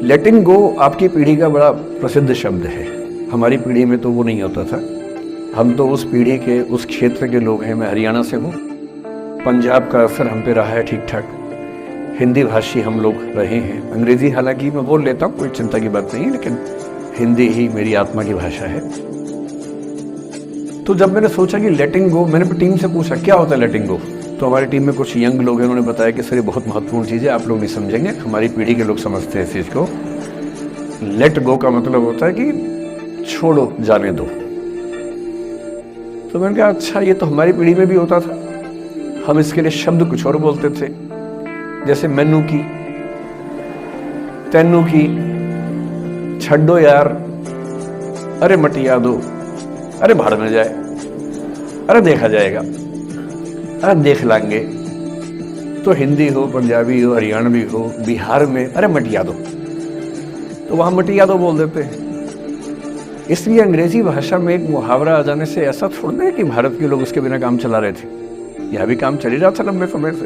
लेटिंग गो आपकी पीढ़ी का बड़ा प्रसिद्ध शब्द है। हमारी पीढ़ी में तो वो नहीं होता था। हम तो उस पीढ़ी के, उस क्षेत्र के लोग हैं। मैं हरियाणा से हूँ। पंजाब का असर हम पे रहा है ठीक ठाक। हिंदी भाषी हम लोग रहे हैं। अंग्रेज़ी हालांकि मैं बोल लेता हूँ, कोई चिंता की बात नहीं है, लेकिन हिंदी ही मेरी आत्मा की भाषा है। तो जब मैंने सोचा कि लेटिंग गो, मैंने अपनी टीम से पूछा क्या होता है लेटिंग गो। तो हमारी टीम में कुछ यंग लोग हैं, उन्होंने बताया कि सर ये बहुत महत्वपूर्ण चीज़ है, आप लोग नहीं समझेंगे, हमारी पीढ़ी के लोग समझते हैं इस चीज़ को। लेट गो का मतलब होता है कि छोड़ो, जाने दो। तो मैंने कहा अच्छा, ये तो हमारी पीढ़ी में भी होता था। हम इसके लिए शब्द कुछ और बोलते थे, जैसे मैनू की, तैनू की, छड्डो यार, अरे मटिया दो, अरे भाड़ में जाए, अरे देखा जाएगा, अरे देख लांगे। तो हिंदी हो, पंजाबी हो, हरियाणवी हो, बिहार में अरे मटिया दो, तो वहां मटिया दो बोल देते हैं। इसलिए अंग्रेजी भाषा में एक मुहावरा आ जाने से ऐसा थोड़ा है कि भारत के लोग उसके बिना काम चला रहे थे। यह भी काम चल ही रहा था लंबे समय से।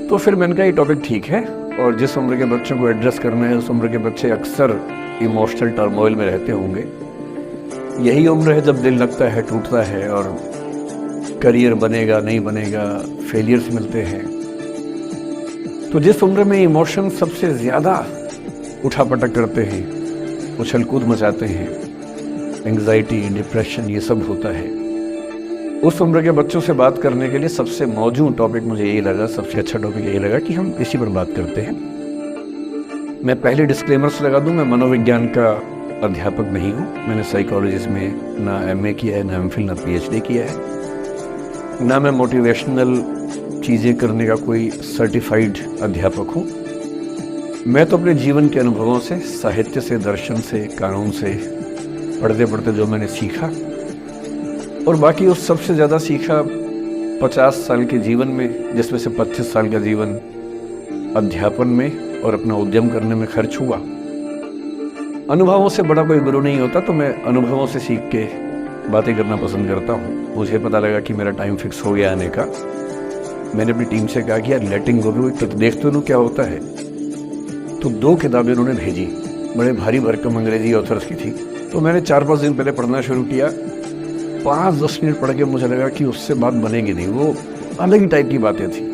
तो फिर मैंने कहा ये टॉपिक ठीक है, और जिस उम्र के बच्चों को एड्रेस करना है, उस उम्र के बच्चे अक्सर इमोशनल टर्मोइल में रहते होंगे। यही उम्र है जब दिल लगता है, टूटता है, और करियर बनेगा नहीं बनेगा, फेलियर्स मिलते हैं। तो जिस उम्र में इमोशन सबसे ज़्यादा उठापटक करते हैं, उछल कूद मचाते हैं, एंग्जाइटी, डिप्रेशन, ये सब होता है, उस उम्र के बच्चों से बात करने के लिए सबसे मौजूद टॉपिक मुझे यही लगा, सबसे अच्छा टॉपिक यही लगा कि हम इसी पर बात करते हैं। मैं पहले डिस्क्लेमर्स लगा दूं, मैं मनोविज्ञान का अध्यापक नहीं हूं। मैंने साइकोलॉजिस्ट में ना एमए किया है, ना एमफिल, ना पीएचडी किया है, ना मैं मोटिवेशनल चीज़ें करने का कोई सर्टिफाइड अध्यापक हूं। मैं तो अपने जीवन के अनुभवों से, साहित्य से, दर्शन से, कानून से, पढ़ते पढ़ते जो मैंने सीखा, और बाकी उस सबसे ज़्यादा सीखा 50 साल के जीवन में, जिसमें से 25 साल का जीवन अध्यापन में और अपना उद्यम करने में खर्च हुआ। अनुभवों से बड़ा कोई गुरु नहीं होता, तो मैं अनुभवों से सीख के बातें करना पसंद करता हूँ। मुझे पता लगा कि मेरा टाइम फिक्स हो गया आने का। मैंने अपनी टीम से कहा कि यार लेटिंग गो भी देख तो लूँ क्या होता है। तो 2 किताबें उन्होंने भेजी, बड़े भारी भरकम अंग्रेजी ऑथर्स की थी। तो मैंने 4-5 दिन पहले पढ़ना शुरू किया। 5-10 मिनट पढ़ के मुझे लगा कि उससे बात बनेगी नहीं, वो अलग ही टाइप की बातें थी,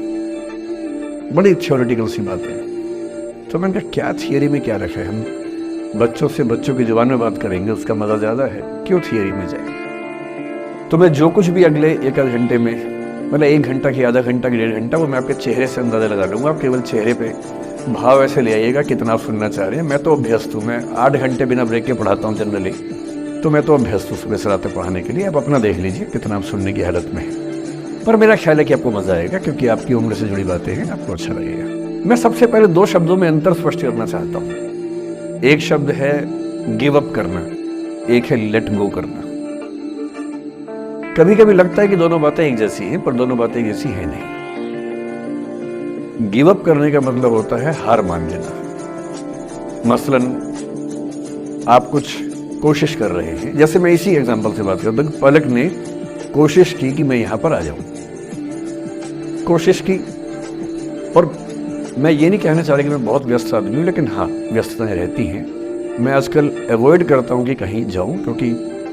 बड़ी थ्योरेटिकल सी बातें। तो मैंने कहा क्या थियरी में क्या रखा है, हम बच्चों से बच्चों की जुबान में बात करेंगे, उसका मज़ा ज़्यादा है, क्यों थियरी में जाए। तो मैं जो कुछ भी अगले 1-8 घंटे में, मतलब 1 घंटा की, आधा घंटा की, 1.5 घंटा, वो मैं आपके चेहरे से अंदाज़ा लगा लूँगा। आप केवल चेहरे पे भाव ऐसे ले आइएगा कितना आप सुनना चाह रहे हैं। मैं तो अभ्यस्त हूँ, मैं 8 घंटे बिना ब्रेक के पढ़ाता हूँ जनरली, तो मैं तो अभ्यस्त हूँ सुबह से रात तक पढ़ाने के लिए। आप अपना देख लीजिए कितना आप सुनने की हालत में है। पर मेरा ख्याल है कि आपको मज़ा आएगा, क्योंकि आपकी उम्र से जुड़ी बातें हैं, आपको अच्छा लगेगा। मैं सबसे पहले 2 शब्दों में अंतर स्पष्ट करना चाहता हूँ। एक शब्द है गिव अप करना, एक है लेट गो करना। कभी कभी लगता है कि दोनों बातें एक जैसी हैं, पर दोनों बातें एक जैसी है नहीं। गिव अप करने का मतलब होता है हार मान लेना। मसलन आप कुछ कोशिश कर रहे हैं, जैसे मैं इसी एग्जांपल से बात करता हूँ। पलक ने कोशिश की कि मैं यहां पर आ जाऊं, कोशिश की, और मैं ये नहीं कहना चाह रहा कि मैं बहुत व्यस्त आदमी हूँ, लेकिन हाँ व्यस्तताएं रहती हैं। मैं आजकल अवॉइड करता हूँ कि कहीं जाऊँ, क्योंकि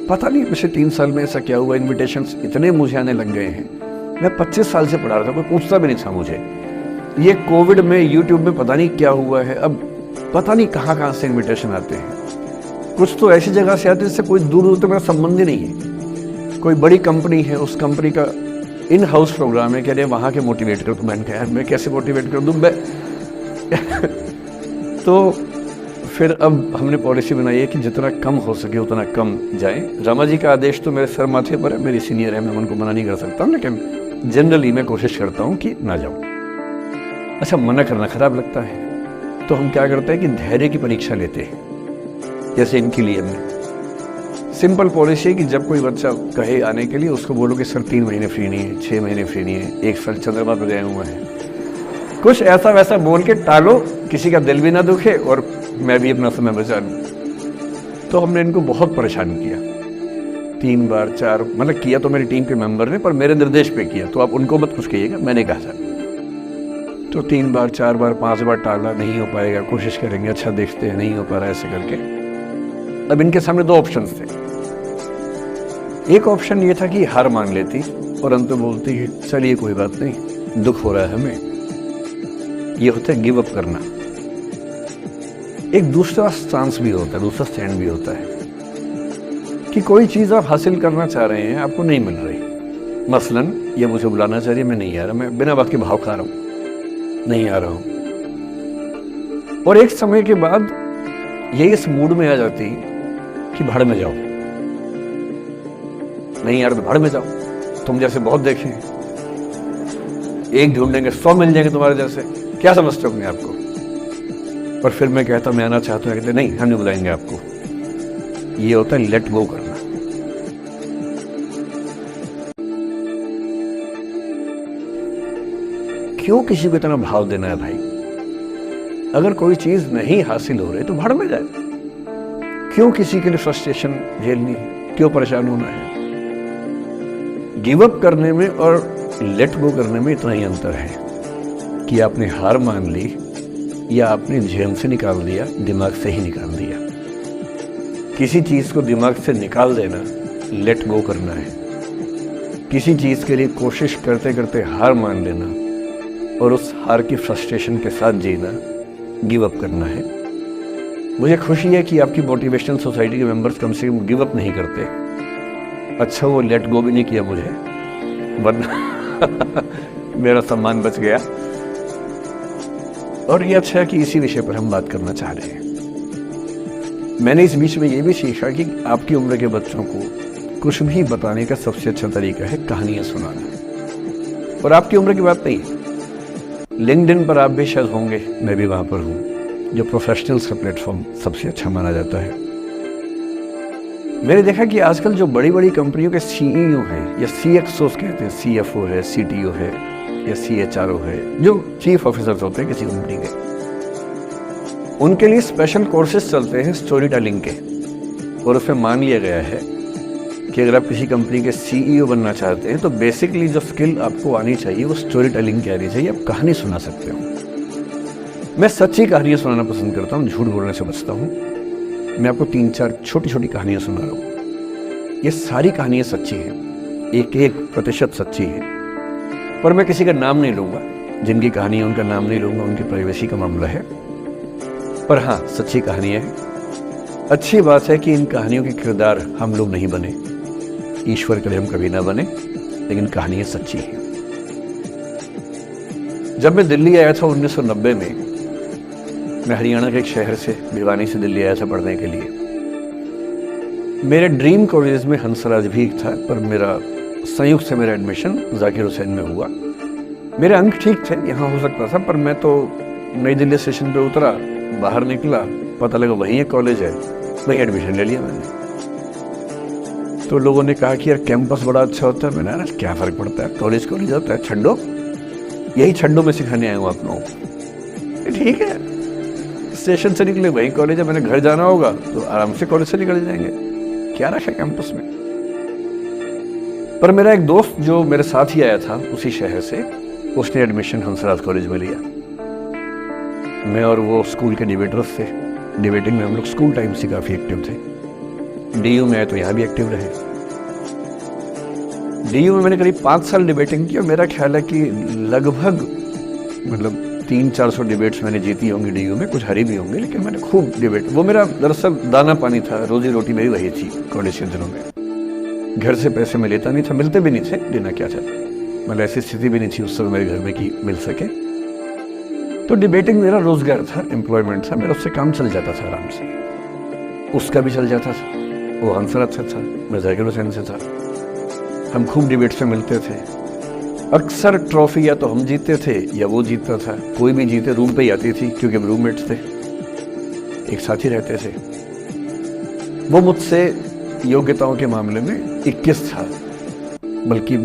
पता नहीं पिछले 3 साल में ऐसा क्या हुआ, इन्विटेशंस इतने मुझे आने लग गए हैं। मैं 25 साल से पढ़ा रहा था, कोई पूछता भी नहीं था मुझे। ये कोविड में यूट्यूब में पता नहीं क्या हुआ है, अब पता नहीं कहाँ कहाँ से इन्विटेशन आते हैं। कुछ तो ऐसी जगह से आते हैं जिससे कोई दूर दूर तक मेरा संबंध ही नहीं है। कोई बड़ी कंपनी है, उस कंपनी का इन हाउस प्रोग्राम है, कह रहे वहाँ के मोटिवेट कर। तो मैंने कहा यार मैं कैसे मोटिवेट कर दूँ मैं तो फिर अब हमने पॉलिसी बनाई है कि जितना कम हो सके उतना कम जाए। रामा जी का आदेश तो मेरे सर माथे पर है, मेरी सीनियर है, मैं उनको मना नहीं कर सकता, लेकिन जनरली मैं कोशिश करता हूँ कि ना जाऊँ। अच्छा, मना करना खराब लगता है, तो हम क्या करते हैं कि धैर्य की परीक्षा लेते हैं। जैसे इनके लिए हमने सिंपल पॉलिसी है कि जब कोई बच्चा कहे आने के लिए, उसको बोलो कि सर 3 महीने फ्री नहीं है, 6 महीने फ्री नहीं है, 1 साल चंद्रमा पर गए हुए हैं। कुछ ऐसा वैसा बोल के टालो, किसी का दिल भी ना दुखे और मैं भी अपना समय बचा लूँ। तो हमने इनको बहुत परेशान किया, 3 बार 4, मतलब किया तो मेरी टीम के मेंबर ने, पर मेरे निर्देश पे किया। तो आप उनको मत कुछ कहिएगा, मैंने कहा था। तो 3 बार 4 बार 5 बार टाला, नहीं हो पाएगा, कोशिश करेंगे, अच्छा देखते हैं, नहीं हो पा रहा है, ऐसे करके। अब इनके सामने 2 ऑप्शंस थे। एक ऑप्शन ये था कि हार मान लेती और अंत में बोलती कि चलिए कोई बात नहीं, दुख हो रहा है हमें। ये होता है गिव अप करना। एक दूसरा स्टांस भी होता है, दूसरा स्टैंड भी होता है कि कोई चीज़ आप हासिल करना चाह रहे हैं, आपको नहीं मिल रही। मसलन ये मुझे बुलाना चाह रही है, मैं नहीं आ रहा, मैं बिना वक्त के भाव खा रहा हूँ, नहीं आ रहा हूँ। और एक समय के बाद ये इस मूड में आ जाती कि भाड़ में जाओ, नहीं यार तो भाड़ में जाओ, तुम जैसे बहुत देखे हैं, एक ढूंढेंगे 100 मिल जाएंगे तुम्हारे जैसे, क्या समझते हो अपने आपको। पर फिर मैं कहता मैं आना चाहता हूँ, कहते नहीं हम नहीं बुलाएंगे आपको। ये होता है लेट गो करना। क्यों किसी को इतना भाव देना है भाई? अगर कोई चीज नहीं हासिल हो रही तो भाड़ में जाए। क्यों किसी के लिए फ्रस्ट्रेशन झेलनी है? क्यों परेशान होना है? गिव अप करने में और लेट गो करने में इतना ही अंतर है कि आपने हार मान ली या आपने जेहन से निकाल दिया, दिमाग से ही निकाल दिया। किसी चीज को दिमाग से निकाल देना लेट गो करना है। किसी चीज के लिए कोशिश करते करते हार मान लेना और उस हार की फ्रस्ट्रेशन के साथ जीना गिव अप करना है। मुझे खुशी है कि आपकी मोटिवेशनल सोसाइटी के मेंबर्स कम से कम गिव अप नहीं करते। अच्छा वो लेट गो भी नहीं किया मुझे, वरना मेरा सम्मान बच गया। और ये अच्छा है कि इसी विषय पर हम बात करना चाह रहे हैं। मैंने इस बीच में ये भी सीखा कि आपकी उम्र के बच्चों को कुछ भी बताने का सबसे अच्छा तरीका है कहानियां सुनाना। और आपकी उम्र की बात नहीं है, लिंक्डइन पर आप भी शायद होंगे, मैं भी वहां पर हूं, जो प्रोफेशनल्स का प्लेटफॉर्म सबसे अच्छा माना जाता है। मैंने देखा कि आजकल जो बड़ी बड़ी कंपनियों के सीईओ हैं या सीएक्सओस कहते हैं, सीएफओ है, सीटीओ है या सीएचआरओ है, जो चीफ ऑफिसर्स होते हैं किसी कंपनी के, उनके लिए स्पेशल कोर्सेज चलते हैं स्टोरी टेलिंग के। और उसमें मान लिया गया है कि अगर आप किसी कंपनी के सीईओ बनना चाहते हैं तो बेसिकली जो स्किल आपको आनी चाहिए वो स्टोरी टेलिंग की आनी चाहिए। आप कहानी सुना सकते हो। मैं सच्ची कहानियां सुनाना पसंद करता हूँ, झूठ बोलने से बचता हूँ। मैं आपको 3-4 छोटी छोटी कहानियां सुना रहा हूँ। ये सारी कहानियां सच्ची हैं, 1% सच्ची है। पर मैं किसी का नाम नहीं लूंगा, जिनकी कहानी है उनका नाम नहीं लूंगा, उनकी प्राइवेसी का मामला है। पर हाँ, सच्ची कहानियां हैं। अच्छी बात है कि इन कहानियों के किरदार हम लोग नहीं बने, ईश्वर करे हम कभी ना बने, लेकिन कहानियां सच्ची हैं। जब मैं दिल्ली आया था 1990 में, मैं हरियाणा के एक शहर से, भिवानी से दिल्ली आया था पढ़ने के लिए। मेरे ड्रीम कॉलेज में हंसराज भी था, पर मेरा संयुक्त से मेरा एडमिशन जाकिर हुसैन में हुआ। मेरे अंक ठीक थे, यहाँ हो सकता था, पर मैं तो नई दिल्ली स्टेशन पे उतरा, बाहर निकला, पता लगा वहीं एक कॉलेज है, वहीं एडमिशन ले लिया मैंने। तो लोगों ने कहा कि यार कैंपस बड़ा अच्छा होता है। मैंने कहा क्या फ़र्क पड़ता है, कॉलेज कॉलेज होता है, छड्डो, यही छड्डो में सिखाने आया हूँ आप लोगों को। ठीक है, स्टेशन से निकले वहीं कॉलेज है, मैंने घर जाना होगा तो आराम से कॉलेज से निकल जाएंगे, क्या रखा है कैंपस में। पर मेरा एक दोस्त जो मेरे साथ ही आया था उसी शहर से, उसने एडमिशन हंसराज कॉलेज में लिया। मैं और वो स्कूल के डिबेटर्स थे। डिबेटिंग में हम लोग स्कूल टाइम से काफ़ी एक्टिव थे। डीयू में आए तो यहाँ भी एक्टिव रहे। डीयू में मैंने करीब 5 साल डिबेटिंग की और मेरा ख्याल है कि लगभग 300-400 डिबेट्स मैंने जीती होंगी डीयू में, कुछ हरी भी होंगी, लेकिन मैंने खूब डिबेट, वो मेरा दरअसल दाना पानी था, रोजी रोटी मेरी वही थी कॉलेज के दिनों में। घर से पैसे मैं लेता नहीं था, मिलते भी नहीं थे, लेना क्या था, मतलब ऐसी स्थिति भी नहीं थी उस समय मेरे घर में कि मिल सके। तो डिबेटिंग मेरा रोजगार था, एम्प्लॉयमेंट था, मेरा उससे काम चल जाता था आराम से, उसका भी चल जाता था। वो हंसराज से था, मैं जाकिर हुसैन से था, हम खूब डिबेट्स में मिलते थे। अक्सर ट्रॉफी या तो हम जीतते थे या वो जीतता था, कोई भी जीते रूम पे ही आती थी क्योंकि हम रूममेट्स थे, एक साथ ही रहते थे। वो मुझसे योग्यताओं के मामले में 21 था, बल्कि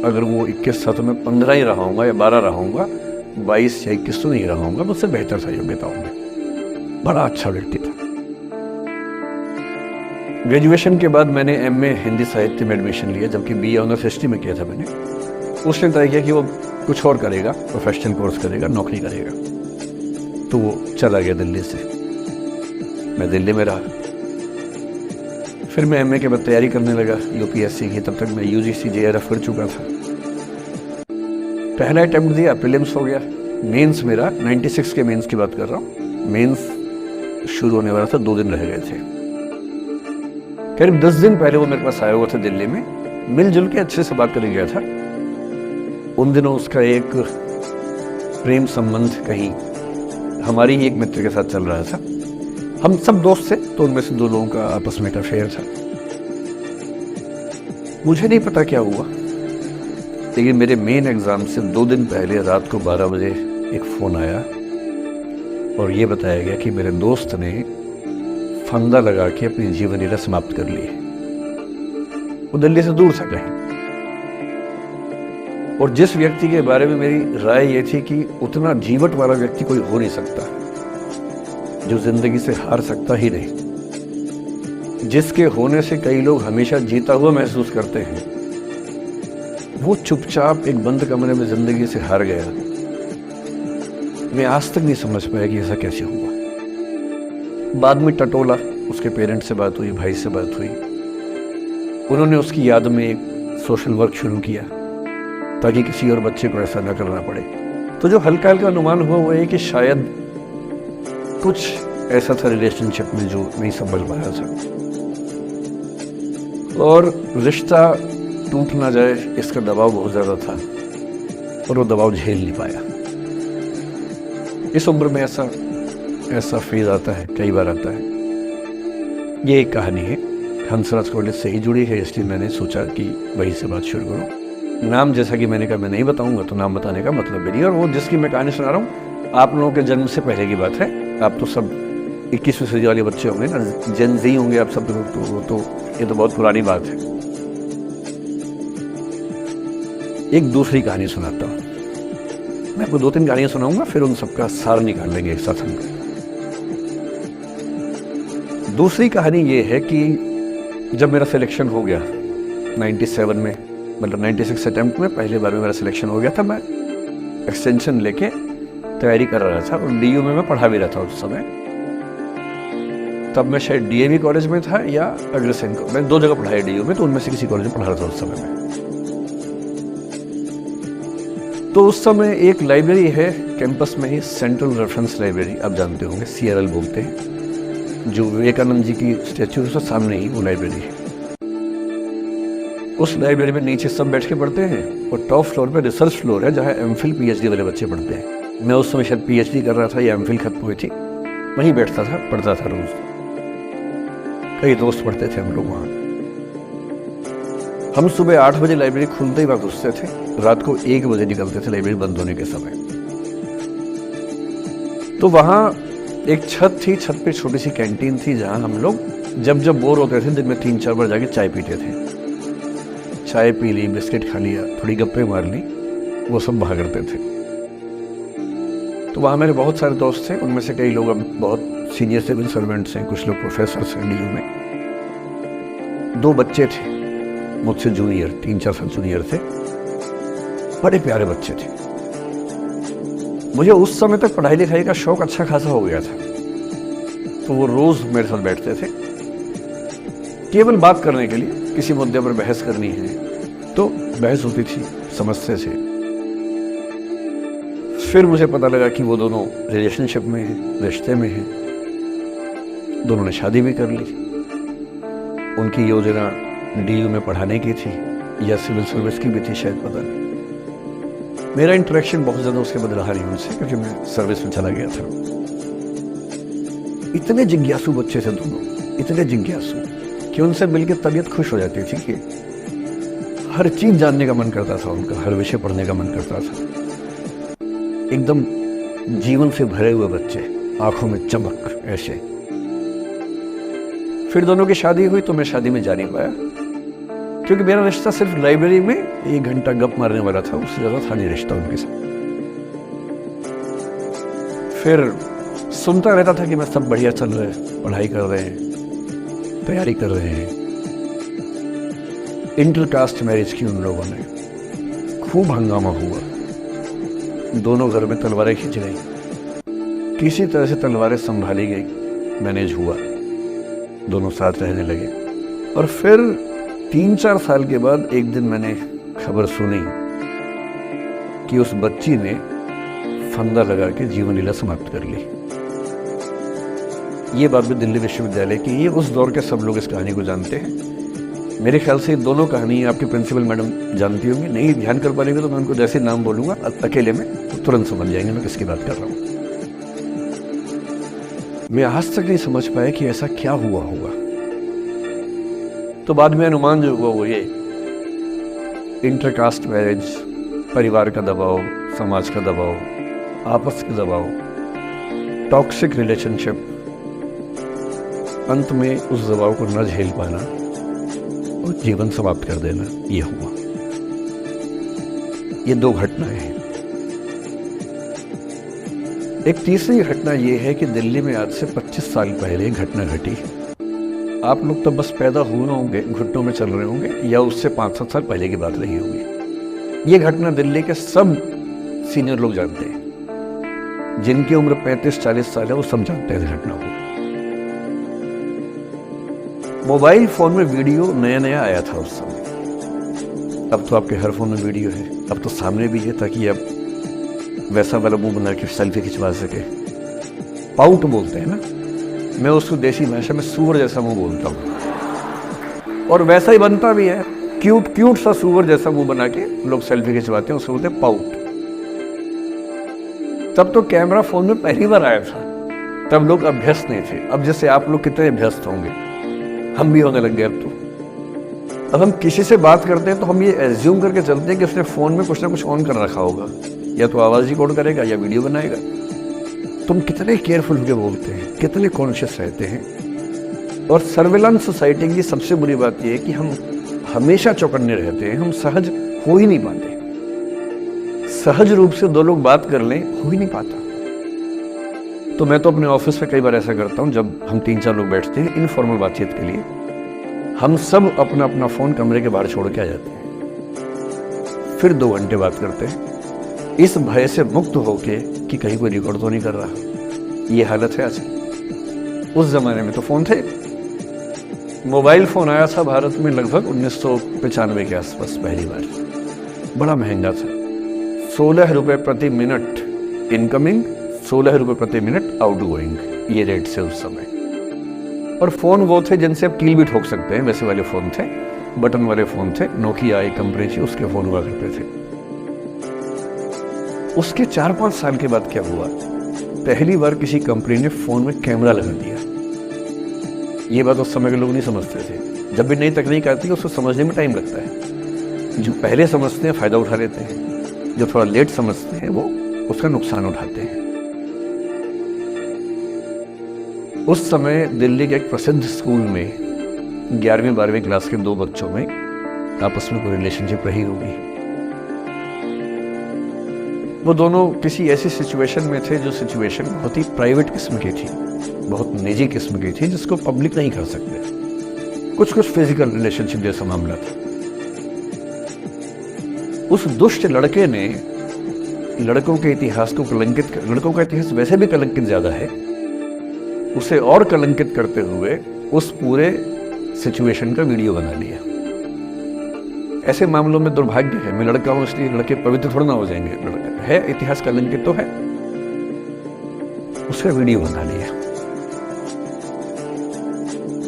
अगर वो 21 था तो मैं 15 ही रहूँगा या 12 रहूँगा, 22 या 21 तो नहीं रहूँगा, मुझसे बेहतर था योग्यताओं में। बड़ा अच्छा व्यक्ति था। ग्रेजुएशन के बाद मैंने एमए हिंदी साहित्य में एडमिशन लिया, जबकि बीए ऑनर्स हिस्ट्री में किया था मैंने। उसने तय किया कि वो कुछ और करेगा, प्रोफेशनल कोर्स करेगा, नौकरी करेगा। तो वो चला गया दिल्ली से, मैं दिल्ली में रहा। फिर मैं एमए के बाद तैयारी करने लगा यूपीएससी की। तब तक मैं यूजीसी जेआरएफ कर चुका था। पहला अटेम्प्ट दिया, प्रीलिम्स हो गया। मेंस मेरा 96 के मेंस की बात कर रहा हूँ, मेंस शुरू होने वाला था, 2 दिन रह गए थे। करीब 10 दिन पहले वो मेरे पास आया हुआ था दिल्ली में, मिलजुल के अच्छे से बात करने गया था। उन दिनों उसका एक प्रेम संबंध कहीं हमारी ही एक मित्र के साथ चल रहा था। हम सब दोस्त थे, तो उनमें से 2 लोगों का आपस में एक अफेयर था। मुझे नहीं पता क्या हुआ, लेकिन मेरे मेन एग्जाम से 2 दिन पहले रात को 12 बजे एक फ़ोन आया और ये बताया गया कि मेरे दोस्त ने फंदा लगा के अपनी जीवन लीला समाप्त कर ली है। वो दिल्ली से दूर था कहीं, और जिस व्यक्ति के बारे में मेरी राय ये थी कि उतना जीवट वाला व्यक्ति कोई हो नहीं सकता, जो जिंदगी से हार सकता ही नहीं, जिसके होने से कई लोग हमेशा जीता हुआ महसूस करते हैं, वो चुपचाप एक बंद कमरे में जिंदगी से हार गया। मैं आज तक नहीं समझ पाया कि ऐसा कैसे हुआ। बाद में टटोला, उसके पेरेंट्स से बात हुई, भाई से बात हुई। उन्होंने उसकी याद में एक सोशल वर्क शुरू किया ताकि किसी और बच्चे को ऐसा न करना पड़े। तो जो हल्का हल्का अनुमान हुआ वो है कि शायद कुछ ऐसा था रिलेशनशिप में जो नहीं संभल पाया था, और रिश्ता टूट ना जाए इसका दबाव बहुत ज़्यादा था, और वो दबाव झेल नहीं पाया। इस उम्र में ऐसा फेज आता है, कई बार आता है। ये एक कहानी है, हंसराज कॉलेज से ही जुड़ी है, इसलिए मैंने सोचा कि वहीं से बात शुरू करूँ। नाम जैसा कि मैंने कहा मैं नहीं बताऊंगा, तो नाम बताने का मतलब भी नहीं। और वो जिसकी मैं कहानी सुना रहा हूँ आप लोगों के जन्म से पहले की बात है। आप तो सब 21वीं सदी वाले बच्चे होंगे ना, जेन ज़ी होंगे आप सब, तो ये तो बहुत पुरानी बात है। एक दूसरी कहानी सुनाता हूँ। मैं आपको 2-3 कहानियाँ सुनाऊंगा, फिर उन सबका सार निकाल लेंगे एक साथ हम। दूसरी कहानी ये है कि जब मेरा सिलेक्शन हो गया 97 में, मतलब 96 अटेम्प्ट में पहले बार में मेरा सिलेक्शन हो गया था। मैं एक्सटेंशन लेके तैयारी कर रहा था, और डीयू में मैं पढ़ा भी रहा था उस समय। तब मैं शायद डीएवी कॉलेज में था या अग्रसेन को, मैं 2 जगह पढ़ा है डीयू में, तो उनमें से किसी कॉलेज में पढ़ा रहा था उस समय में। तो उस समय एक लाइब्रेरी है कैंपस में ही, सेंट्रल रेफरेंस लाइब्रेरी, आप जानते होंगे, CRL बोलते हैं, जो विवेकानंद जी की स्टैच्यू है सामने ही वो लाइब्रेरी है। उस लाइब्रेरी में नीचे सब बैठ के पढ़ते हैं, और टॉप फ्लोर पे रिसर्च फ्लोर है जहाँ MPhil PhD वाले बच्चे पढ़ते हैं। मैं उस समय शायद PhD कर रहा था या MPhil खत्म हुई थी, वहीं बैठता था, पढ़ता था रोज। कई दोस्त पढ़ते थे हम लोग वहाँ। हम सुबह 8 बजे लाइब्रेरी खुलते ही वहाँ घुसते थे, रात को 1 बजे निकलते थे लाइब्रेरी बंद होने के समय। तो वहाँ एक छत थी, छत पे छोटी सी कैंटीन थी जहाँ हम लोग जब बोर होते थे दिन में 3-4 बार जाके चाय पीते थे। चाय पी ली, बिस्किट खा लिया, थोड़ी गप्पे मार ली, वो सब वहाँ करते थे। तो वहाँ मेरे बहुत सारे दोस्त थे, उनमें से कई लोग अब बहुत सीनियर सिविल सर्वेंट्स हैं, कुछ लोग प्रोफेसर हैं डीयू में। 2 बच्चे थे मुझसे जूनियर, 3-4 साल जूनियर थे, बड़े प्यारे बच्चे थे। मुझे उस समय तक पढ़ाई लिखाई का शौक अच्छा खासा हो गया था, तो वो रोज मेरे साथ बैठते थे केवल बात करने के लिए। किसी मुद्दे पर बहस करनी है तो बहस होती थी, समझते थे। फिर मुझे पता लगा कि वो दोनों रिलेशनशिप में हैं, रिश्ते में हैं। दोनों ने शादी भी कर ली। उनकी योजना डीयू में पढ़ाने की थी या सिविल सर्विस की भी थी, शायद पता नहीं। मेरा इंटरेक्शन बहुत ज़्यादा उसके बाद रहा नहीं उनसे, क्योंकि मैं सर्विस में चला गया था। इतने जिज्ञासु बच्चे थे दोनों, इतने जिज्ञासु कि उनसे मिलकर तबीयत खुश हो जाती थी कि हर चीज़ जानने का मन करता था उनका, हर विषय पढ़ने का मन करता था। एकदम जीवन से भरे हुए बच्चे, आंखों में चमक ऐसे। फिर दोनों की शादी हुई तो मैं शादी में जा नहीं पाया, क्योंकि मेरा रिश्ता सिर्फ लाइब्रेरी में 1 घंटा गप मारने वाला था, उससे ज़्यादा था नहीं रिश्ता उनके साथ। फिर सुनता रहता था कि मैं सब बढ़िया चल रहा है, पढ़ाई कर रहे हैं, तैयारी कर रहे हैं। इंटरकास्ट मैरिज की उन लोगों ने, खूब हंगामा हुआ, दोनों घर में तलवारें खींच गई, किसी तरह से तलवारें संभाली गई, मैनेज हुआ, दोनों साथ रहने लगे। और फिर 3-4 साल के बाद एक दिन मैंने खबर सुनी कि उस बच्ची ने फंदा लगा के जीवन लीला समाप्त कर ली। ये बात भी दिल्ली विश्वविद्यालय की। ये उस दौर के सब लोग इस कहानी को जानते हैं। मेरे ख्याल से दोनों कहानी आपकी प्रिंसिपल मैडम जानती होंगी। नहीं ध्यान कर पाएंगे तो मैं उनको जैसे नाम बोलूंगा अकेले में तो तुरंत समझ जाएंगे मैं किसकी बात कर रहा हूँ। मैं आज तक नहीं समझ पाया कि ऐसा क्या हुआ होगा। तो बाद में अनुमान जो हुआ वो ये, इंटरकास्ट मैरिज, परिवार का दबाव, समाज का दबाव, आपस के दबाव, टॉक्सिक रिलेशनशिप, अंत में उस दबाव को न झेल पाना और जीवन समाप्त कर देना, ये हुआ। ये 2 घटनाएं हैं। एक तीसरी घटना ये है कि दिल्ली में आज से 25 साल पहले एक घटना घटी। आप लोग तो बस पैदा हुए होंगे, घुटनों में चल रहे होंगे, या उससे 5-7 साल पहले की बात रही होगी। ये घटना दिल्ली के सब सीनियर लोग जानते हैं। जिनकी उम्र 35-40 साल है वो सब जानते हैं इस घटना को। मोबाइल फोन में वीडियो नया नया आया था उस समय। अब तो आपके हर फोन में वीडियो है, अब तो सामने भी है, ताकि आप वैसा वाला मुंह बना के सेल्फी खिंचवा सके। पाउट बोलते हैं ना, मैं उसको देसी भाषा में सूअर जैसा मुंह बोलता हूँ, और वैसा ही बनता भी है। क्यूट क्यूट सा सूअर जैसा मुंह बना के लोग सेल्फी खिंचवाते हैं, उसको बोलते हैं पाउट। तब तो कैमरा फोन में पहली बार आया था, तब लोग अभ्यस्त नहीं थे। अब जैसे आप लोग कितने अभ्यस्त होंगे, हम भी होने लग गए। अब हम किसी से बात करते हैं तो हम ये एज्यूम करके चलते हैं कि उसने फोन में कुछ ना कुछ ऑन कर रखा होगा, या तो आवाज रिकॉर्ड करेगा या वीडियो बनाएगा। तुम कितने केयरफुल होकर बोलते हैं, कितने कॉन्शियस रहते हैं। और सर्विलांस सोसाइटी की सबसे बुरी बात यह है कि हम हमेशा चौकन्ने रहते हैं, हम सहज हो ही नहीं पाते। सहज रूप से 2 लोग बात कर लें, हो ही नहीं पाता। तो मैं तो अपने ऑफिस में कई बार ऐसा करता हूं, जब हम 3-4 लोग बैठते हैं इनफॉर्मल बातचीत के लिए, हम सब अपना अपना फोन कमरे के बाहर छोड़ के आ जाते हैं। फिर 2 घंटे बात करते हैं, इस भय से मुक्त होके कि कहीं कोई रिकॉर्ड तो नहीं कर रहा। ये हालत है आज। उस जमाने में तो फोन थे। मोबाइल फोन आया था भारत में लगभग 1995 के आसपास पहली बार। बड़ा महंगा था, 16 रुपए प्रति मिनट इनकमिंग, 16 रुपए प्रति मिनट आउटगोइंग, ये रेट से उस समय। और फोन वो थे जिनसे आप कील भी ठोक सकते हैं, वैसे वाले फोन थे, बटन वाले फोन थे। नोकिया एक कंपनी थी, उसके फोन हुआ करते थे। उसके 4-5 साल के बाद क्या हुआ, पहली बार किसी कंपनी ने फोन में कैमरा लगा दिया। ये बात उस समय के लोग नहीं समझते थे। जब भी नई तकनीक आती है उसको समझने में टाइम लगता है। जो पहले समझते हैं फायदा उठा लेते हैं, जो थोड़ा लेट समझते हैं वो उसका नुकसान उठाते हैं। उस समय दिल्ली के एक प्रसिद्ध स्कूल में 11वीं-12वीं क्लास के 2 बच्चों में आपस में कोई रिलेशनशिप रही होगी। वो दोनों किसी ऐसी सिचुएशन में थे जो सिचुएशन बहुत ही प्राइवेट किस्म की थी, बहुत निजी किस्म की थी, जिसको पब्लिक नहीं कर सकते। कुछ फिजिकल रिलेशनशिप जैसा मामला था। उस दुष्ट लड़के ने लड़कों के इतिहास को कलंकित कर, लड़कों का इतिहास वैसे भी कलंकित ज्यादा है, उसे और कलंकित करते हुए उस पूरे सिचुएशन का वीडियो बना लिया। ऐसे मामलों में दुर्भाग्य है, मैं लड़का हूं इसलिए लड़के पवित्र थोड़ा ना हो जाएंगे। लड़का है, इतिहास कलंकित तो है, उसका वीडियो बना लिया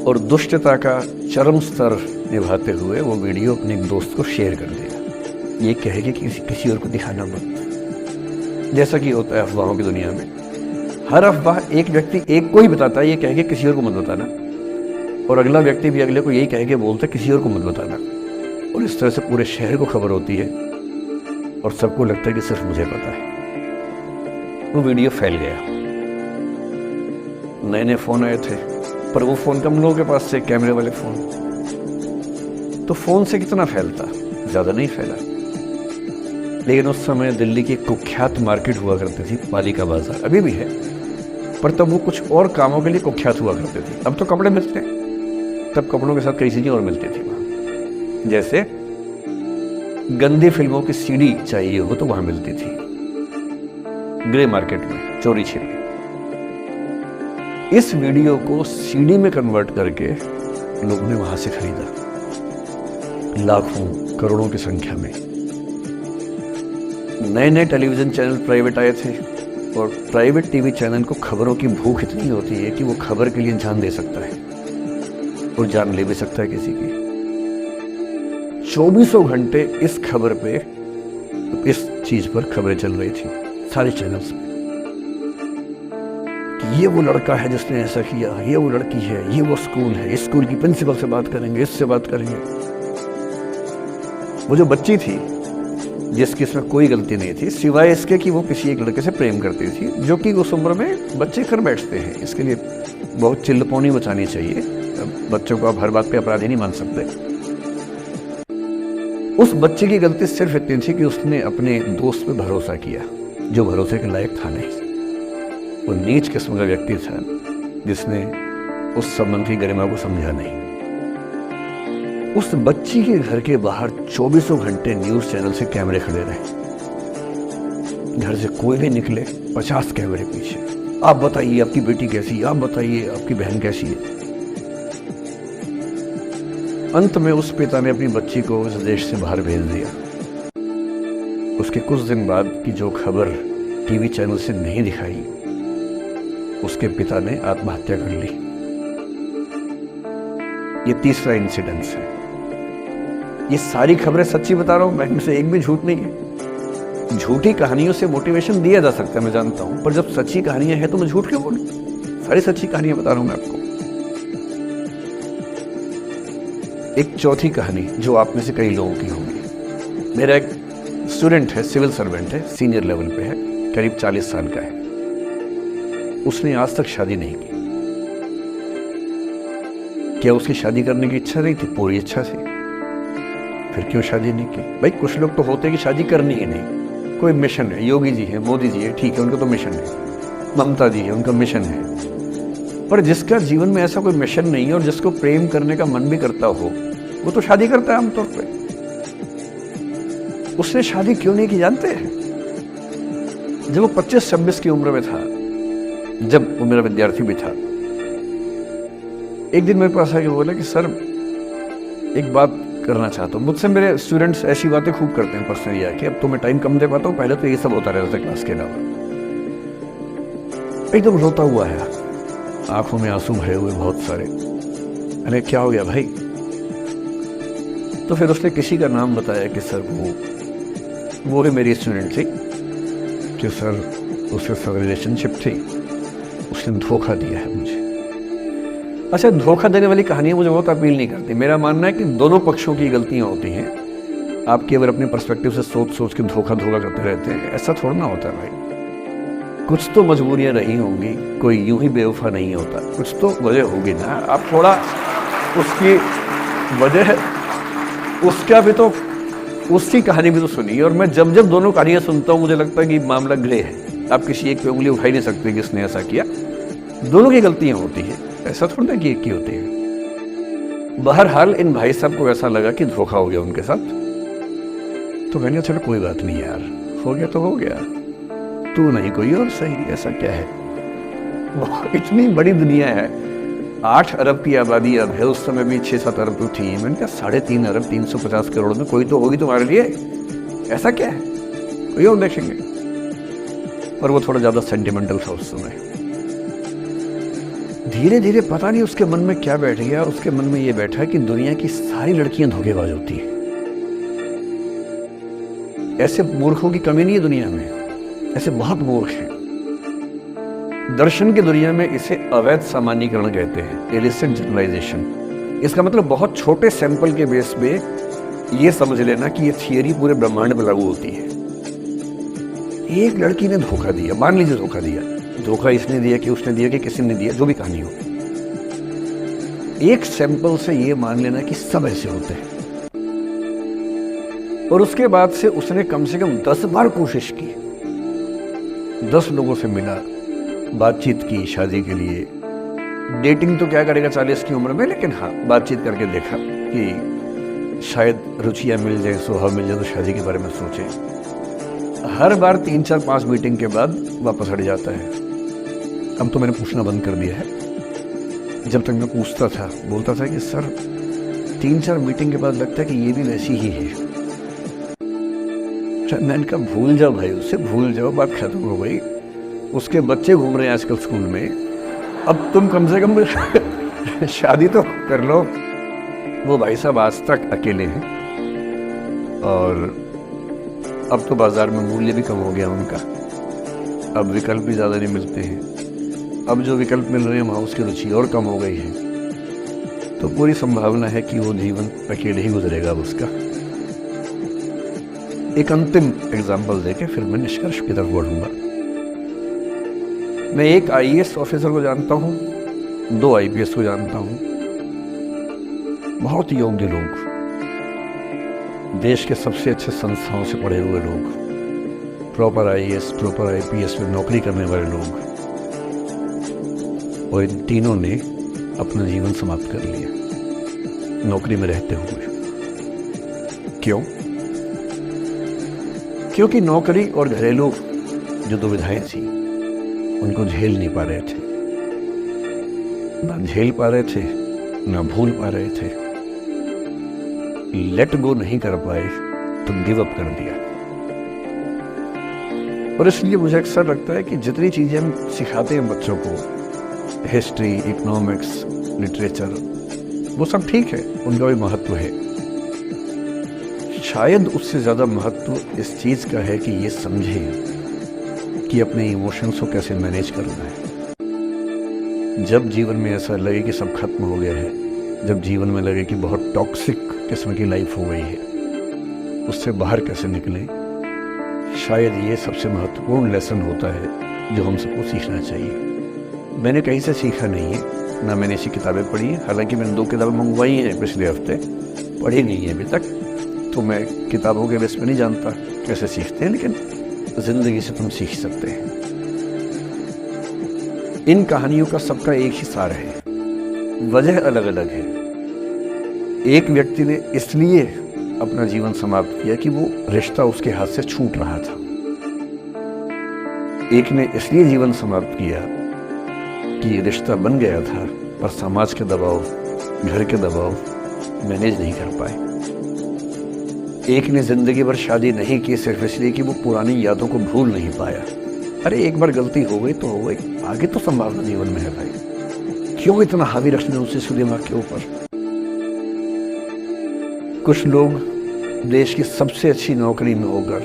और दुष्टता का चरम स्तर निभाते हुए वो वीडियो अपने एक दोस्त को शेयर कर दिया। ये कहे कि किसी और को दिखाना मत। जैसा कि होता है अफवाहों की दुनिया में, हर अफवाह एक व्यक्ति एक को ही बताता है, ये कहे कि किसी और को मत बताना, और अगला व्यक्ति भी अगले को यही कहे कि बोलता किसी और को मत बताना। और इस तरह से पूरे शहर को खबर होती है और सबको लगता है कि सिर्फ मुझे पता है। वो वीडियो फैल गया। नए नए फोन आए थे, पर वो फोन कम लोगों के पास थे, कैमरे वाले फोन। तो फोन से कितना फैलता, ज्यादा नहीं फैला। लेकिन उस समय दिल्ली की कुख्यात मार्केट हुआ करती थी, पालिका बाजार, अभी भी है, पर तब वो कुछ और कामों के लिए कुख्यात हुआ करते थे। अब तो कपड़े मिलते हैं, तब कपड़ों के साथ कई चीजें और मिलती थी वहां। जैसे गंदी फिल्मों की सीडी चाहिए हो तो वहां मिलती थी, ग्रे मार्केट में चोरी छिपी। इस वीडियो को सीडी में कन्वर्ट करके लोगों ने वहां से खरीदा, लाखों करोड़ों की संख्या में। नए नए टेलीविजन चैनल प्राइवेट आए थे और प्राइवेट टीवी चैनल को खबरों की भूख इतनी होती है कि वो खबर के लिए जान दे सकता है और जान ले भी सकता है किसी की। 2400 घंटे इस खबर पे, इस चीज पर खबरें चल रही थी सारे चैनल्स में कि ये वो लड़का है जिसने ऐसा किया, ये वो लड़की है, ये वो स्कूल है, इस स्कूल की प्रिंसिपल से बात करेंगे, इससे बात करेंगे। वो जो बच्ची थी जिसकी इसमें कोई गलती नहीं थी सिवाय इसके कि वो किसी एक लड़के से प्रेम करती थी, जो कि उस उम्र में बच्चे कर बैठते हैं। इसके लिए बहुत चिल्लपौनी बचानी चाहिए। बच्चों को आप हर बात पे अपराधी नहीं मान सकते। उस बच्चे की गलती सिर्फ इतनी थी कि उसने अपने दोस्त पे भरोसा किया जो भरोसे के लायक था नहीं। वो नीच किस्म का व्यक्ति था जिसने उस संबंध की गरिमा को समझा नहीं। उस बच्ची के घर के बाहर 2400 घंटे न्यूज चैनल से कैमरे खड़े रहे। घर से कोई भी निकले 50 कैमरे पीछे। आप बताइए आपकी बेटी कैसी है, आप बताइए आपकी बहन कैसी है। अंत में उस पिता ने अपनी बच्ची को उस देश से बाहर भेज दिया। उसके कुछ दिन बाद की जो खबर टीवी चैनल से नहीं दिखाई, उसके पिता ने आत्महत्या कर ली। ये तीसरा इंसिडेंस है। ये सारी खबरें सच्ची बता रहा हूं मैं, इनमें से एक भी झूठ नहीं है। झूठी कहानियों से मोटिवेशन दिया जा सकता है, मैं जानता हूं, पर जब सच्ची कहानियां हैं तो मैं झूठ क्यों बोलूं? सारी सच्ची कहानियां बता रहा हूं मैं आपको। एक चौथी कहानी जो आप में से कई लोगों की होगी। मेरा एक स्टूडेंट है, सिविल सर्वेंट है, सीनियर लेवल पे है, करीब 40 साल का है। उसने आज तक शादी नहीं की। क्या उसकी शादी करने की इच्छा नहीं थी? पूरी इच्छा थी। फिर क्यों शादी नहीं की? भाई कुछ लोग तो होते हैं कि शादी करनी ही नहीं, कोई मिशन है। योगी जी है, मोदी जी है, ठीक है, उनका तो मिशन है। ममता जी है, उनका मिशन है। पर जिसका जीवन में ऐसा कोई मिशन नहीं है और जिसको प्रेम करने का मन भी करता हो, वो तो शादी करता है आमतौर पे। उसने शादी क्यों नहीं की जानते हैं? जब वो 25-26 की उम्र में था, जब वो मेरा विद्यार्थी भी था, एक दिन मेरे पास आके बोला कि सर एक बात करना चाहता हूँ। मुझसे मेरे स्टूडेंट्स ऐसी बातें खूब करते हैं पर्सनली आके, अब तो मैं टाइम कम दे पाता हूँ, पहले तो ये सब होता रहता था क्लास के अलावा। एकदम रोता हुआ है, आंखों में आंसू भरे हुए बहुत सारे। अरे क्या हो गया भाई? तो फिर उसने किसी का नाम बताया कि सर वो भी मेरी स्टूडेंट थी, कि सर उसके साथ रिलेशनशिप थी, उसने धोखा दिया है मुझे। अच्छा, धोखा देने वाली कहानियां मुझे बहुत अपील नहीं करती। मेरा मानना है कि दोनों पक्षों की गलतियां होती हैं। आप केवल अपने पर्सपेक्टिव से सोच के धोखा करते रहते हैं, ऐसा थोड़ा ना होता है भाई। कुछ तो मजबूरियां रही होंगी, कोई यूं ही बेवफा नहीं होता, कुछ तो वजह होगी ना। आप थोड़ा उसकी वजह, उसका भी तो, उसकी कहानी भी तो सुनिए। और मैं जब दोनों कहानियां सुनता हूं मुझे लगता है कि मामला ग्रे है। आप किसी एक पे उंगली उठा ही नहीं सकते कि इसने ऐसा किया। दोनों की गलतियां होती है, ऐसा थोड़ा ना कि एक की होती है। बहरहाल इन भाई साहब को ऐसा लगा कि धोखा हो गया उनके साथ, तो कहने चलो कोई बात नहीं यार, हो गया तो हो गया, तू नहीं कोई और सही, ऐसा क्या है। इतनी बड़ी दुनिया है, 8 अरब की आबादी अब है, उस समय भी 6-7 अरब तो थी। मैंने कहा 3.5 अरब 350 करोड़ में कोई तो होगी तुम्हारे लिए, ऐसा क्या है, कोई और देखेंगे। पर वो थोड़ा ज्यादा सेंटिमेंटल था उस समय। धीरे धीरे पता नहीं उसके मन में क्या बैठ गया, उसके मन में ये बैठा कि दुनिया की सारी लड़कियां धोखेबाज होती हैं। ऐसे मूर्खों की कमी नहीं है दुनिया में, ऐसे बहुत मूर्ख हैं। दर्शन की दुनिया में इसे अवैध सामान्यीकरण कहते हैं, इलिसिट जनरलाइजेशन। इसका मतलब बहुत छोटे सैंपल के बेस पे ये समझ लेना कि ये थियरी पूरे ब्रह्मांड में लागू होती है। एक लड़की ने धोखा दिया, मान लीजिए धोखा दिया, धोखा इसने दिया कि उसने दिया कि किसी ने दिया, जो भी कहानी हो, एक सैंपल से ये मान लेना कि सब ऐसे होते हैं। और उसके बाद से उसने कम से कम 10 बार कोशिश की, 10 लोगों से मिला, बातचीत की शादी के लिए। डेटिंग तो क्या करेगा 40 की उम्र में, लेकिन हाँ बातचीत करके देखा कि शायद रुचियां मिल जाए, स्वभाव मिल जाए, तो शादी के बारे में सोचें। हर बार 3-4-5 मीटिंग के बाद वापस हट जाता है। अब तो मैंने पूछना बंद कर दिया है। जब तक मैं पूछता था, बोलता था कि सर 3-4 मीटिंग के बाद लगता है कि ये भी वैसी ही है। मैंने कहा भूल जाओ भाई, उससे भूल जाओ, बात खत्म हो गई। उसके बच्चे घूम रहे हैं आजकल स्कूल में, अब तुम कम से कम शादी तो कर लो। वो भाई साहब आज तक अकेले हैं और अब तो बाजार में मूल्य भी कम हो गया उनका। अब विकल्प भी ज़्यादा नहीं मिलते हैं। अब जो विकल्प मिल रहे हैं वहाँ उसकी रुचि और कम हो गई है। तो पूरी संभावना है कि वो जीवन अकेले ही गुजरेगा अब उसका। एक अंतिम एग्जाम्पल देके फिर मैं निष्कर्ष की तरफ बढ़ूंगा। मैं एक आईएएस ऑफिसर को जानता हूँ, 2 आईपीएस को जानता हूँ, बहुत योग्य लोग, देश के सबसे अच्छे संस्थाओं से पढ़े हुए लोग, प्रॉपर आईएएस प्रॉपर आईपीएस में नौकरी करने वाले लोग, और इन तीनों ने अपना जीवन समाप्त कर लिया नौकरी में रहते हुए। क्यों? क्योंकि नौकरी और घरेलू जो दुविधाएं थी उनको झेल नहीं पा रहे थे। ना झेल पा रहे थे, ना भूल पा रहे थे। लेट गो नहीं कर पाए तो गिव अप कर दिया। और इसलिए मुझे अक्सर लगता है कि जितनी चीजें हम सिखाते हैं बच्चों को, हिस्ट्री, इकोनॉमिक्स, लिटरेचर, वो सब ठीक है, उनका भी महत्व है। शायद उससे ज़्यादा महत्व इस चीज़ का है कि ये समझे कि अपने इमोशंस को कैसे मैनेज करना है। जब जीवन में ऐसा लगे कि सब खत्म हो गया है, जब जीवन में लगे कि बहुत टॉक्सिक किस्म की लाइफ हो गई है, उससे बाहर कैसे निकलें, शायद ये सबसे महत्वपूर्ण लेसन होता है जो हम सबको सीखना चाहिए। मैंने कहीं से सीखा नहीं है, ना मैंने ऐसी किताबें पढ़ी हैं। हालांकि मैंने 2 किताबें मंगवाई हैं पिछले हफ्ते, पढ़ी नहीं है अभी तक, तो मैं किताबों के बेस पे नहीं जानता कैसे सीखते हैं, लेकिन जिंदगी से तुम सीख सकते हैं। इन कहानियों का सबका एक ही सार है, वजह अलग अलग है। एक व्यक्ति ने इसलिए अपना जीवन समाप्त किया कि वो रिश्ता उसके हाथ से छूट रहा था। एक ने इसलिए जीवन समाप्त किया कि ये रिश्ता बन गया था पर समाज के दबाव, घर के दबाव मैनेज नहीं कर पाए। एक ने जिंदगी भर शादी नहीं की सिर्फ इसलिए कि वो पुरानी यादों को भूल नहीं पाया। अरे एक बार गलती हो गई तो हो गई, आगे तो संभावना जीवन में है भाई, क्यों इतना हावी रखना उसे दिमाग के ऊपर। कुछ लोग देश की सबसे अच्छी नौकरी में होकर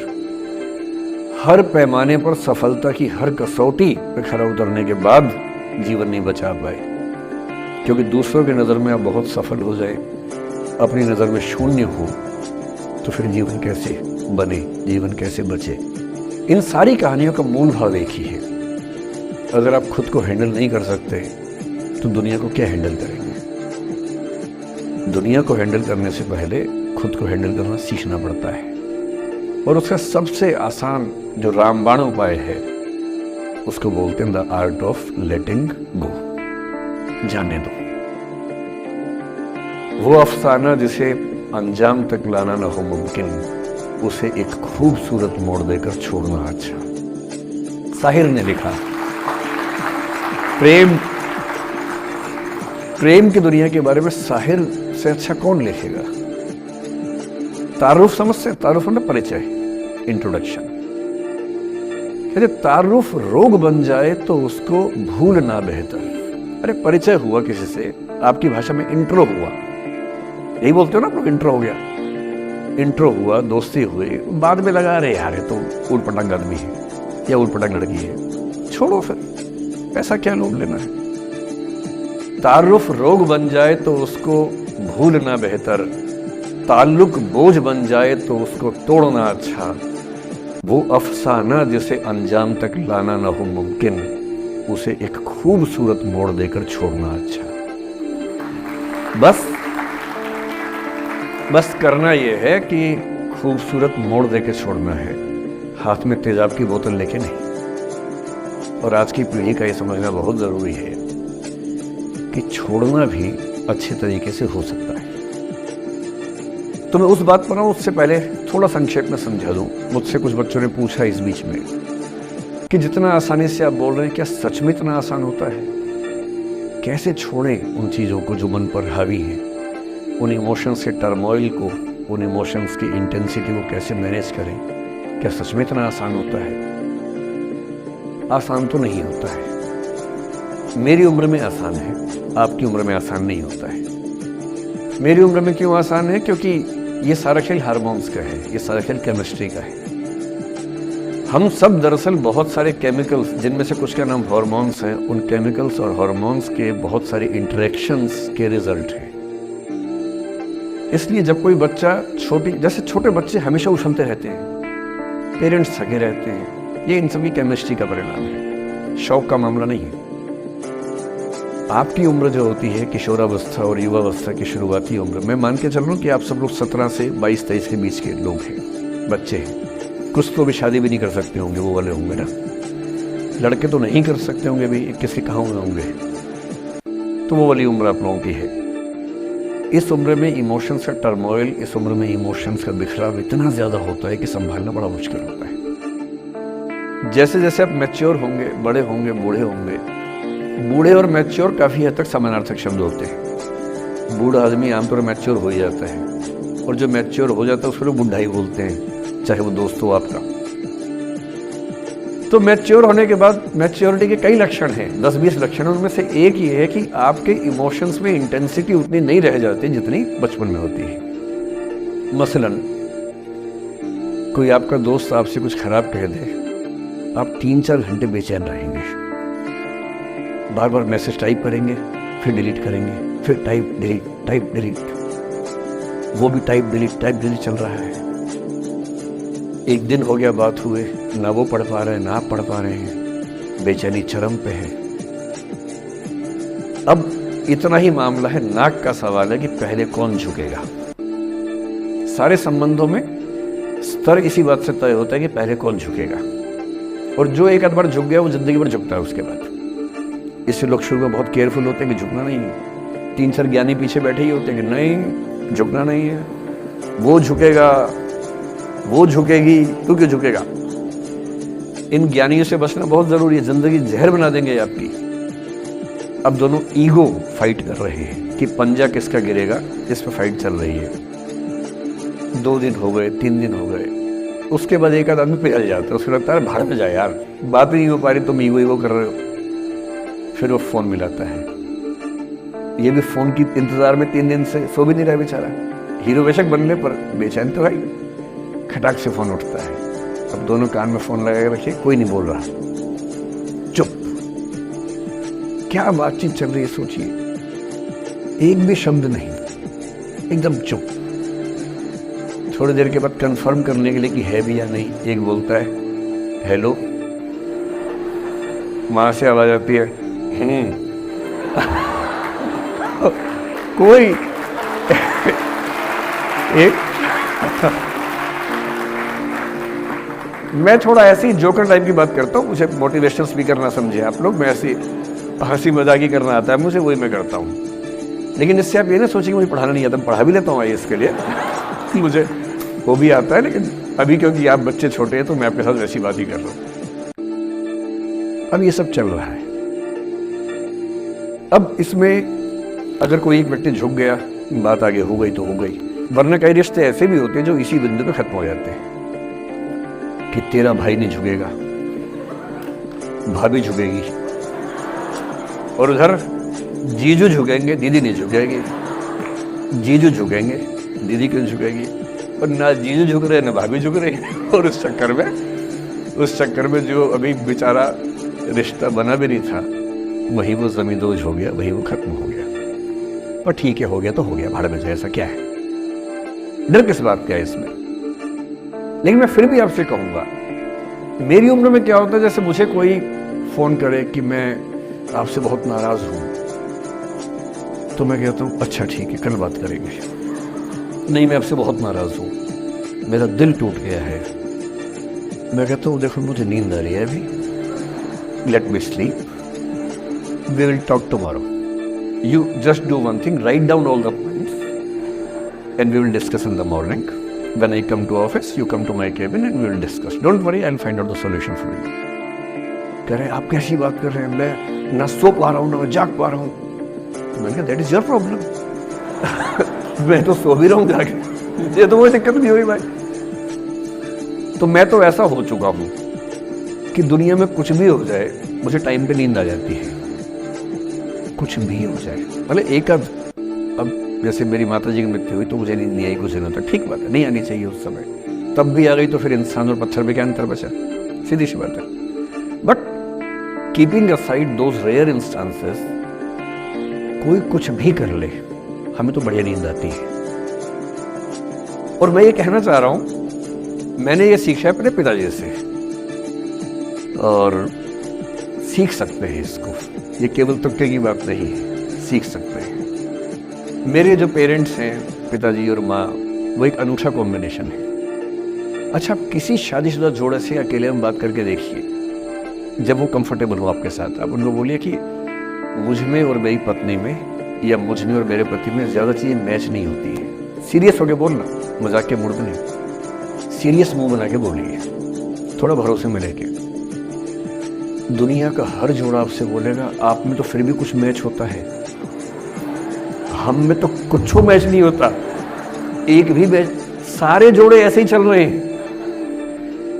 हर पैमाने पर सफलता की हर कसौटी पे खरा उतरने के बाद जीवन नहीं बचा पाए, क्योंकि दूसरों की नज़र में आप बहुत सफल हो जाए, अपनी नज़र में शून्य हो, तो फिर जीवन कैसे बने, जीवन कैसे बचे। इन सारी कहानियों का मूल भाव एक ही है। अगर आप खुद को हैंडल नहीं कर सकते तो दुनिया को क्या हैंडल करेंगे। दुनिया को हैंडल करने से पहले खुद को हैंडल करना सीखना पड़ता है, और उसका सबसे आसान जो रामबाण उपाय है उसको बोलते हैं द आर्ट ऑफ लेटिंग गो। जाने दो। वो अफसाना जिसे अंजाम तक लाना न हो मुमकिन, उसे एक खूबसूरत मोड़ देकर छोड़ना अच्छा। साहिर ने लिखा, प्रेम की दुनिया के बारे में साहिर से अच्छा कौन लिखेगा। तारुफ समझते, तारुफ मतलब परिचय, इंट्रोडक्शन। यदि तारुफ रोग बन जाए तो उसको भूलना बेहतर। अरे परिचय हुआ किसी से, आपकी भाषा में इंट्रो हुआ, यही बोलते हो ना आप लोग, इंट्रो हो गया, इंट्रो हुआ, दोस्ती हुई, बाद में लगा रहे यार ये तो ऊट पटांग आदमी है या ऊट पटांग लड़की है, छोड़ो फिर, ऐसा क्या लोभ लेना है। तारुफ रोग बन जाए तो उसको भूलना बेहतर, ताल्लुक बोझ बन जाए तो उसको तोड़ना अच्छा। वो अफसाना जिसे अंजाम तक लाना न हो मुमकिन, उसे एक खूबसूरत मोड़ देकर छोड़ना अच्छा। बस करना यह है कि खूबसूरत मोड़ देकर छोड़ना है, हाथ में तेजाब की बोतल लेके नहीं। और आज की पीढ़ी का यह समझना बहुत जरूरी है कि छोड़ना भी अच्छे तरीके से हो सकता है। तो मैं उस बात पर आऊं उससे पहले थोड़ा संक्षेप में समझा दूं। मुझसे कुछ बच्चों ने पूछा इस बीच में कि जितना आसानी से आप बोल रहे हैं, क्या सच में इतना आसान होता है? कैसे छोड़ें उन चीज़ों को जो मन पर हावी हैं, उन इमोशंस के टर्मोइल को, उन इमोशंस की इंटेंसिटी को कैसे मैनेज करें? क्या सच में इतना आसान होता है? आसान तो नहीं होता है। मेरी उम्र में आसान है, आपकी उम्र में आसान नहीं होता है। मेरी उम्र में क्यों आसान है? क्योंकि ये सारा खेल हार्मोन्स का है, ये सारा खेल केमिस्ट्री का है। हम सब दरअसल बहुत सारे केमिकल्स, जिनमें से कुछ का नाम हार्मोन्स है, उन केमिकल्स और हार्मोन्स के बहुत सारे इंटरेक्शंस के रिजल्ट हैं। इसलिए जब कोई बच्चा जैसे छोटे बच्चे हमेशा उछलते रहते हैं, पेरेंट्स थके रहते हैं, ये इन सभी केमिस्ट्री का परिणाम है, शौक का मामला नहीं है। आपकी उम्र जो होती है किशोरावस्था और युवावस्था की शुरुआती उम्र, मैं मान के चल रहा हूँ कि आप सब लोग 17 से 22-23 के बीच के लोग हैं, बच्चे हैं। कुछ तो भी शादी भी नहीं कर सकते होंगे, वो वाले होंगे ना। लड़के तो नहीं कर सकते होंगे भी, 21 के कहाँ हुए होंगे, तो वो वाली उम्र आप लोगों की है। इस उम्र में इमोशंस का टर्मोइल, इस उम्र में इमोशंस का बिखराव इतना ज़्यादा होता है कि संभालना बड़ा मुश्किल होता है। जैसे जैसे आप मैच्योर होंगे, बड़े होंगे, बूढ़े होंगे, बूढ़े और मैच्योर काफ़ी हद तक समानार्थक शब्द होते हैं। बूढ़ा आदमी आमतौर पर मैच्योर हो ही जाता है, और जो मैच्योर हो जाता है उसको लोग बुढ़ा ही बोलते हैं, चाहे वो दोस्त हो आपका। तो मैच्योर होने के बाद मैच्योरिटी के कई लक्षण हैं, 10-20 लक्षण। उनमें से एक ये है कि आपके इमोशंस में इंटेंसिटी उतनी नहीं रह जाती जितनी बचपन में होती है। मसलन कोई आपका दोस्त आपसे कुछ खराब कह दे, आप 3-4 घंटे बेचैन रहेंगे, बार बार मैसेज टाइप करेंगे, फिर डिलीट करेंगे, फिर टाइप डिलीट, वो भी टाइप डिलीट चल रहा है। एक दिन हो गया बात हुए, ना वो पढ़ पा रहे हैं ना आप पढ़ पा रहे हैं, बेचैनी चरम पे है। अब इतना ही मामला है, नाक का सवाल है कि पहले कौन झुकेगा। सारे संबंधों में स्तर इसी बात से तय होता है कि पहले कौन झुकेगा, और जो एक आध बार झुक गया वो जिंदगी भर झुकता है उसके बाद। इससे लोग शुरू में बहुत केयरफुल होते हैं कि झुकना नहीं है। 3-4 ज्ञानी पीछे बैठे ही होते हैं कि नहीं, झुकना नहीं है, वो झुकेगा, वो झुकेगी, तू क्यों झुकेगा। इन ज्ञानियों से बचना बहुत जरूरी है, जिंदगी जहर बना देंगे आपकी। अब दोनों ईगो फाइट कर रहे हैं कि पंजा किसका गिरेगा, इस पर फाइट चल रही है। 2 दिन हो गए, 3 दिन हो गए, उसके बाद एक आध आदमी पिघल जाता है, उसको लगता है भाड़ में जाए यार, बात नहीं हो पा रही, तुम ईगो कर रहे हो। फिर वो फोन मिलाता है, ये भी फोन की इंतजार में 3 दिन से सो भी नहीं रहा बेचारा। हीरो बेशक बनने पर बेचैन तो भाई। खटाक से फोन उठता है, अब दोनों कान में फोन लगा के रखिए, कोई नहीं बोल रहा, चुप। क्या बातचीत चल रही है सोचिए, एक भी शब्द नहीं, एकदम चुप। थोड़ी देर के बाद कंफर्म करने के लिए कि है भी या नहीं, एक बोलता है हेलो, वहां से आवाज आती है कोई एक मैं थोड़ा ऐसी जोकर टाइप की बात करता हूँ, मुझे मोटिवेशनल स्पीकर ना समझे आप लोग, मैं ऐसी हंसी मजाक ही करना आता है मुझे, वही मैं करता हूँ। लेकिन इससे आप ये ना सोचिए कि मुझे पढ़ाना नहीं आता, मैं पढ़ा भी लेता हूँ इसके लिए मुझे वो भी आता है, लेकिन अभी क्योंकि आप बच्चे छोटे हैं तो मैं आपके साथ वैसी बात ही कर रहा हूँ। अब ये सब चल रहा है। अब इसमें अगर कोई एक व्यक्ति झुक गया, बात आगे हो गई तो हो गई, वरना कई रिश्ते ऐसे भी होते हैं जो इसी बिंदु पे खत्म हो जाते हैं कि तेरा भाई नहीं झुकेगा, भाभी झुकेगी, और उधर जीजू झुकेंगे, दीदी नहीं झुकेगी, जीजू झुकेंगे, दीदी क्यों झुकेगी, और ना जीजू झुक रहे ना भाभी झुक रही और उस चक्कर में जो अभी बेचारा रिश्ता बना भी नहीं था, वही वो जमींदोज हो गया, वही वो खत्म हो गया। पर ठीक है, हो गया तो हो गया, भाड़ में जाए, ऐसा क्या है, डर किस बात का है इसमें। लेकिन मैं फिर भी आपसे कहूंगा, मेरी उम्र में क्या होता है, जैसे मुझे कोई फोन करे कि मैं आपसे बहुत नाराज हूं, तो मैं कहता हूं अच्छा ठीक है, कल बात करेंगे। नहीं, मैं आपसे बहुत नाराज हूं, मेरा दिल टूट गया है, मैं कहता हूं देखो मुझे नींद आ रही है अभी, let me sleep, we will talk tomorrow, you just do one thing, write down all the points and we will discuss in the morning. When I come to office, you come to my cabin and we will discuss. Don't worry, I'll find out the solution for you. कह रहे हैं आप कैसी बात कर रहे हैं, मैं ना सो पा रहा हूँ ना मैं जाग पा रहा हूँ। तो मैंने कहा दैट इज योर प्रॉब्लम। मैं तो सो भी रहा हूँ जाके, मुझे तो कोई दिक्कत नहीं हुई भाई। तो मैं तो ऐसा हो चुका हूँ कि दुनिया में कुछ भी हो जाए मुझे टाइम पे नींद आ जाती है, कुछ भी हो जाए। मतलब एक आध, अब जैसे मेरी माता जी की मृत्यु हुई तो मुझे नींद नहीं आई कुछ दिनों तक, ठीक बात है, नहीं आनी चाहिए उस समय, तब भी आ गई तो फिर इंसान और पत्थर में क्या अंतर बचा, सीधी सी बात है। But keeping aside those rare instances, कोई कुछ भी कर ले हमें तो बढ़िया नींद आती है। और मैं ये कहना चाह रहा हूं, मैंने ये सीखा है अपने पिताजी से, और सीख सकते हैं इसको, ये केवल तुक्के की बात नहीं है, सीख सकते हैं। मेरे जो पेरेंट्स हैं, पिताजी और माँ, वो एक अनूठा कॉम्बिनेशन है। अच्छा, किसी शादीशुदा जोड़े से अकेले में बात करके देखिए, जब वो कंफर्टेबल हो आपके साथ, आप उनको बोलिए कि मुझ में और मेरी पत्नी में या मुझ में और मेरे पति में ज़्यादा चीज़ें मैच नहीं होती है। सीरियस होके बोलना, मजाक के मूड में नहीं, सीरियस मुंह बना के बोलिए, थोड़ा भरोसे में लेके। दुनिया का हर जोड़ा आपसे बोलेगा आप में तो फिर भी कुछ मैच होता है, हम में तो कुछ मैच नहीं होता, एक भी मैच। सारे जोड़े ऐसे ही चल रहे हैं,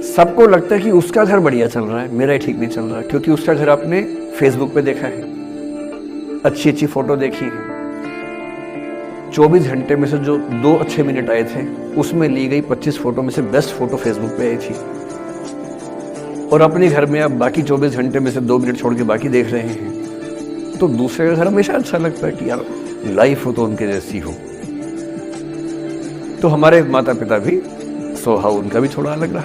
सबको लगता है कि उसका घर बढ़िया चल रहा है, मेरा ही ठीक नहीं चल रहा है, क्योंकि उसका घर आपने फेसबुक पे देखा है, अच्छी अच्छी फोटो देखी है। 24 घंटे में से जो 2 अच्छे मिनट आए थे, उसमें ली गई 25 फोटो में से बेस्ट फोटो फेसबुक पे आई थी। और अपने घर में आप बाकी 24 घंटे में से 2 मिनट छोड़ के बाकी देख रहे हैं। तो दूसरे का घर हमेशा अच्छा लगता है कि यार लाइफ हो तो उनके जैसी हो। तो हमारे माता पिता भी, स्वभाव उनका भी थोड़ा अलग रहा,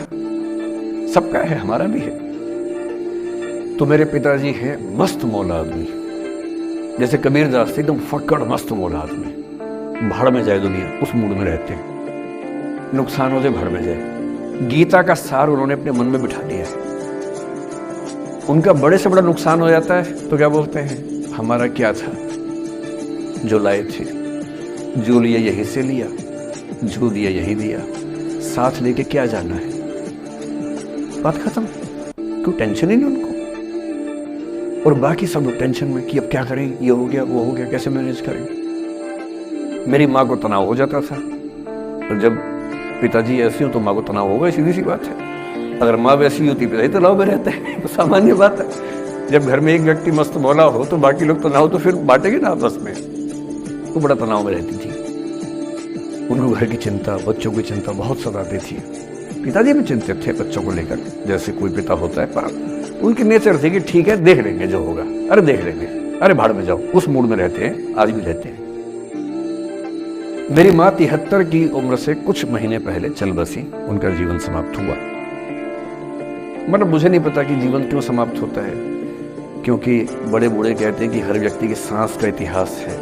सबका है, हमारा भी है। तो मेरे पिताजी हैं मस्त मौला आदमी, जैसे कबीर दास थे, एकदम फक्कड़ मस्त मौला आदमी, भाड़ में जाए दुनिया उस मूड में रहते हैं, नुकसान हो जाए भाड़ में जाए। गीता का सार उन्होंने अपने मन में बिठा दिया है। उनका बड़े से बड़ा नुकसान हो जाता है तो क्या बोलते हैं, हमारा क्या था जो लाए थे, जो लिया यहीं से लिया, जो दिया यही दिया, साथ लेके क्या जाना है, बात खत्म। कोई टेंशन ही नहीं उनको। और बाकी सब लोग टेंशन में कि अब क्या करें, ये हो गया वो हो गया, कैसे मैनेज करें। मेरी माँ को तनाव हो जाता था, और जब पिताजी ऐसे हो तो माँ को तनाव होगा, सीधी सी बात है। अगर माँ वैसी होती पिताजी तनाव में रहते हैं, तो सामान्य बात है। जब घर में एक व्यक्ति मस्त मौला हो तो बाकी लोग तनाव तो फिर बांटेंगे ना आपस में। तो बड़ा तनाव में रहती थी, उनको घर की चिंता, बच्चों की चिंता बहुत सताती थी। पिताजी भी चिंतित थे बच्चों को लेकर, जैसे कोई पिता होता है, पर उनकी नेचर थी कि ठीक है देख लेंगे जो होगा, अरे देख लेंगे, अरे भाड़ में जाओ, उस मूड में रहते हैं, आज भी रहते हैं। मेरी माँ 73 की उम्र से कुछ महीने पहले चल बसी, उनका जीवन समाप्त हुआ। मतलब मुझे नहीं पता कि जीवन क्यों समाप्त होता है, क्योंकि बड़े बूढ़े कहते हैं कि हर व्यक्ति की सांस का इतिहास है,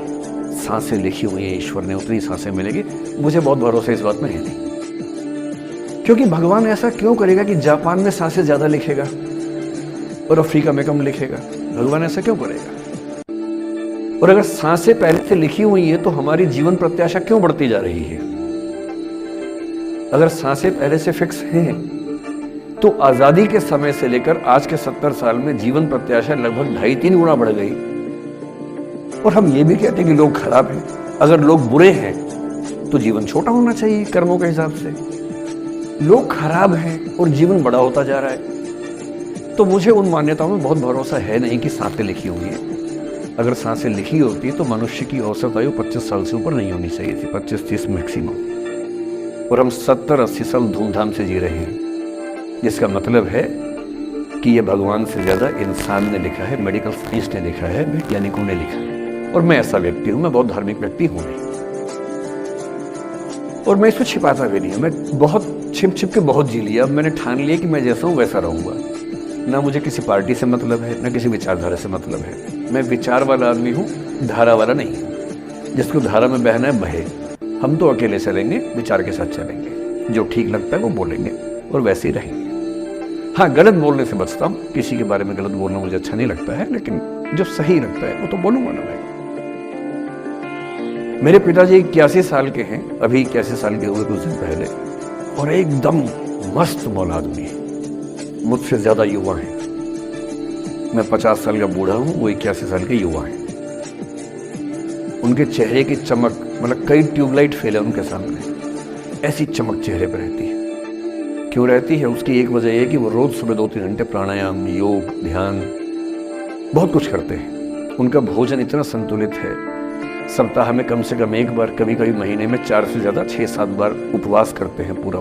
सांसें लिखी हुई है ईश्वर ने, उतनी सांसें मिलेगी। मुझे बहुत भरोसा इस बात में है नहीं, क्योंकि भगवान ऐसा क्यों करेगा कि जापान में सांसें ज्यादा लिखेगा और अफ्रीका में कम लिखेगा, भगवान ऐसा क्यों करेगा? और अगर सांसें पहले से लिखी हुई है तो हमारी जीवन प्रत्याशा क्यों बढ़ती जा रही है? अगर सांसें पहले से फिक्स हैं तो आजादी के समय से लेकर आज के 70 साल में जीवन प्रत्याशा लगभग 2.5-3 गुना बढ़ गई। और हम ये भी कहते हैं कि लोग खराब हैं। अगर लोग बुरे हैं तो जीवन छोटा होना चाहिए कर्मों के हिसाब से। लोग खराब हैं और जीवन बड़ा होता जा रहा है। तो मुझे उन मान्यताओं में बहुत भरोसा है नहीं कि सांसें लिखी हुई हैं। अगर सांसें लिखी होती तो मनुष्य की औसत आयु 25 साल से ऊपर नहीं होनी चाहिए थी, 25-30 मैक्सिमम। और हम 70-80 साल धूमधाम से जी रहे हैं, जिसका मतलब है कि ये भगवान से ज्यादा इंसान ने लिखा है, मेडिकल साइंस ने लिखा है, वैज्ञानिकों ने लिखा है। और मैं ऐसा व्यक्ति हूं, मैं बहुत धार्मिक व्यक्ति हूं नहीं, और मैं इसको छिपाता भी नहीं हूं। मैं बहुत छिप के बहुत जी लिया। अब मैंने ठान लिया कि मैं जैसा हूं वैसा रहूंगा। ना मुझे किसी पार्टी से मतलब है, ना किसी विचारधारा से मतलब है। मैं विचार वाला आदमी हूँ, धारा वाला नहीं हूँ। जिसको धारा में बहना है बहे, हम तो अकेले चलेंगे, विचार के साथ चलेंगे। जो ठीक लगता है वो बोलेंगे और वैसे ही रहेंगे। हाँ, गलत बोलने से बचता हूँ, किसी के बारे में गलत बोलना मुझे अच्छा नहीं लगता है, लेकिन जो सही लगता है वो तो बोलूंगा ना भाई। मेरे पिताजी 81 साल के हैं, अभी 81 साल के हुए कुछ दिन पहले, और एकदम मस्त मौला आदमी है, मुझसे ज्यादा युवा है। मैं 50 साल का बूढ़ा हूँ, वो 81 साल के युवा हैं। उनके चेहरे की चमक, मतलब कई ट्यूबलाइट फेल है उनके सामने, ऐसी चमक चेहरे पर रहती है। क्यों रहती है? उसकी एक वजह यह कि वो रोज सुबह 2-3 घंटे प्राणायाम, योग, ध्यान, बहुत कुछ करते हैं। उनका भोजन इतना संतुलित है, सप्ताह में कम से कम 1 बार, कभी कभी महीने में 4 से ज़्यादा 6-7 बार उपवास करते हैं पूरा।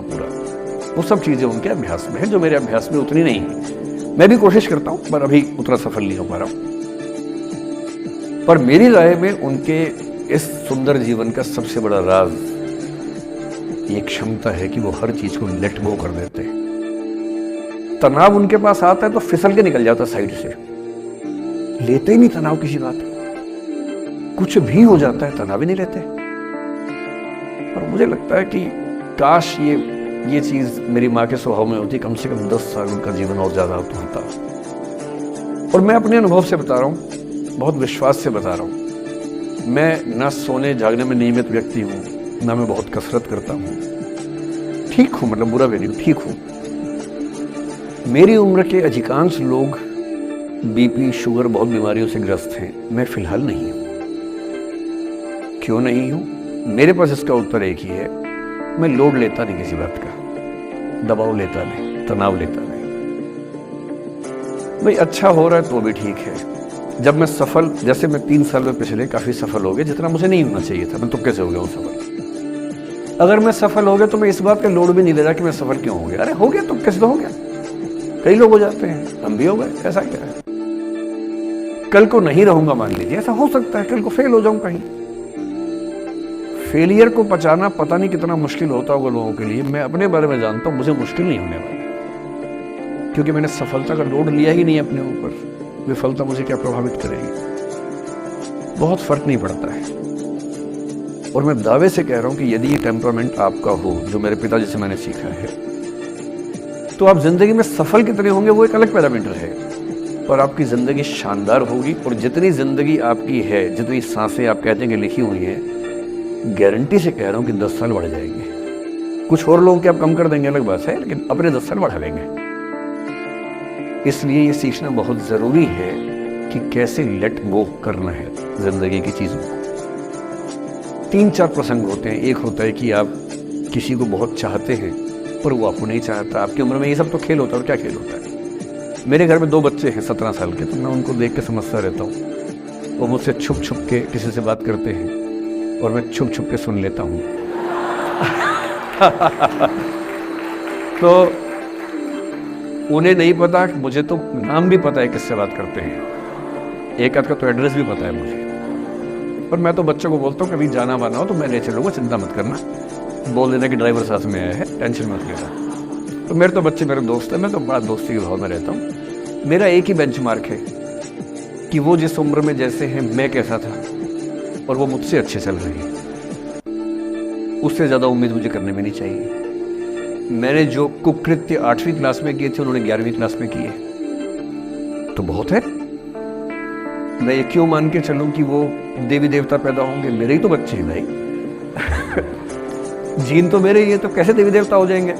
वो सब चीज़ें उनके अभ्यास में है, जो मेरे अभ्यास में उतनी नहीं है। मैं भी कोशिश करता हूँ, पर अभी उतना सफल नहीं हो पा रहा हूँ। पर मेरी राय में उनके इस सुंदर जीवन का सबसे बड़ा राज ये क्षमता है कि वो हर चीज को लेट गो कर देते हैं। तनाव उनके पास आता है तो फिसल के निकल जाता साइड से, लेते ही नहीं तनाव किसी बात का। कुछ भी हो जाता है तनाव ही नहीं लेते। और मुझे लगता है कि काश ये चीज मेरी माँ के स्वभाव में होती, कम से कम 10 साल उनका जीवन और ज्यादा होता। और मैं अपने अनुभव से बता रहा हूँ, बहुत विश्वास से बता रहा हूँ। मैं ना सोने जागने में नियमित व्यक्ति हूँ, ना मैं बहुत कसरत करता हूँ। ठीक हूँ, मतलब बुरा भी नहीं हूँ, ठीक हूँ। मेरी उम्र के अधिकांश लोग बीपी, शुगर, बहुत बीमारियों से ग्रस्त हैं। मैं फिलहाल नहीं हूँ। क्यों नहीं हूँ? मेरे पास इसका उत्तर एक ही है, मैं लोड लेता नहीं किसी बात का, दबाव लेता नहीं, तनाव लेता नहीं। भाई अच्छा हो रहा है तो भी ठीक है। जब मैं सफल, जैसे मैं 3 साल में पिछले काफी सफल हो गया, जितना मुझे नहीं होना चाहिए था, मैं तो कैसे हो गया हूँ सफल। अगर मैं सफल हो गया तो मैं इस बात का लोड भी नहीं ले रहा कि मैं सफल क्यों हो गया। अरे हो गया तो कैसे तो हो गया, कई लोग हो जाते हैं, हम भी हो गए, ऐसा क्या है। कल को नहीं रहूंगा मान लीजिए, ऐसा हो सकता है, कल को फेल हो जाऊं कहीं। फेलियर को पचाना पता नहीं कितना मुश्किल होता होगा लोगों के लिए। मैं अपने बारे में जानता हूं, मुझे मुश्किल नहीं होने वाला, क्योंकि मैंने सफलता का लोड लिया ही नहीं अपने ऊपर। विफलता मुझे क्या प्रभावित करेगी, बहुत फर्क नहीं पड़ता है। और मैं दावे से कह रहा हूं कि यदि ये टेम्परामेंट आपका हो, जो मेरे पिताजी से मैंने सीखा है, तो आप जिंदगी में सफल कितने होंगे वो एक अलग पैरामीटर है, पर आपकी जिंदगी शानदार होगी। और जितनी जिंदगी आपकी है, जितनी सांसें आप कहते हैं कि लिखी हुई है, गारंटी से कह रहा हूं कि 10 साल बढ़ जाएंगे। कुछ और लोगों के आप कम कर देंगे अलग बात है, लेकिन अपने 10 साल बढ़ा लेंगे। इसलिए ये सीखना बहुत जरूरी है कि कैसे लेट गो करना है जिंदगी की चीजों को। 3-4 प्रसंग होते हैं। एक होता है कि आप किसी को बहुत चाहते हैं पर वो आपको नहीं चाहता। आपकी उम्र में ये सब तो खेल होता है, और क्या खेल होता है। मेरे घर में 2 बच्चे हैं 17 साल के, तो मैं उनको देख के समझता रहता हूँ। वो मुझसे छुप छुप के किसी से बात करते हैं और मैं छुप छुप के सुन लेता हूँ। तो उन्हें नहीं पता, मुझे तो नाम भी पता है किससे बात करते हैं, एक आध का तो एड्रेस भी पता है मुझे। पर मैं तो बच्चों को बोलता हूँ कभी जाना वाना हो तो मैं ले चलूँगा, चिंता मत करना, बोल देना कि ड्राइवर साथ में आया है, टेंशन मत लेना। तो मेरे तो बच्चे मेरे दोस्त हैं, मैं तो बड़ा दोस्ती के भाव में रहता हूँ। मेरा एक ही बेंचमार्क है कि वो जिस उम्र में जैसे हैं मैं कैसा था, और वो मुझसे अच्छे चल रहे हैं। उससे ज़्यादा उम्मीद मुझे करने में नहीं चाहिए। मैंने जो कुकृत्य 8वीं क्लास में किए थे, उन्होंने 11वीं क्लास में किए, तो बहुत है। मैं ये क्यों मान के चलूं कि वो देवी देवता पैदा होंगे? मेरे ही तो बच्चे हैं भाई। जीन तो मेरे ही है, तो कैसे देवी देवता हो जाएंगे?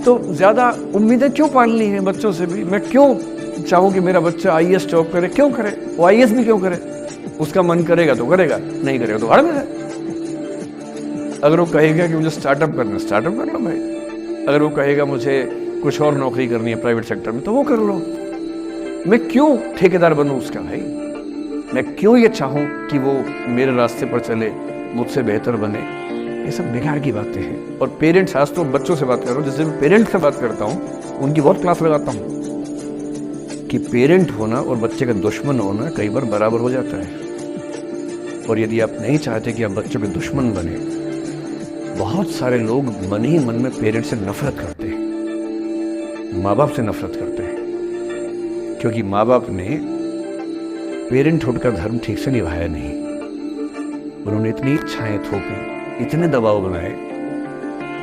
तो ज्यादा उम्मीदें क्यों पालनी है बच्चों से भी? मैं क्यों चाहूं कि मेरा बच्चा IAS जॉब करे? क्यों करे वो? IAS भी क्यों करे? उसका मन करेगा तो करेगा, नहीं करेगा तो भाड़ में है। अगर वो कहेगा कि मुझे स्टार्टअप करना, स्टार्टअप कर लो भाई। अगर वो कहेगा मुझे कुछ और नौकरी करनी है प्राइवेट सेक्टर में, तो वो कर लो। मैं क्यों ठेकेदार बनूं उसका भाई? मैं क्यों ये चाहूं कि वो मेरे रास्ते पर चले, मुझसे बेहतर बने? ये सब बेकार की बातें हैं। और पेरेंट्स, आज तो बच्चों से बात कर रहा हूँ, जैसे मैं पेरेंट्स से बात करता हूँ, उनकी बहुत क्लास लगाता हूँ कि पेरेंट होना और बच्चे का दुश्मन होना कई बार बराबर हो जाता है। और यदि आप नहीं चाहते कि आप बच्चों के दुश्मन बने, बहुत सारे लोग मन ही मन में पेरेंट्स से नफरत करते हैं, माँ बाप से नफरत करते हैं, क्योंकि माँ बाप ने पेरेंटहुड का धर्म ठीक से निभाया नहीं। उन्होंने इतनी इच्छाएं थोपी, इतने दबाव बनाए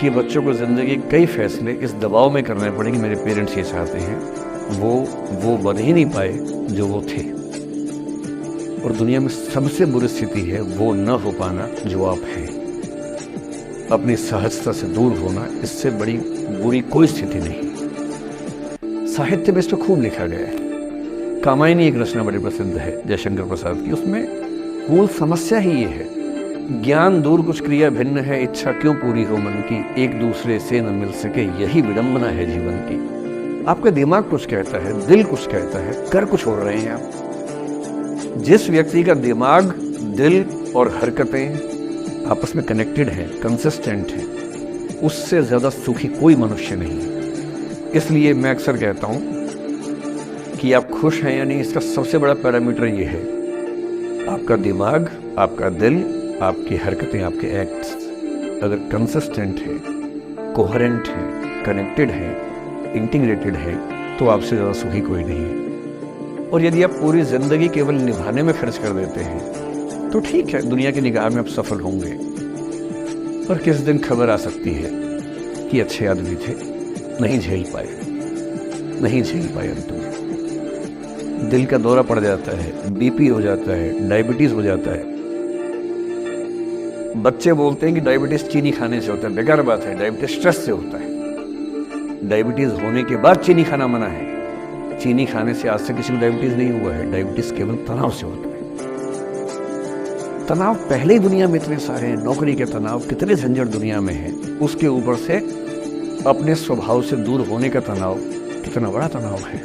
कि बच्चों को जिंदगी के कई फैसले इस दबाव में करने पड़े कि मेरे पेरेंट्स ये चाहते हैं, वो बन ही नहीं पाए जो वो थे। और दुनिया में सबसे बुरी स्थिति है वो न हो पाना जो आप हैं। अपनी सहजता से दूर होना, इससे बड़ी बुरी कोई स्थिति नहीं। साहित्य में इसको खूब लिखा गया है कामायनी एक रचना बड़ी प्रसिद्ध है जयशंकर प्रसाद की, उसमें मूल समस्या ही ये है, ज्ञान दूर कुछ क्रिया भिन्न है, इच्छा क्यों पूरी हो मन की, एक दूसरे से न मिल सके यही विडंबना है जीवन की। आपका दिमाग कुछ कहता है, दिल कुछ कहता है, कर कुछ हो रहे हैं आप। जिस व्यक्ति का दिमाग, दिल और हरकतें आपस में कनेक्टेड हैं, कंसिस्टेंट हैं, उससे ज्यादा सुखी कोई मनुष्य नहीं है। इसलिए मैं अक्सर कहता हूं कि आप खुश हैं या नहीं, इसका सबसे बड़ा पैरामीटर ये है, आपका दिमाग, आपका दिल, आपकी हरकतें, आपके एक्ट्स अगर कंसिस्टेंट है, कोहेरेंट है, कनेक्टेड है, इंटीग्रेटेड है, तो आपसे ज़्यादा सुखी कोई नहीं है। और यदि आप पूरी ज़िंदगी केवल निभाने में खर्च कर देते हैं तो ठीक है, दुनिया की निगाह में आप सफल होंगे, पर किस दिन खबर आ सकती है कि अच्छे आदमी थे, नहीं झेल पाए अंत में दिल का दौरा पड़ जाता है, बीपी हो जाता है, डायबिटीज हो जाता है। बच्चे बोलते हैं कि डायबिटीज चीनी खाने से होता है, बेकार बात है, डायबिटीज स्ट्रेस से होता है। डायबिटीज होने के बाद चीनी खाना मना है, चीनी खाने से आज से किसी को डायबिटीज नहीं हुआ है, डायबिटीज केवल तनाव से होता है। तनाव पहले ही दुनिया में इतने सारे हैं, नौकरी के तनाव, कितने झंझट दुनिया में है, उसके ऊपर से अपने स्वभाव से दूर होने का तनाव कितना बड़ा तनाव है,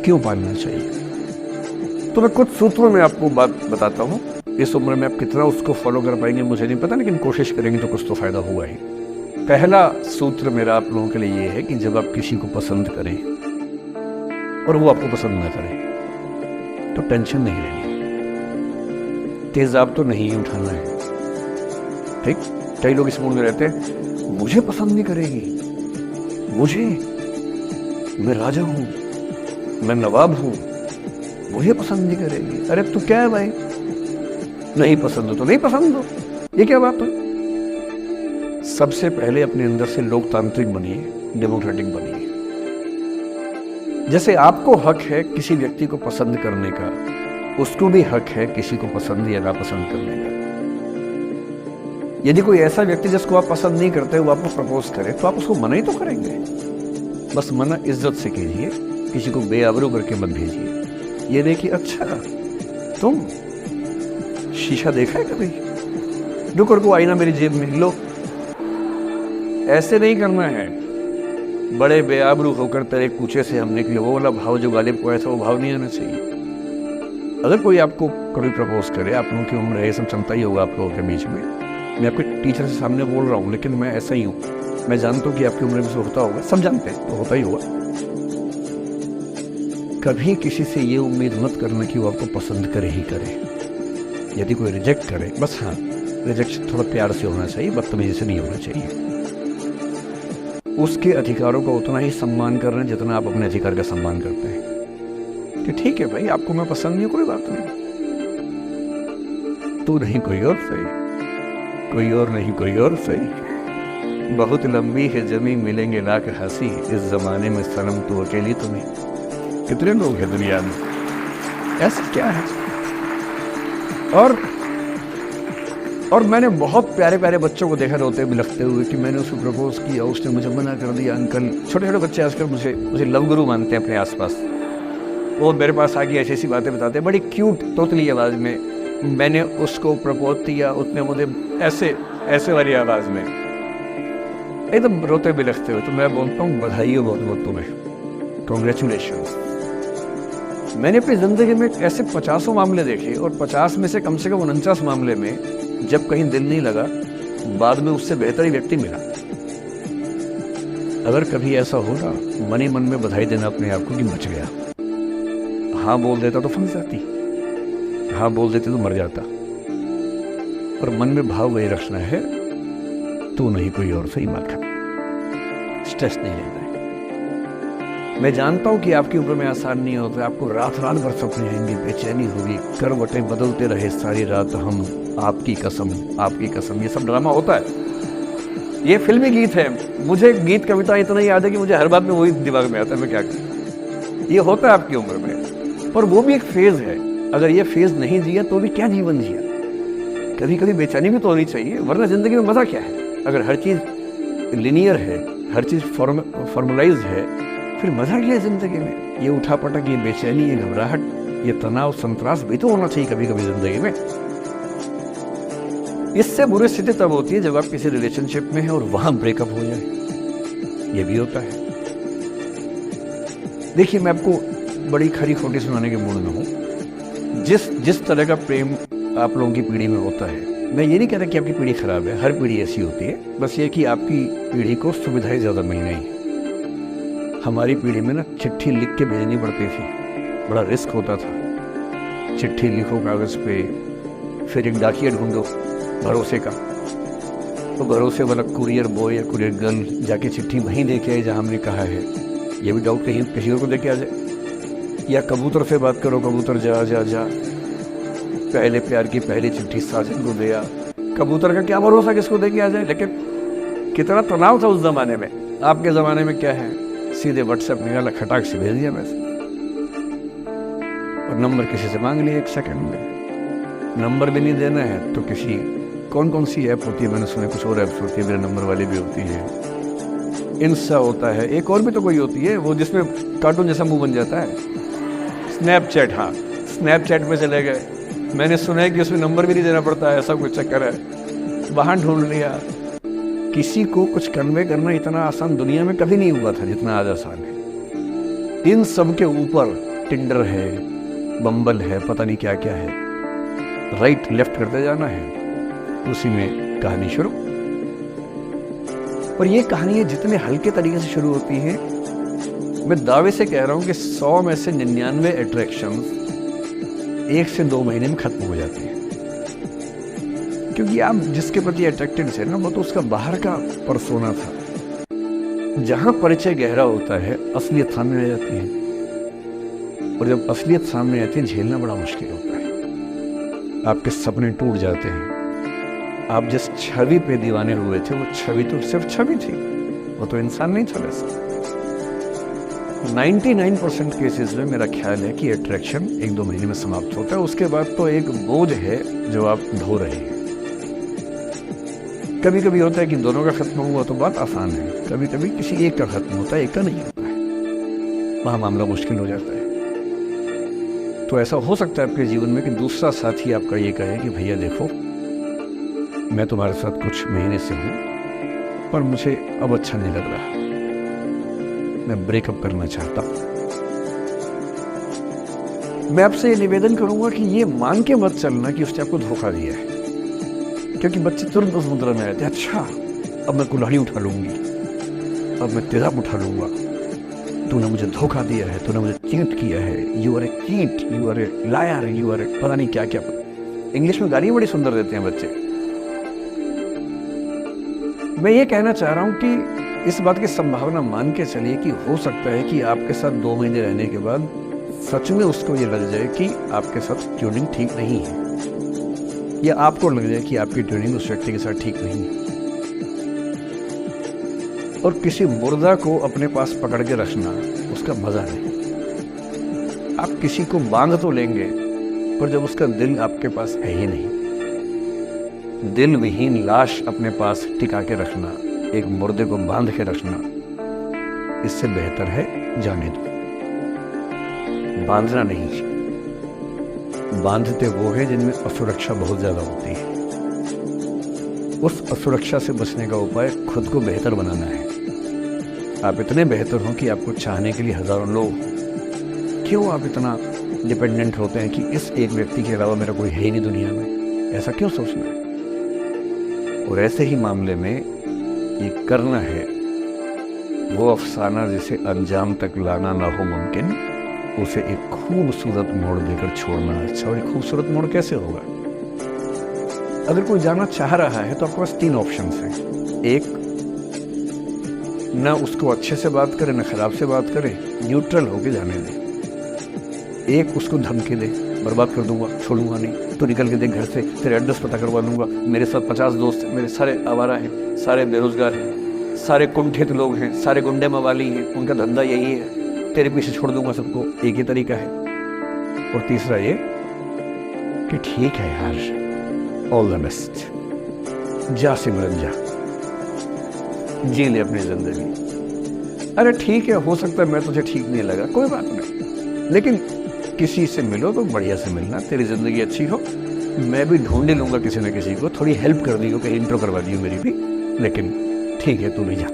क्यों पालना चाहिए। तो मैं कुछ सूत्रों में आपको बात बताता हूँ, इस उम्र में आप कितना उसको फॉलो कर पाएंगे मुझे नहीं पता, लेकिन कोशिश करेंगे तो कुछ तो फायदा होगा ही। पहला सूत्र मेरा आप लोगों के लिए ये है कि जब आप किसी को पसंद करें और वो आपको पसंद ना करे तो टेंशन नहीं लेनी, तेजाब तो नहीं ही उठाना है। ठीक, कई लोग इस मूड में रहते हैं, मुझे पसंद नहीं करेगी, मैं राजा हूं, मैं नवाब हूं, मुझे पसंद नहीं करेगी। अरे तू क्या है भाई, नहीं पसंद हो तो नहीं पसंद हो, ये क्या बात है। सबसे पहले अपने अंदर से लोकतांत्रिक बनिए, डेमोक्रेटिक बनिए। जैसे आपको हक है किसी व्यक्ति को पसंद करने का, उसको भी हक है किसी को पसंद या नापसंद करने का। यदि कोई ऐसा व्यक्ति जिसको आप पसंद नहीं करते वो आपको प्रपोज करे तो आप उसको मना ही तो करेंगे। बस मना इज्जत से कीजिए, किसी को बेआबरू करके मत भेजिए। ये नहीं कि अच्छा तुम शीशा देखा है कभी, रुको आईना मेरी जेब में लो, ऐसे नहीं करना है। बड़े बेआबरू होकर तेरे कूचे से हम निकले, वो वाला भाव जो गालिब को आया था वो भाव नहीं आना चाहिए। अगर कोई आपको कभी प्रपोज करे, आप लोगों की उम्र है, ये सब चलता ही होगा आप लोगों के बीच में, मैं आपके टीचर से सामने बोल रहा हूँ, लेकिन मैं ऐसा ही हूँ, मैं जानता हूँ कि आपकी उम्र में से होता होगा, सब जानते हैं तो होता ही होगा। कभी किसी से ये उम्मीद मत करना कि वो आपको पसंद करे ही करे। यदि कोई रिजेक्ट करे, बस हाँ रिजेक्शन थोड़ा प्यार से होना चाहिए, बदतमीजी से नहीं होना चाहिए। उसके अधिकारों का उतना ही सम्मान कर रहे हैं जितना आप अपने अधिकार का सम्मान करते हैं कि ठीक है भाई आपको मैं पसंद नहीं, कोई बात नहीं, तू नहीं कोई और सही, कोई और नहीं कोई और सही, बहुत लंबी है जमी मिलेंगे लाख हंसी, इस जमाने में सनम तू अकेली तो नहीं। कितने लोग हैं दुनिया में, ऐसा क्या है। और मैंने बहुत प्यारे प्यारे बच्चों को देखा रोते बिलखते हुए कि मैंने उसको प्रपोज किया, उसने मुझे मना कर दिया। अंकल, छोटे छोटे बच्चे आजकल मुझे लव गुरु मानते हैं अपने आसपास, वो मेरे पास आके ऐसी ऐसी बातें बताते हैं बड़ी क्यूट तोतली आवाज़ में। मैंने उसको प्रपोज किया, उसने मुझे ऐसे वाली आवाज़ में एकदम रोते बिलखते हुए। तो मैं बोलता हूँ बधाई हो बहुत बहुत तुम्हें, कॉन्ग्रेचुलेशन। मैंने अपनी ज़िंदगी में ऐसे 50 मामले देखे और 50 में से कम 49 मामले में जब कहीं दिल नहीं लगा, बाद में उससे बेहतर ही व्यक्ति मिला। अगर कभी ऐसा हो ना, मन ही मन में बधाई देना अपने आप को कि बच गया। हाँ बोल देता तो फंस जाती, हाँ बोल देते तो मर जाता। और मन में भाव वही रखना है, तू नहीं कोई और सही मत कर, स्ट्रेस नहीं लेना है। मैं जानता हूं कि आपकी उम्र में आसान नहीं होता, आपको रात रात भर सपने आएंगे, बेचैनी होगी, करवटें बदलते रहे सारी रात हम, आपकी कसम, ये सब ड्रामा होता है। ये फिल्मी गीत है, मुझे गीत कविता इतना याद है कि मुझे हर बात में वही दिमाग में आता है, मैं क्या करूं। ये होता है आपकी उम्र में, पर वो भी एक फेज है। अगर ये फेज नहीं जिया तो भी क्या जीवन जिया। कभी कभी बेचैनी भी तो होनी चाहिए, वरना जिंदगी में मजा क्या है। अगर हर चीज लिनियर है, हर चीज फॉर्मुलाइज है, फिर मजा क्या है जिंदगी में? ये उठापटक, ये बेचैनी, ये घबराहट, ये तनाव, संतरास भी तो होना चाहिए कभी कभी जिंदगी में। इससे बुरी स्थिति तब होती है जब आप किसी रिलेशनशिप में हैं और वहां ब्रेकअप हो जाए, ये भी होता है। देखिए, मैं आपको बड़ी खरी खोटी सुनाने के मूड में हूं। जिस तरह का प्रेम आप लोगों की पीढ़ी में होता है, मैं ये नहीं कह रहा कि आपकी पीढ़ी खराब है, हर पीढ़ी ऐसी होती है, बस ये कि आपकी पीढ़ी को सुविधाएं ज्यादा मिल गई। हमारी पीढ़ी में ना चिट्ठी लिख के भेजनी पड़ती थी, बड़ा रिस्क होता था। चिट्ठी लिखो कागज पे, फिर एक डाकिया ढूंढो भरोसे का, तो भरोसे वाला कुरियर बॉय या कुरियर गर्ल जाके चिट्ठी वहीं दे के आए जहाँ हमने कहा है। ये भी डाउट कहीं किसी और को दे के आ जाए। या कबूतर से बात करो, कबूतर जा जा जा, पहले प्यार की पहली चिट्ठी साजन को दिया। कबूतर का क्या भरोसा किसको दे के आ जाए। लेकिन कितना तनाव था उस जमाने में। आपके जमाने में क्या है, सीधे व्हाट्सएप निकाला, खटाक से भेज दिया मैसेज, और नंबर किसी से मांग लिया 1 सेकंड में। नंबर भी नहीं देना है तो किसी कौन कौन सी ऐप होती है, मैंने सुना कुछ और ऐप्स होती है, मेरे नंबर वाली भी होती है, इंस्टा होता है, एक और भी तो कोई होती है वो जिसमें कार्टून जैसा मुंह बन जाता है, स्नैपचैट। हाँ, स्नैपचैट में चले गए, मैंने सुना है कि उसमें नंबर भी नहीं देना पड़ता है, ऐसा कुछ चक्कर है। वहां ढूंढ लिया। किसी को कुछ कन्वे करना इतना आसान दुनिया में कभी नहीं हुआ था जितना आज आसान है। इन सब के ऊपर टिंडर है, बम्बल है, पता नहीं क्या क्या है, राइट लेफ्ट करते जाना है, उसी में कहानी शुरू। और ये कहानियां जितने हल्के तरीके से शुरू होती हैं, मैं दावे से कह रहा हूं कि 100 में से 99 अट्रैक्शंस 1 से 2 महीने में खत्म हो जाती है। क्योंकि आप जिसके प्रति अट्रैक्टेड थे ना, वो तो उसका बाहर का परसोना था। जहां परिचय गहरा होता है, असलियत सामने आ जाती है, और जब असलियत सामने आती है, झेलना बड़ा मुश्किल होता है। आपके सपने टूट जाते हैं। आप जिस छवि पे दीवाने हुए थे, वो छवि तो सिर्फ छवि थी, वो तो इंसान नहीं था। वैसे 99% केसेस में मेरा ख्याल है कि अट्रैक्शन 1-2 महीने में समाप्त होता है। उसके बाद तो एक बोझ है जो आप ढो रहे हैं। कभी कभी होता है कि दोनों का खत्म हुआ तो बात आसान है, कभी कभी किसी एक का खत्म होता है, एक का नहीं होता है, वहां मामला मुश्किल हो जाता है। तो ऐसा हो सकता है आपके जीवन में कि दूसरा साथी आपका ये कहे कि भैया देखो, मैं तुम्हारे साथ कुछ महीने से हूं, पर मुझे अब अच्छा नहीं लग रहा, मैं ब्रेकअप करना चाहता हूं। मैं आपसे ये निवेदन करूंगा कि ये मान के मत चलना कि उसने आपको धोखा दिया है, क्योंकि बच्चे तुरंत उस मुद्रा में आते हैं, अच्छा अब मैं कुल्हाड़ी उठा लूंगी, अब मैं तेजाब उठा लूंगा, तूने मुझे धोखा दिया है, तूने मुझे चीट किया है, you are a cheat, you are a liar, you are a पता नहीं क्या क्या। इंग्लिश में गालियां बड़ी सुंदर देते हैं बच्चे। मैं ये कहना चाह रहा हूं कि इस बात की संभावना मान के चलिए कि हो सकता है कि आपके साथ 2 महीने रहने के बाद सच में उसको ये लग जाए कि आपके साथ ट्यूनिंग ठीक नहीं है, या आपको लग जाए कि आपकी ट्यूनिंग उस व्यक्ति के साथ ठीक नहीं है। और किसी मुर्दा को अपने पास पकड़ के रखना, उसका मजा नहीं। आप किसी को बांध तो लेंगे, पर जब उसका दिल आपके पास है ही नहीं, दिल विहीन लाश अपने पास टिका के रखना, एक मुर्दे को बांध के रखना, इससे बेहतर है जाने दो। बांधना नहीं, बांधते वो है जिनमें असुरक्षा बहुत ज्यादा होती है। उस असुरक्षा से बचने का उपाय खुद को बेहतर बनाना है। आप इतने बेहतर हो कि आपको चाहने के लिए हजारों लोग हों। क्यों आप इतना डिपेंडेंट होते हैं कि इस एक व्यक्ति के अलावा मेरा कोई है ही नहीं दुनिया में? ऐसा क्यों सोचना है? और ऐसे ही मामले में ये करना है वो अफसाना जिसे अंजाम तक लाना ना हो मुमकिन, उसे एक खूबसूरत मोड़ देकर छोड़ना अच्छा। और एक खूबसूरत मोड़ कैसे होगा? अगर कोई जाना चाह रहा है तो आपके पास 3 ऑप्शन हैं। एक, ना उसको अच्छे से बात करे, ना खराब से बात करे, न्यूट्रल होके जाने दे। एक, उसको धमकी दे, बर्बाद कर दूंगा, छोड़ूंगा नहीं, तो निकल के देख घर से, तेरे एड्रेस पता करवा दूंगा, मेरे साथ 50 दोस्त हैं, मेरे सारे आवारा हैं, सारे बेरोजगार हैं, सारे कुंठित लोग हैं, सारे गुंडे मवाली हैं, उनका धंधा यही है, तेरे पीछे छोड़ दूंगा सबको। एक ही तरीका है। और तीसरा ये कि ठीक है यार, ऑल द बेस्ट, जा सिमरन जा, जी ले अपनी जिंदगी, अरे ठीक है, हो सकता है मैं तुझे ठीक नहीं लगा, कोई बात नहीं, लेकिन किसी से मिलो तो बढ़िया से मिलना, तेरी ज़िंदगी अच्छी हो। मैं भी ढूंढ ही लूँगा किसी न किसी को, थोड़ी हेल्प कर दी हो कि इंट्रो करवा दी हो मेरी भी, लेकिन ठीक है, तू भी जा।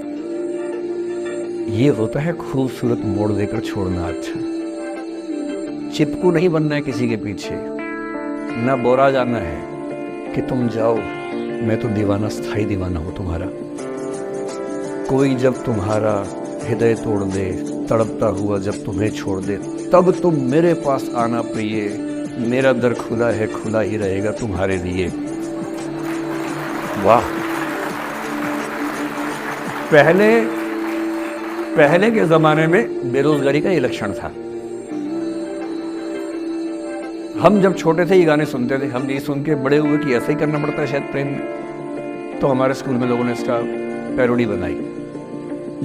ये होता है खूबसूरत मोड़ देकर छोड़ना। अच्छा, चिपकू नहीं बनना है किसी के पीछे, ना बोरा जाना है कि तुम जाओ, मैं तो दीवाना, स्थाई दीवाना हूं तुम्हारा। कोई जब तुम्हारा हृदय तोड़ दे, तड़पता हुआ जब तुम्हें छोड़ दे, तब तुम मेरे पास आना प्रिय, मेरा दर खुला है, खुला ही रहेगा तुम्हारे लिए। वाह। पहले के जमाने में बेरोजगारी का ये लक्षण था। हम जब छोटे थे ये गाने सुनते थे, हम ये सुन के बड़े हुए कि ऐसा ही करना पड़ता है शायद प्रेम में। तो हमारे स्कूल में लोगों ने इसका पैरोडी बनाई,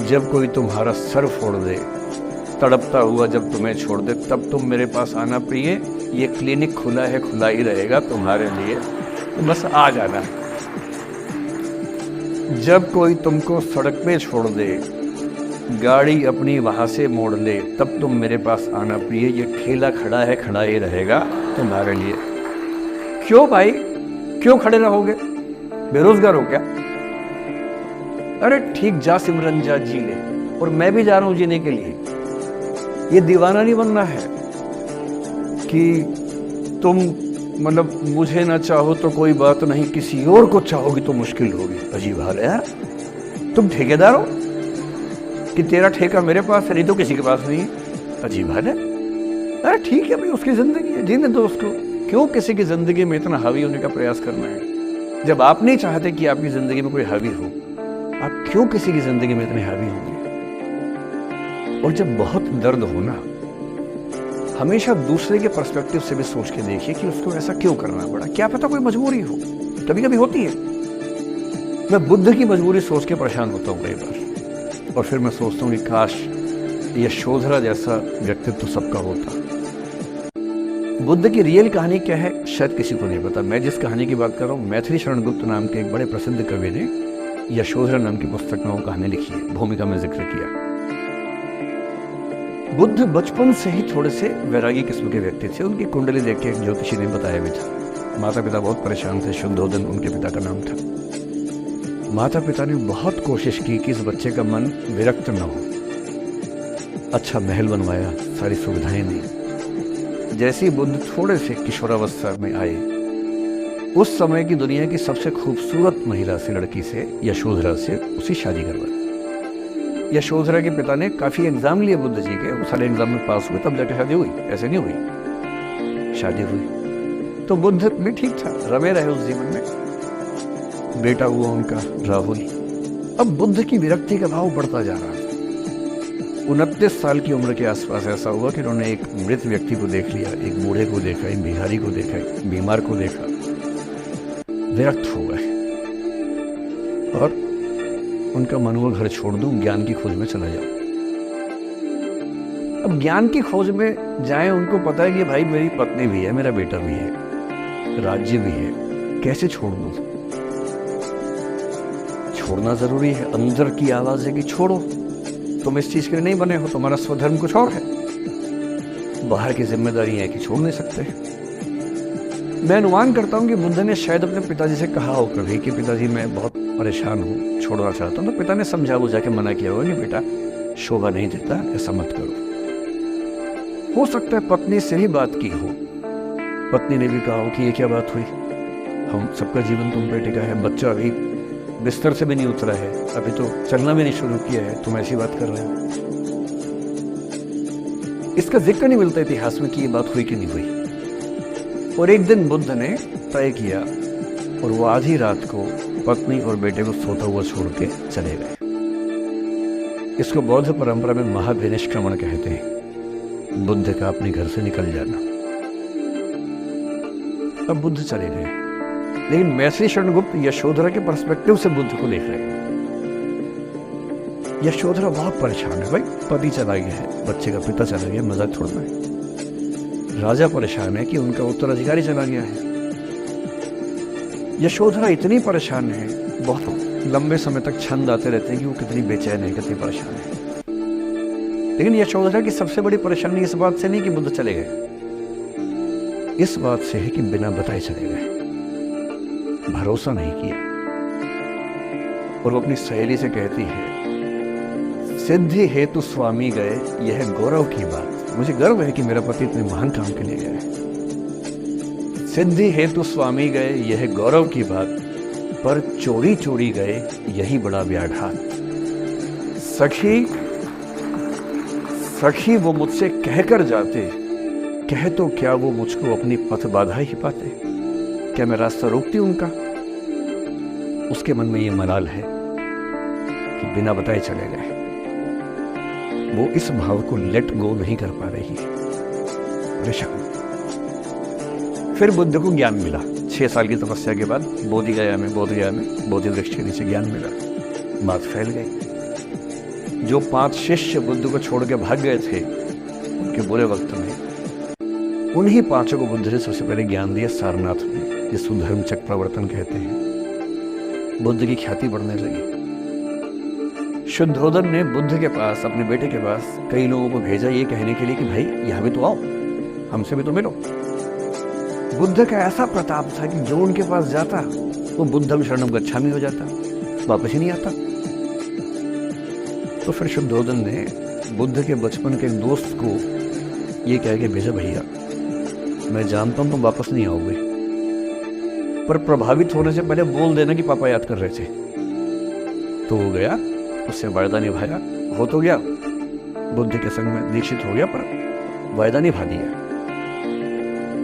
जब कोई तुम्हारा सर फोड़ दे, तड़पता हुआ जब तुम्हें छोड़ दे, तब तुम मेरे पास आना प्रिय, ये क्लिनिक खुला है, खुला ही रहेगा तुम्हारे लिए, तो बस आ जाना। जब कोई तुमको सड़क पे छोड़ दे, गाड़ी अपनी वहां से मोड़ ले, तब तुम मेरे पास आना प्रिय, ये ठेला खड़ा है, खड़ा ही रहेगा तुम्हारे लिए। क्यों भाई, क्यों खड़े रहोगे, बेरोजगार हो क्या? अरे ठीक, जा सिमरन जा, जी ले, और मैं भी जा रहा हूं जीने के लिए। ये दीवाना नहीं बनना है कि तुम मतलब मुझे ना चाहो तो कोई बात नहीं, किसी और को चाहोगी तो मुश्किल होगी। अजीब हाल है यार, तुम ठेकेदार हो कि तेरा ठेका मेरे पास है, नहीं तो किसी के पास नहीं है। अजीब हाल है। अरे ठीक है भाई, उसकी जिंदगी है, जीने दो उसको, क्यों किसी की जिंदगी में इतना हावी होने का प्रयास करना है? जब आप नहीं चाहते कि आपकी जिंदगी में कोई हावी हो, आप क्यों किसी की जिंदगी में इतने हावी होंगे? और जब बहुत दर्द हो ना, हमेशा दूसरे के पर्सपेक्टिव से भी सोच के देखिए कि उसको ऐसा क्यों करना पड़ा, क्या पता कोई मजबूरी हो, कभी कभी होती है। मैं बुद्ध की मजबूरी सोच के परेशान होता हूँ कई बार, और फिर मैं सोचता हूँ कि काश यशोधरा जैसा व्यक्तित्व सबका होता। बुद्ध की रियल कहानी क्या है शायद किसी को नहीं पता। मैं जिस कहानी की बात कर रहा हूँ, मैथिली शरण गुप्त नाम के एक बड़े प्रसिद्ध कवि ने यशोधरा नाम की पुस्तक में वो कहानी लिखी है, भूमिका में जिक्र किया। बुद्ध बचपन से ही थोड़े से वैरागी किस्म के व्यक्ति थे। उनकी कुंडली देख के एक ज्योतिषी ने बताया भी था। माता पिता बहुत परेशान थे, शुद्धोदन उनके पिता का नाम था। माता पिता ने बहुत कोशिश की कि इस बच्चे का मन विरक्त न हो। अच्छा महल बनवाया, सारी सुविधाएं दी। जैसे ही बुद्ध थोड़े से किशोरावस्था में आए, उस समय की दुनिया की सबसे खूबसूरत महिला से, लड़की से, यशोधरा से उसकी शादी करवाई। यशोधरा के पिता ने काफी एग्जाम लिए बुद्ध जी के, वो सारे एग्जाम में पास हुए, तब जाके शादी हुई, ऐसे नहीं हुई। शादी हुई तो बुद्ध भी ठीक था, रमे रहे उस जीवन में। बेटा हुआ उनका राहुल। अब बुद्ध की विरक्ति का भाव बढ़ता जा रहा था। 29 साल की उम्र के आसपास ऐसा हुआ कि उन्होंने एक मृत व्यक्ति को देख लिया, एक बूढ़े को देखा, एक भिखारी को देखा, एक बीमार को देखा, विरक्त हो गए और उनका मन हुआ घर छोड़ दूं, ज्ञान की खोज में चला जाऊं। अब ज्ञान की खोज में जाएं, उनको पता है कि भाई मेरी पत्नी भी है, मेरा बेटा भी है, राज्य भी है, कैसे छोड़ दूं? छोड़ना जरूरी है। अंदर की आवाज है कि छोड़ो, तुम इस चीज के लिए नहीं बने हो, तुम्हारा स्वधर्म कुछ और है। बाहर की जिम्मेदारी है कि छोड़ नहीं सकते। मैं अनुमान करता हूं कि बुद्ध ने शायद अपने पिताजी से कहा हो कभी कि पिताजी मैं बहुत परेशान हूं, छोड़ना चाहता हूं। तो पिता ने समझा बुझा के मना किया होगा कि बेटा शोभा नहीं देता, ऐसा मत करो। हो सकता है पत्नी से ही बात की हो, पत्नी ने भी कहा हो कि ये क्या बात हुई, हम सबका जीवन तुम पे टिका है, बच्चा अभी बिस्तर से भी नहीं उतरा है, अभी तो चलना भी नहीं शुरू किया है, तुम ऐसी बात कर रहे हो। इसका जिक्र नहीं मिलता इतिहास में कि ये बात हुई कि नहीं हुई। और एक दिन बुद्ध ने तय किया और वो आधी रात को पत्नी और बेटे को सोता हुआ छोड़ के चले गए। इसको बौद्ध परंपरा में महाविनिष्क्रमण कहते हैं। बुद्ध का अपने घर से निकल जाना। अब बुद्ध चले गए, लेकिन मैथिली शरण गुप्त यशोधरा के पर्सपेक्टिव से बुद्ध को देख रहे हैं। यशोधरा बहुत परेशान है, भाई पति चला गया है, बच्चे का पिता चला गया, मजाक थोड़ा है। राजा परेशान है कि उनका उत्तराधिकारी चला गया है। यशोधरा इतनी परेशान है, बहुत लंबे समय तक छंद आते रहते हैं कि वो कितनी बेचैन है, कितनी परेशान है। लेकिन यशोधरा की सबसे बड़ी परेशानी इस बात से नहीं कि बुद्ध चले गए, इस बात से है कि बिना बताए चले गए, भरोसा नहीं किया। और वो अपनी सहेली से कहती है, सिद्धि हेतु स्वामी गए, यह गौरव की बात। मुझे गर्व है कि मेरा पति इतने महान काम के लिए गया है। सिद्धि हेतु स्वामी गए, यह गौरव की बात, पर चोरी चोरी गए, यही बड़ा व्याघात। सखी वो मुझसे कहकर जाते, कह तो क्या वो मुझको अपनी पथ बाधा ही पाते। क्या मैं रास्ता रोकती उनका? उसके मन में ये मलाल है कि बिना बताए चले गए। वो इस भाव को लेट गो नहीं कर पा रही है, परेशान। फिर बुद्ध को ज्ञान मिला 6 साल की तपस्या के बाद, बोधगया में बोधि वृक्ष के नीचे ज्ञान मिला। बात फैल गई। जो 5 शिष्य बुद्ध को छोड़ के भाग गए थे उनके बुरे वक्त में, उन्हीं 5 को बुद्ध ने सबसे पहले ज्ञान दिया सारनाथ में, जिसको धर्मचक्र प्रवर्तन कहते हैं। बुद्ध की ख्याति बढ़ने लगी। शुद्धोदन ने बुद्ध के पास, अपने बेटे के पास कई लोगों को भेजा ये कहने के लिए कि भाई यहाँ भी तो आओ, हमसे भी तो मिलो। बुद्ध का ऐसा प्रताप था कि जो उनके पास जाता वो बुद्धम शरणम गच्छामि हो जाता, वापस ही नहीं आता। तो फिर शुद्धोदन ने बुद्ध के बचपन के दोस्त को ये कह के भेजा, भैया मैं जानता हूं तुम वापस नहीं आओगे, पर प्रभावित होने से पहले बोल देना कि पापा याद कर रहे थे। तो वो गया, उससे वायदा निभाया, हो तो गया, बुद्ध के संग में दीक्षित हो गया, पर वायदा निभा दिया।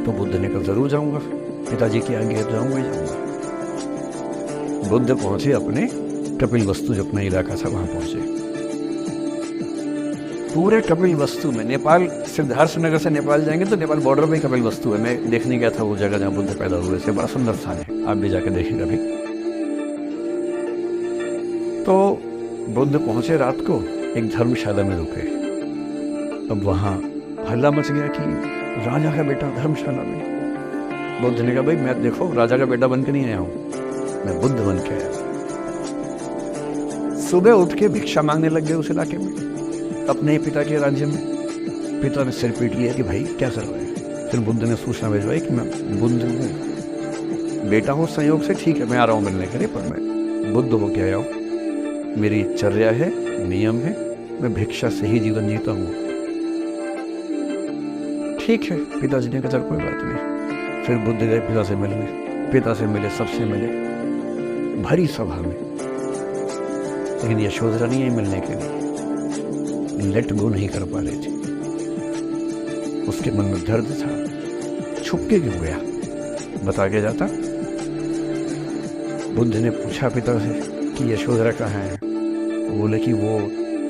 तो बुद्ध ने कहा जरूर जाऊंगा, पिताजी की आज्ञा तो जाऊंगा ही जाऊंगा। बुद्ध पहुंचे अपने कपिलवस्तु, जो अपना इलाका था वहां पहुंचे। पूरे कपिलवस्तु में, नेपाल सिद्धार्थ नगर से नेपाल जाएंगे तो नेपाल बॉर्डर पे कपिलवस्तु है। मैं देखने गया था वो जगह जहां बुद्ध पैदा हुए थे, बड़ा सुंदर स्थान है, आप भी जाकर देखिएगा भी। तो बुद्ध पहुंचे रात को, एक धर्मशाला में रुके। अब वहां हल्ला मच गया कि राजा का बेटा धर्मशाला में। बुद्ध ने कहा भाई मैं देखो राजा का बेटा बन के नहीं आया हूं, मैं बुद्ध बन के आया। सुबह उठ के भिक्षा मांगने लग गए उस इलाके में, अपने पिता के राज्य में। पिता ने सिर पीट लिया कि भाई क्या कर रहे हैं। फिर बुद्ध ने सूचना भिजवाई कि मैं बुद्ध हूँ, बेटा हूँ संयोग से, ठीक है मैं आ रहा हूँ मिलने के लिए, पर मैं बुद्ध हो के आया हूँ, मेरी चर्या है, नियम है, मैं भिक्षा से ही जीवन जीता हूँ। ठीक है, पिताजी ने कहा चल कोई बात नहीं। फिर बुद्ध गए पिता से मिलने, पिता से मिले, सबसे मिले भरी सभा में। लेकिन यशोधरा नहीं आई मिलने के लिए, लेट गो नहीं कर पा रही थी। उसके मन में दर्द था, छुप के क्यों गया, बता के जाता। बुद्ध ने पूछा पिता से कि यशोधरा कहाँ है। तो बोले कि वो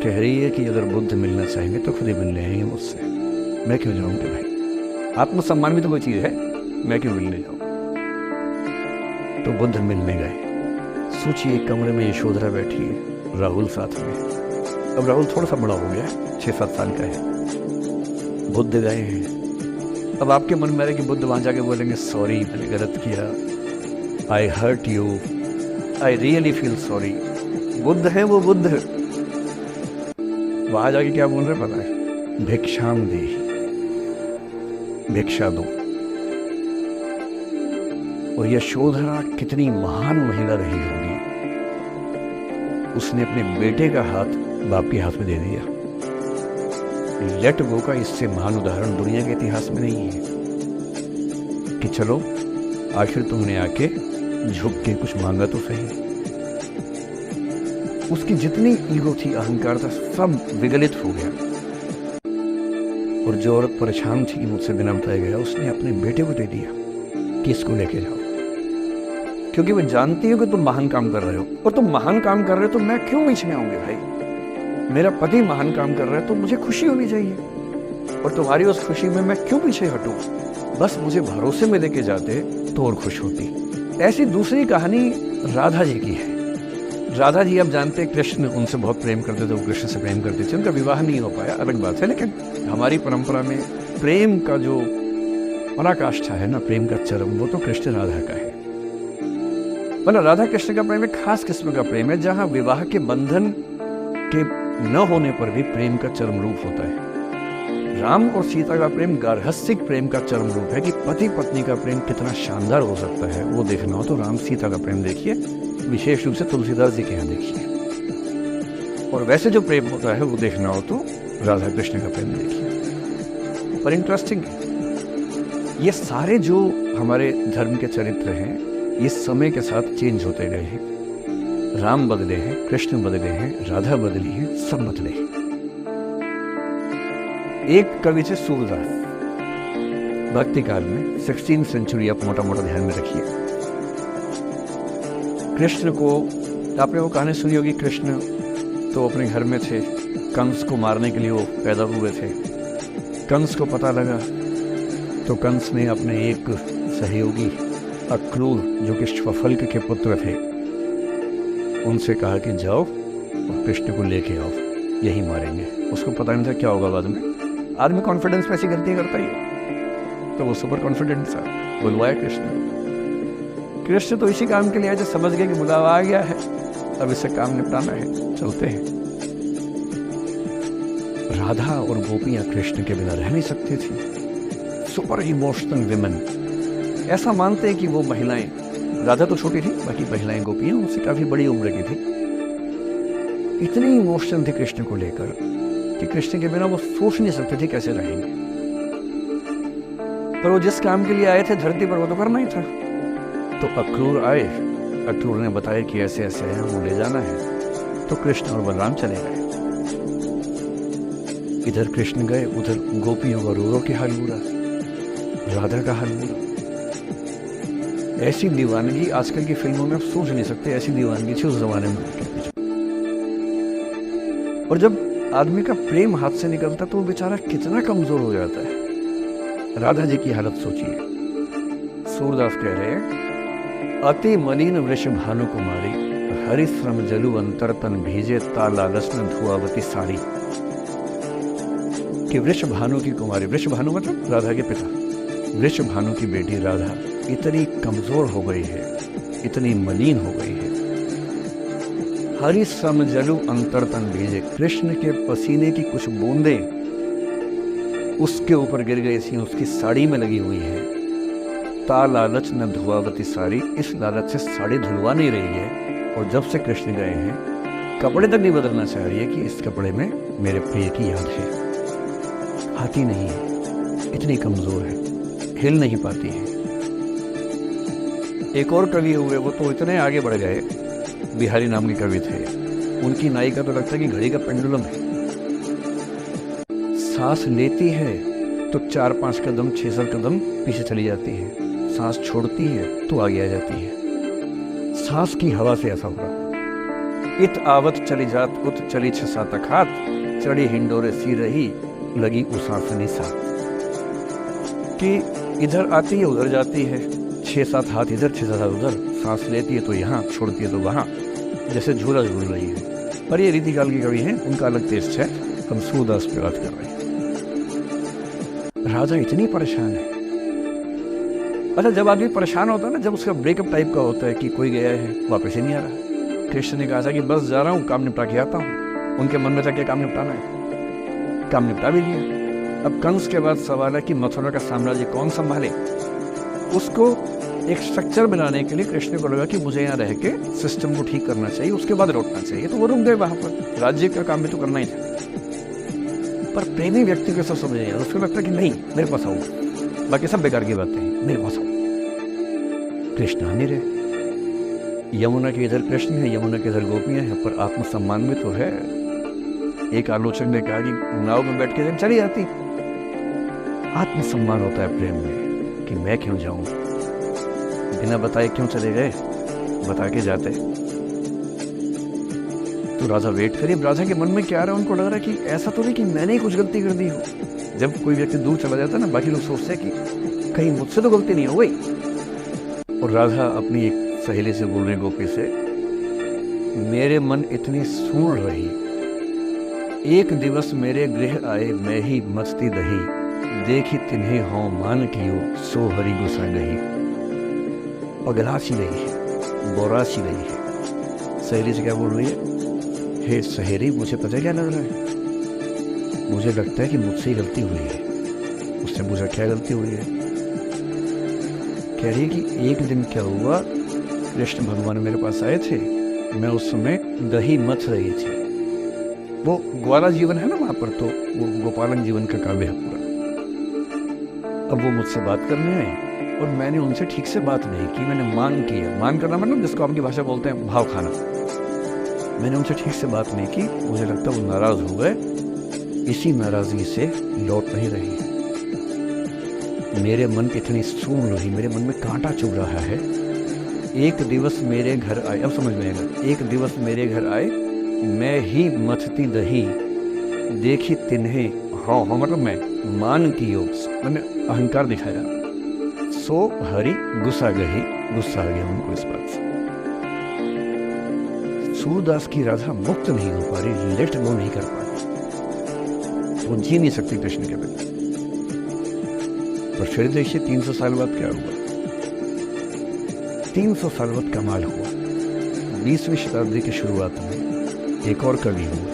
कह रही है कि अगर बुद्ध मिलना चाहेंगे तो खुद ही मिलने आएंगे मुझसे, मैं क्यों जाऊंगी भाई, आत्मसम्मान भी तो कोई चीज है, मैं क्यों मिलने जाऊं। तो बुद्ध मिलने गए। सोचिए एक कमरे में यशोधरा बैठी है, राहुल साथ में। अब राहुल थोड़ा सा बड़ा हो गया है, 6-7 साल का है। बुद्ध गए हैं। अब आपके मन में है कि बुद्ध वहां जाके बोलेंगे सॉरी मैंने गलत किया, I hurt you, I really feel sorry. बुद्ध है वो बुद्ध। वहां जाके क्या बोल रहे पता है, भिक्षाम दे, भिक्षा दो। और यशोधरा कितनी महान महिला रही होगी, उसने अपने बेटे का हाथ बाप के हाथ में दे दिया। लेट गो का इससे महान उदाहरण दुनिया के इतिहास में नहीं है कि चलो आखिर तुमने आके झुक के कुछ मांगा तो सही। उसकी जितनी ईगो थी, अहंकार था, सब विगलित हो गया। और जो औरत परेशान थी कि मुझसे बिना बताए गया, उसने अपने बेटे को दे दिया कि इसको लेके जाओ, क्योंकि वो जानती हो कि तुम महान काम कर रहे हो, और तुम महान काम कर रहे हो तो मैं क्यों पीछे आऊंगी भाई। मेरा पति महान काम कर रहा है तो मुझे खुशी होनी चाहिए, और तुम्हारी उस खुशी में मैं क्यों पीछे हटूं। बस मुझे भरोसे में लेके जाते तो और खुश होती। ऐसी दूसरी कहानी राधा जी की है। राधा जी आप जानते हैं कृष्ण उनसे बहुत प्रेम करते थे, वो कृष्ण से प्रेम करते थे। उनका विवाह नहीं हो पाया, अलग बात है, लेकिन हमारी परंपरा में प्रेम का जो पराकाष्ठा है ना, प्रेम का चरम, वो तो कृष्ण राधा का है। मतलब राधा कृष्ण का प्रेम एक खास किस्म का प्रेम है, जहां विवाह के बंधन के न होने पर भी प्रेम का चरम रूप होता है। राम और सीता का प्रेम गार्हस्थ्यिक प्रेम का चरम रूप है कि पति पत्नी का प्रेम कितना शानदार हो सकता है। वो देखना हो तो राम सीता का प्रेम देखिए, विशेष रूप से तुलसीदास जी के यहाँ देखिए। और वैसे जो प्रेम होता है वो देखना हो तो राधा कृष्ण का प्रेम देखिए। पर इंटरेस्टिंग है, ये सारे जो हमारे धर्म के चरित्र हैं ये समय के साथ चेंज होते गए हैं। राम बदले हैं, कृष्ण बदले हैं, राधा बदली है, सब बदले हैं। एक कवि थे सूरदास, भक्ति काल में 16th सेंचुरी, आप मोटा मोटा ध्यान में रखिए। कृष्ण को, आपने वो कहानी सुनी होगी, कृष्ण तो अपने घर में थे, कंस को मारने के लिए वो पैदा हुए थे। कंस को पता लगा तो कंस ने अपने एक सहयोगी अक्रूर, जो कि श्वफल्क के पुत्र थे, उनसे कहा कि जाओ और कृष्ण को लेके आओ, यही मारेंगे। उसको पता नहीं था क्या होगा बाद में। आदमी कॉन्फिडेंस में ऐसी गलतियां करता ही है, तो वो सुपर कॉन्फिडेंट था, बुलवाया कृष्ण। कृष्ण तो इसी काम के लिए आए जो समझ गए कि बुलावा आ गया है, अब इससे काम निपटाना है, चलते हैं। राधा और गोपियां कृष्ण के बिना रह नहीं सकती थी। सुपर इमोशनल विमेन, ऐसा मानते हैं कि वो महिलाएं, राधा तो छोटी थी, बाकी महिलाएं गोपियां उनसे काफी बड़ी उम्र की थी, इतनी इमोशनल थी कृष्ण को लेकर कि कृष्ण के बिना वो सोच नहीं सकते थे कैसे रहेंगे। पर वो जिस काम के लिए आए थे धरती पर, वो तो करना ही था। तो अक्रूर आए, अक्रूर ने बताया कि ऐसे ऐसे है, वो ले जाना है। तो कृष्ण और बलराम चले गए। इधर कृष्ण गए, उधर गोपियों का रो के हाल बुरा, राधा का हाल बुरा। ऐसी दीवानगी आजकल की फिल्मों में आप सोच नहीं सकते, ऐसी दीवानगी थी उस जमाने में। और जब आदमी का प्रेम हाथ से निकलता तो वो बेचारा कितना कमजोर हो जाता है। राधा जी की हालत सोचिए। सूरदास कह रहे हैं, अति मलिन वृष भानु कुमारी, हरिश्रम जलु अंतर तन भीजे, तालालस न धुआवती साड़ी। कि वृष भानु की कुमारी, वृष भानु मतलब राधा के पिता, वृष भानु की बेटी राधा इतनी कमजोर हो गई है, इतनी मलिन हो गई है। हरि सम जलु अंतर तन भेजे, कृष्ण के पसीने की कुछ बूंदें उसके ऊपर गिर गई थी, उसकी साड़ी में लगी हुई है। ता लालच न धुआवती साड़ी, इस लालच से साड़ी धुलवा नहीं रही है। और जब से कृष्ण गए हैं कपड़े तक नहीं बदलना चाह रही है कि इस कपड़े में मेरे प्रिय की याद है। आती नहीं है, इतनी कमजोर है, हिल नहीं पाती है। एक और कवि हुए, वो तो इतने आगे बढ़ गए, बिहारी नाम के कवि थे। उनकी नायिका तो लगता है कि घड़ी का पेंडुलम है। सांस लेती है तो 4-5 कदम 6-7 कदम पीछे चली जाती है, सांस छोड़ती है तो आगे आ जाती है। सांस की हवा से ऐसा हो रहा। इत आवत चली जात उत चली 6-7 अखात, चढ़ी हिंडोरे सी रही लगी उसासनी साथ। कि इधर आती है उधर जाती है, 6-7 हाथ इधर 6-7 हाथ उधर, सांस लेती है तो यहाँ, छोड़ती है तो वहाँ, जैसे झूला झूल रही है। पर ये रीतिकाल के कवि हैं, उनका अलग टेस्ट है, हम सूरदास पे बात कर रहे हैं। राधा इतनी परेशान है। अच्छा, जब आदमी परेशान होता है ना, जब उसका ब्रेकअप टाइप का होता है कि कोई गया है वापस ही नहीं आ रहा, कृष्ण ने कहा था कि बस जा रहा हूँ, काम निपटा के आता हूँ। उनके मन में था कि काम निपटाना है, काम निपटा भी दिया। अब कंस के बाद सवाल है कि मथुरा का साम्राज्य कौन संभाले। उसको एक स्ट्रक्चर बनाने के लिए कृष्ण को लगा कि मुझे यहाँ रह के सिस्टम को ठीक करना चाहिए, उसके बाद लौटना चाहिए। तो वो रुक गए वहां पर, राज्य का काम भी तो करना ही था। पर प्रेमी व्यक्ति को सब समझ नहीं, उसको लगता कि नहीं मेरे पास आओ, बाकी सब बेकार की बातें हैं, मेरे पास आओ। कृष्ण आ नहीं रहे। यमुना के इधर कृष्ण है, यमुना के इधर गोपियां हैं, पर आत्मसम्मान में तो है। एक आलोचक ने कहा कि नाव में बैठ के चली जाती। आत्मसम्मान होता है प्रेम में कि मैं क्यों जाऊं, बिना बताए क्यों चले गए, बता के जाते। तो राधा वेट करी। राधा के मन में क्या आ रहा है, उनको लग रहा है कि ऐसा तो नहीं कि मैंने ही कुछ गलती कर दी हो। जब कोई व्यक्ति दूर चला जाता है ना, बाकी लोग सोचते हैं कि कहीं मुझसे तो गलती नहीं हो गई। और राधा अपनी एक सहेली से बोल रही, गोपी से, मेरे मन इतनी सूढ़ रही, एक दिवस मेरे गृह आए मैं ही मस्ती दही, देखी तिन्हें हों मान कियो सो हरि गुस्सा गई। पगला सी रही है, बोरा सी रही है। सहेली से क्या बोल रही है हे सहेली, मुझे पता क्या लग रहा है, मुझे लगता है कि मुझसे ही गलती हुई है। उससे पूछा क्या गलती हुई है? कह रही है कि एक दिन क्या हुआ, कृष्ण भगवान मेरे पास आए थे, मैं उस समय दही मथ रही थी। वो ग्वाला जीवन है ना वहाँ पर, तो वो गोपालन जीवन का काव्य है पूरा। अब वो मुझसे बात करने आए और मैंने उनसे ठीक से बात नहीं की, मैंने मान किया। मान करना मतलब जिसको आपकी भाषा बोलते हैं भाव खाना। मैंने उनसे ठीक से बात नहीं की, मुझे लगता वो नाराज हो गए, इसी नाराजगी से लौट नहीं रही। मेरे मन की इतनी सून रही, मेरे मन में कांटा चुभ रहा है। एक दिवस मेरे घर आए, अब समझ में आएगा, एक दिवस मेरे घर आए, मैं ही मथती दही, देखी तिन्हे, हाँ हाँ मतलब मैं मान की योग, मैंने अहंकार दिखाया। सो हरि गुस्सा गही, गुस्सा आ गया उनको इस बात से। सूरदास की राधा मुक्त नहीं हो पा रही, लेट गो नहीं कर पा रही, वो जी नहीं सकती कृष्ण के बिना। पर फिर देखिए 300 साल बाद क्या हुआ। 300 साल बाद कमाल हुआ। 20वीं शताब्दी की शुरुआत में एक और कवि हुए,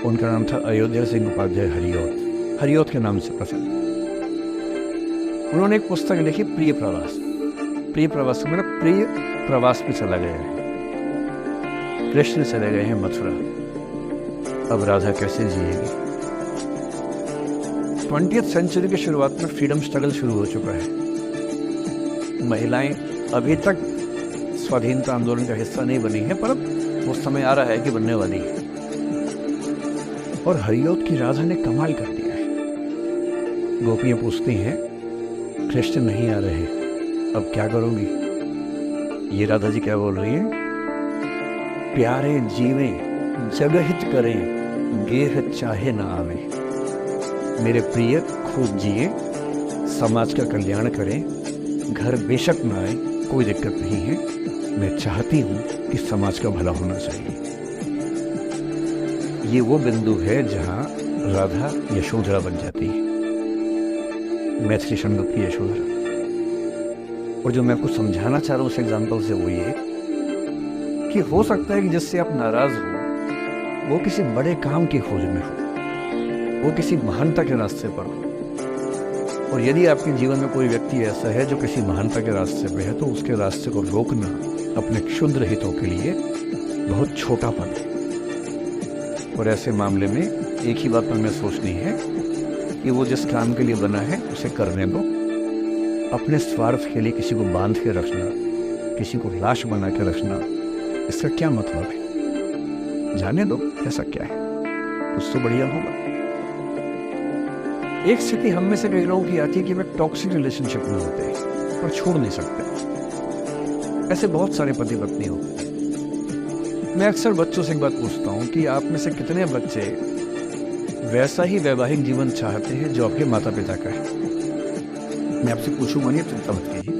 उनका नाम था अयोध्या सिंह उपाध्याय हरिऔध, हरिऔध के नाम से प्रसिद्ध। उन्होंने एक पुस्तक लिखी, प्रिय प्रवास। प्रिय प्रवास मतलब प्रिय प्रवास पे चला गया है, कृष्ण चले गए हैं मथुरा, अब राधा कैसे जिएगी। 20th सेंचुरी की शुरुआत में फ्रीडम स्ट्रगल शुरू हो चुका है। महिलाएं अभी तक स्वाधीनता आंदोलन का हिस्सा नहीं बनी है, पर वो समय आ रहा है कि बनने वाली है। और हरिऔध की राधा ने कमाल कर दिया है। गोपियां पूछती हैं, कृष्ण नहीं आ रहे, अब क्या करोगी? ये राधा जी क्या बोल रही है? प्यारे जीवे जगहित करें, गेह चाहे ना आवे। मेरे प्रिय खूब जिए, समाज का कल्याण करें, घर बेशक ना आए, कोई दिक्कत नहीं है, मैं चाहती हूँ कि समाज का भला होना चाहिए। ये वो बिंदु है जहाँ राधा यशोधरा बन जाती है, मैथिली संगत की यशोधरा। और जो मैं आपको समझाना चाह रहा हूँ उस एग्जाम्पल से वो ये कि हो सकता है कि जिससे आप नाराज हो वो किसी बड़े काम की खोज में हो, वो किसी महानता के रास्ते पर हो। और यदि आपके जीवन में कोई व्यक्ति ऐसा है जो किसी महानता के रास्ते पे है, तो उसके रास्ते को रोकना अपने क्षुद्र हितों के लिए बहुत छोटा पन है। और ऐसे मामले में एक ही बात पर हमें सोचनी है कि वो जिस काम के लिए बना है उसे करने दो। अपने स्वार्थ के लिए किसी को बांध के रखना, किसी को लाश बना के रखना, इसका क्या मतलब है? जाने दो ऐसा क्या है, कुछ तो बढ़िया होगा। एक स्थिति हम में से कई लोगों की आती है कि वे टॉक्सिक रिलेशनशिप में होते हैं पर छोड़ नहीं सकते। ऐसे बहुत सारे पति पत्नी होते हैं। मैं अक्सर बच्चों से एक बात पूछता हूं कि आप में से कितने बच्चे वैसा ही वैवाहिक जीवन चाहते हैं जो आपके माता पिता का है? मैं आपसे पूछूंगा नहीं, चिंता मत कीजिए।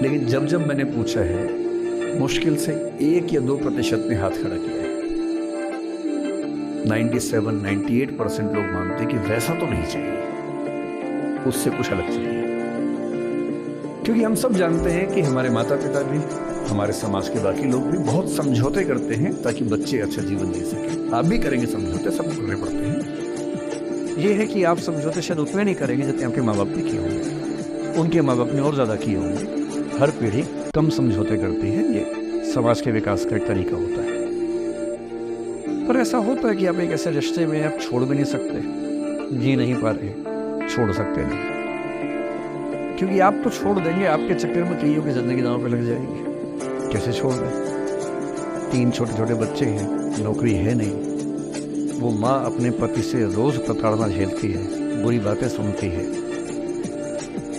लेकिन जब जब मैंने पूछा है, मुश्किल से 1 या 2% ने हाथ खड़ा किया है। 97-98% लोग मानते हैं कि वैसा तो नहीं चाहिए, उससे कुछ अलग चाहिए। क्योंकि हम सब जानते हैं कि हमारे माता पिता भी, हमारे समाज के बाकी लोग भी बहुत समझौते करते हैं ताकि बच्चे अच्छा जीवन जी सकें। आप भी करेंगे समझौते, सब करने पड़ते हैं। ये है कि आप समझौते शायद उतने नहीं करेंगे जितने आपके माँ बाप ने किए होंगे, उनके माँ बाप ने और ज़्यादा किए होंगे। हर पीढ़ी कम समझौते करती है, ये समाज के विकास का एक तरीका होता है। पर ऐसा होता है कि आप एक ऐसे रिश्ते में आप छोड़ भी नहीं सकते, जी नहीं पा रहे, छोड़ सकते नहीं, क्योंकि आप तो छोड़ देंगे, आपके चक्कर में कईयों की जिंदगी दांव पे लग जाएगी। कैसे छोड़ दें? 3 छोटे छोटे बच्चे हैं, नौकरी है नहीं, वो माँ अपने पति से रोज प्रताड़ना झेलती है, बुरी बातें सुनती है,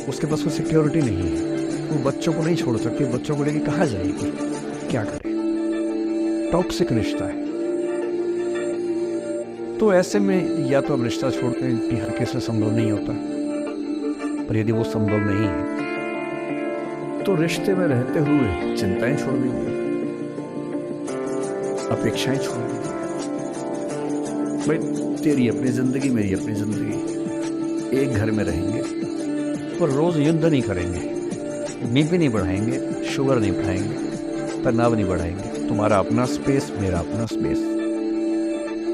उसके पास कोई सिक्योरिटी नहीं है, वो बच्चों को नहीं छोड़ सकती, बच्चों को लेके कहाँ जाएगी, क्या करे? टॉक्सिक रिश्ता है। तो ऐसे में या तो आप रिश्ता छोड़ते हैं, कि हर किसी से संभव नहीं होता, पर यदि वो संभव नहीं है तो रिश्ते में रहते हुए चिंताएं छोड़ दीजिए, अपेक्षाएं छोड़ दीजिए। भाई तेरी अपनी जिंदगी, मेरी अपनी जिंदगी, एक घर में रहेंगे और रोज युद्ध नहीं करेंगे, बीपी नहीं बढ़ाएंगे, शुगर नहीं बढ़ाएंगे, तनाव नहीं बढ़ाएंगे, तुम्हारा अपना स्पेस, मेरा अपना स्पेस।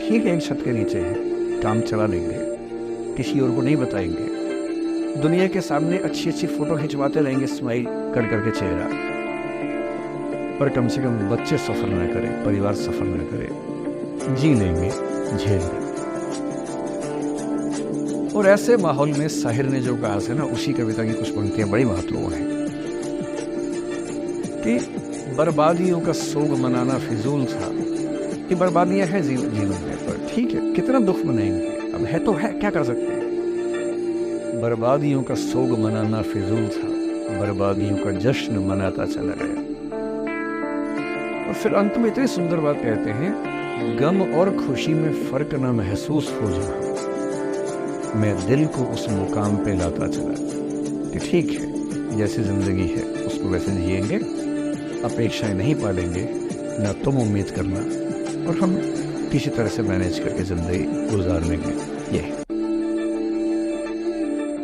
ठीक है, एक छत के नीचे है, काम चला लेंगे, किसी और को नहीं बताएंगे, दुनिया के सामने अच्छी अच्छी फोटो खिंचवाते रहेंगे स्माइल कर करके चेहरा, पर कम से कम बच्चे सफर ना करें, परिवार सफर ना करे, जी लेंगे, झेल लेंगे। और ऐसे माहौल में साहिर ने जो कहा था ना, उसी कविता की कुछ पंक्तियां बड़ी महत्वपूर्ण हैं कि बर्बादियों का सोग मनाना फिजूल था, कि बर्बादियां हैं जीवन में, पर ठीक है, कितना दुख मनाएंगे, अब है तो है, क्या कर सकते हैं। बर्बादियों का सोग मनाना फिजूल था, बर्बादियों का जश्न मनाता चला गया। और फिर अंत में इतनी सुंदर बात कहते हैं, गम और खुशी में फर्क ना महसूस हो जहाँ, मैं दिल को उस मुकाम पे लाता चला। कि ठीक है, जैसी जिंदगी है उसको वैसे जिएंगे, अपेक्षाएं नहीं पालेंगे, ना तुम उम्मीद करना, और हम किसी तरह से मैनेज करके जिंदगी गुजार लेंगे। ये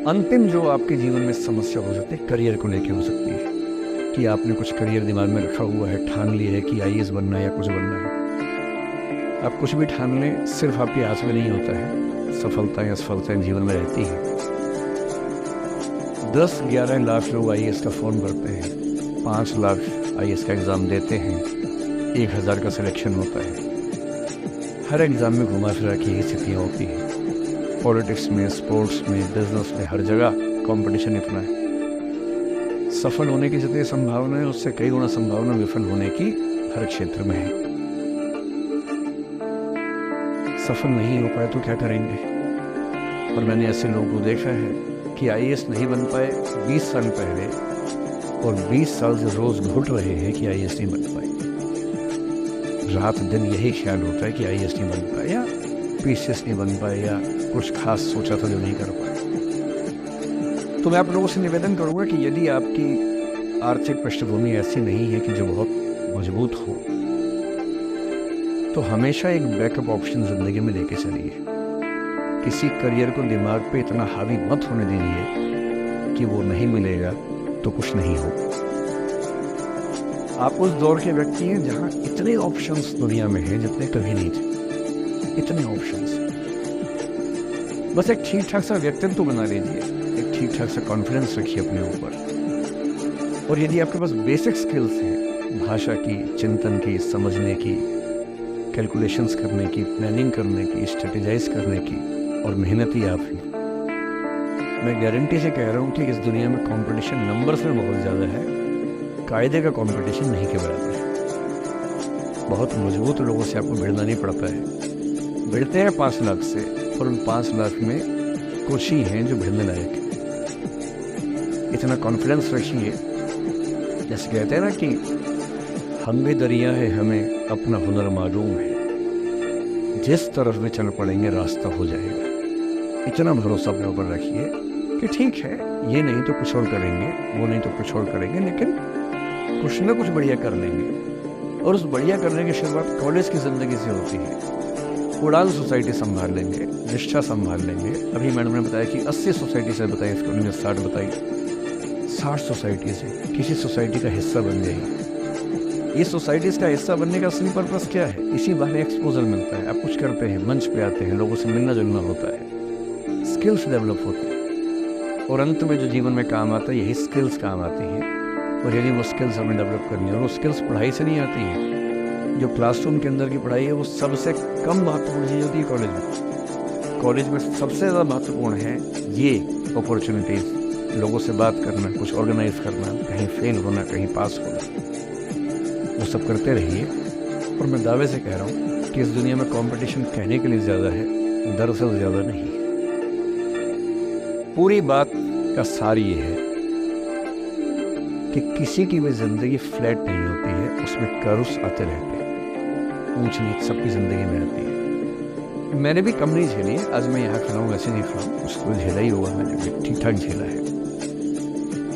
अंतिम जो आपके जीवन में समस्या हो सकती है, करियर को लेके हो सकती है, कि आपने कुछ करियर दिमाग में रखा हुआ है, ठान लिया है कि आईएएस बनना है या कुछ बनना है। आप कुछ भी ठान लें, सिर्फ आपके हाथ में नहीं होता है, सफलताएं असफलताएं जीवन में रहती हैं। 10-11 लाख लोग आईएएस का फॉर्म भरते हैं, 5 लाख आईएएस का एग्ज़ाम देते हैं, 1000 का सिलेक्शन होता है। हर एग्ज़ाम में घुमा फिरा की यही स्थितियाँ होती हैं। पॉलिटिक्स में, स्पोर्ट्स में, बिजनेस में, हर जगह कंपटीशन इतना है। सफल होने की जितनी संभावना है, उससे कई गुना संभावना विफल होने की हर क्षेत्र में है। सफल नहीं हो पाए तो क्या करेंगे? और मैंने ऐसे लोगों को देखा है कि आईएएस नहीं बन पाए 20 साल पहले, और 20 साल से रोज घुट रहे हैं कि आईएएस नहीं बन पाए। रात दिन यही ख्याल होता है कि आईएएस नहीं बन पाए, या पीसीएस नहीं बन पाए, या कुछ खास सोचा था जो नहीं कर पाए। तो मैं आप लोगों से निवेदन करूंगा कि यदि आपकी आर्थिक पृष्ठभूमि ऐसी नहीं है कि जो बहुत मजबूत हो, तो हमेशा एक बैकअप ऑप्शन जिंदगी में लेके चलिए। किसी करियर को दिमाग पे इतना हावी मत होने दीजिए कि वो नहीं मिलेगा तो कुछ नहीं हो। आप उस दौर के व्यक्ति हैं जहां इतने ऑप्शंस दुनिया में हैं जितने कभी नहीं थे। इतने ऑप्शंस, बस एक ठीक ठाक सा व्यक्तित्व बना लीजिए, एक ठीक ठाक सा कॉन्फिडेंस रखिए अपने ऊपर। और यदि आपके पास बेसिक स्किल्स हैं, भाषा की, चिंतन की, समझने की, कैलकुलेशंस करने की, प्लानिंग करने की, स्ट्रेटेजाइज करने की, और मेहनती आप हैं, मैं गारंटी से कह रहा हूँ कि इस दुनिया में कंपटीशन नंबर्स में बहुत ज़्यादा है, कायदे का कंपटीशन नहीं के बराबर है। बहुत मजबूत लोगों से आपको भिड़ना नहीं पड़ता है। भिड़ते हैं 5 लाख से, और उन 5 लाख में कुछ ही हैं जो भिड़ने लायक है। इतना कॉन्फिडेंस रखिए, जैसे कहते हैं ना कि हम भी दरिया है, हमें अपना हुनर मालूम है, जिस तरफ में चल पड़ेंगे रास्ता हो जाएगा। इतना भरोसा अपने ऊपर रखिए कि ठीक है, ये नहीं तो कुछ और करेंगे, वो नहीं तो कुछ और करेंगे, लेकिन कुछ ना कुछ बढ़िया कर लेंगे। और उस बढ़िया करने की शुरुआत कॉलेज की ज़िंदगी से होती है। उड़ान सोसाइटी संभाल लेंगे, निष्ठा संभाल लेंगे। अभी मैडम ने बताया कि 80 सोसाइटी से बताई, इसको उन्होंने 60 बताई। 60 सोसाइटी से किसी सोसाइटी का हिस्सा बन जाइए। ये सोसाइटीज़ का हिस्सा बनने का असली पर्पस क्या है? इसी बहाने एक्सपोजर मिलता है, आप कुछ करते हैं, मंच पे आते हैं, लोगों से मिलना जुलना होता है, स्किल्स डेवलप होते हैं, और अंत में जो जीवन में काम आता है यही स्किल्स काम आती हैं। और यदि वो स्किल्स हमें डेवलप करनी है, और वो स्किल्स पढ़ाई से नहीं आती हैं, जो क्लासरूम के अंदर की पढ़ाई है वो सबसे कम महत्वपूर्ण चीज़ होती है कॉलेज में। कॉलेज में सबसे ज़्यादा महत्वपूर्ण है ये अपॉर्चुनिटीज़, लोगों से बात करना, कुछ ऑर्गेनाइज करना, कहीं फेल होना, कहीं पास होना, वो सब करते रहिए। और मैं दावे से कह रहा हूँ कि इस दुनिया में कंपटीशन कहने के लिए ज़्यादा है, दरअसल ज़्यादा नहीं है। पूरी बात का सार ये है कि किसी की भी ज़िंदगी फ्लैट नहीं होती है, उसमें कर्व्स आते रहते हैं, ऊंच नीच सबकी ज़िंदगी में आती है। मैंने भी कम नहीं झेली है, आज मैं यहाँ खड़ा हूँ, वैसे नहीं खड़ा हूँ, उसको झेला ही हुआ, मैंने भी ठीक ठाक झेला है।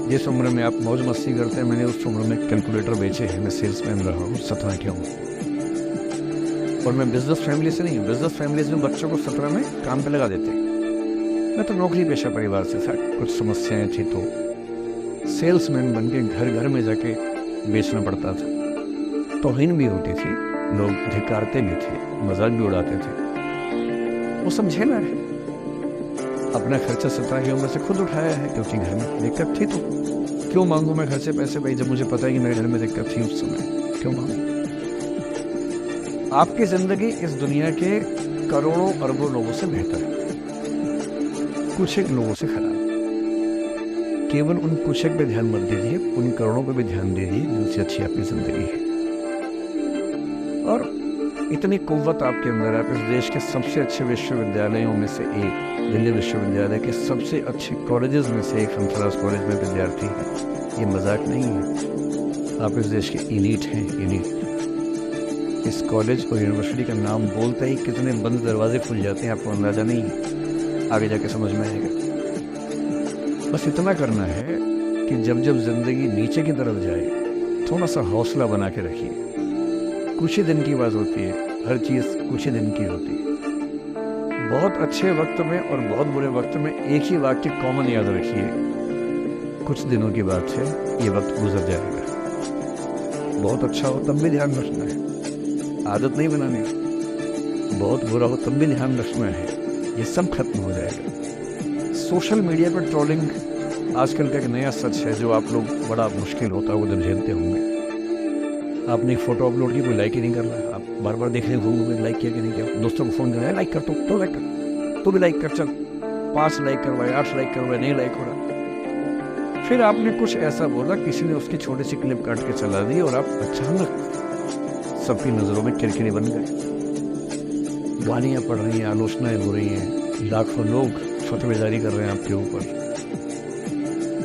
जिस उम्र में आप मौज मस्ती करते हैं, मैंने उस उम्र में कैलकुलेटर बेचे हैं, मैं सेल्समैन रहा हूँ 17 के उम्र। और मैं बिजनेस फैमिली से नहीं हूँ। बिजनेस फैमिलीज में बच्चों को 17 में काम पे लगा देते हैं। मैं तो नौकरी पेशा परिवार से था, कुछ समस्याएं थी तो सेल्समैन बन के घर घर में जाके बेचना पड़ता था। तौहीन भी होती थी, लोग धिक्कारते भी थे, मजाक भी उड़ाते थे, वो समझे ना है। अपना खर्चा 17 की उम्र से खुद उठाया है, क्योंकि घर में दिक्कत थी। तो क्यों मांगू मैं घर से पैसे भाई, जब मुझे पता है कि मेरे घर में दिक्कत थी उस समय, क्यों मांगू। आपकी जिंदगी इस दुनिया के करोड़ों अरबों लोगों से बेहतर है, कुछ एक लोगों से खराब। केवल उन कुछ एक पे ध्यान मत दीजिए, उन करोड़ों पे भी ध्यान दीजिए जिनसे अच्छी आपकी जिंदगी है। और इतनी कुव्वत आपके अंदर है, आप इस देश के सबसे अच्छे विश्वविद्यालयों में से एक, दिल्ली विश्वविद्यालय के सबसे अच्छे कॉलेजेस में से एक हंसराज कॉलेज में विद्यार्थी हैं। ये मजाक नहीं है, आप इस देश के एलीट हैं, एलीट। इस कॉलेज और यूनिवर्सिटी का नाम बोलते ही कितने बंद दरवाजे खुल जाते हैं, आपको अंदाजा नहीं है, आगे जाके समझ में आएगा। बस इतना करना है कि जब जब जिंदगी नीचे की तरफ जाए, थोड़ा सा हौसला बना के रखिए। कुछ ही दिन की बात होती है, हर चीज़ कुछ ही दिन की होती है। बहुत अच्छे वक्त में और बहुत बुरे वक्त में एक ही वाक्य कॉमन याद रखिए, कुछ दिनों की बात है, ये वक्त गुजर जाएगा। बहुत अच्छा हो तब भी ध्यान रखना है, आदत नहीं बनानी। बहुत बुरा हो तब भी ध्यान रखना है, ये सब खत्म हो जाएगा। सोशल मीडिया पर ट्रोलिंग आजकल का एक नया सच है, जो आप लोग बड़ा मुश्किल होता है वो दिन झेलते होंगे। आपने एक फोटो अपलोड की, कोई लाइक ही नहीं कर रहा है, आप बार बार देख रहे हो लाइक किया कि नहीं किया। दोस्तों को फोन कर रहे हैं, लाइक कर तो लाइक कर, तो भी लाइक कर, चल 5 लाइक करवाए, 8 लाइक करवाए, नहीं लाइक हो रहा। फिर आपने कुछ ऐसा बोला, किसी ने उसकी छोटी सी क्लिप काट के चला दी और आप अचानक सबकी नज़रों में किरकिरी बन गए। गालियाँ पड़ रही हैं, आलोचनाएं हो रही हैं, लाखों लोग फतवे जारी कर रहे हैं आपके ऊपर।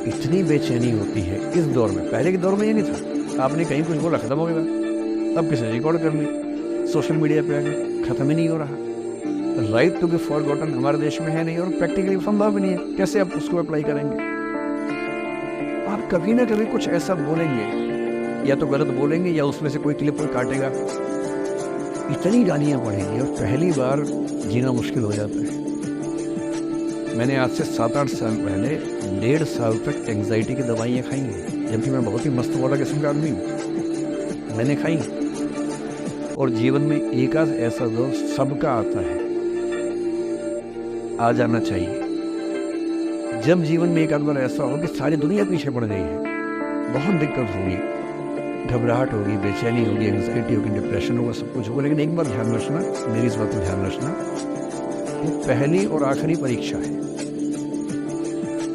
इतनी बेचैनी होती है इस दौर में, पहले के दौर में ये नहीं था। आपने कहीं कुछ बोला, खत्म हो गया, अब किसी ने रिकॉर्ड कर ली, सोशल मीडिया पे आ गए, खत्म ही नहीं हो रहा। राइट टू बी फॉरगॉटन हमारे देश में है नहीं, और प्रैक्टिकली संभव भी नहीं है। कैसे आप उसको अप्लाई करेंगे? आप कभी ना कभी कुछ ऐसा बोलेंगे, या तो गलत बोलेंगे या उसमें से कोई क्लिप कोई काटेगा, इतनी गालियां पड़ेंगी और पहली बार जीना मुश्किल हो जाता है। मैंने आज से 7-8 साल पहले 1.5 साल तक एंग्जाइटी की दवाइयाँ खाई हैं, जबकि मैं बहुत ही मस्त वाला किस्म का आदमी हूँ, मैंने खाई। और जीवन में एक आध ऐसा दौर सबका आता है, आ जाना चाहिए। जब जीवन में एक आध बार ऐसा हो कि सारी दुनिया पीछे पड़ गई है, बहुत दिक्कत होगी, घबराहट होगी, बेचैनी होगी, एंग्जाइटी होगी, डिप्रेशन होगा, सब कुछ होगा। लेकिन एक बात ध्यान रखना, मेरी इस बात को ध्यान रखना, वो पहली और आखिरी परीक्षा है,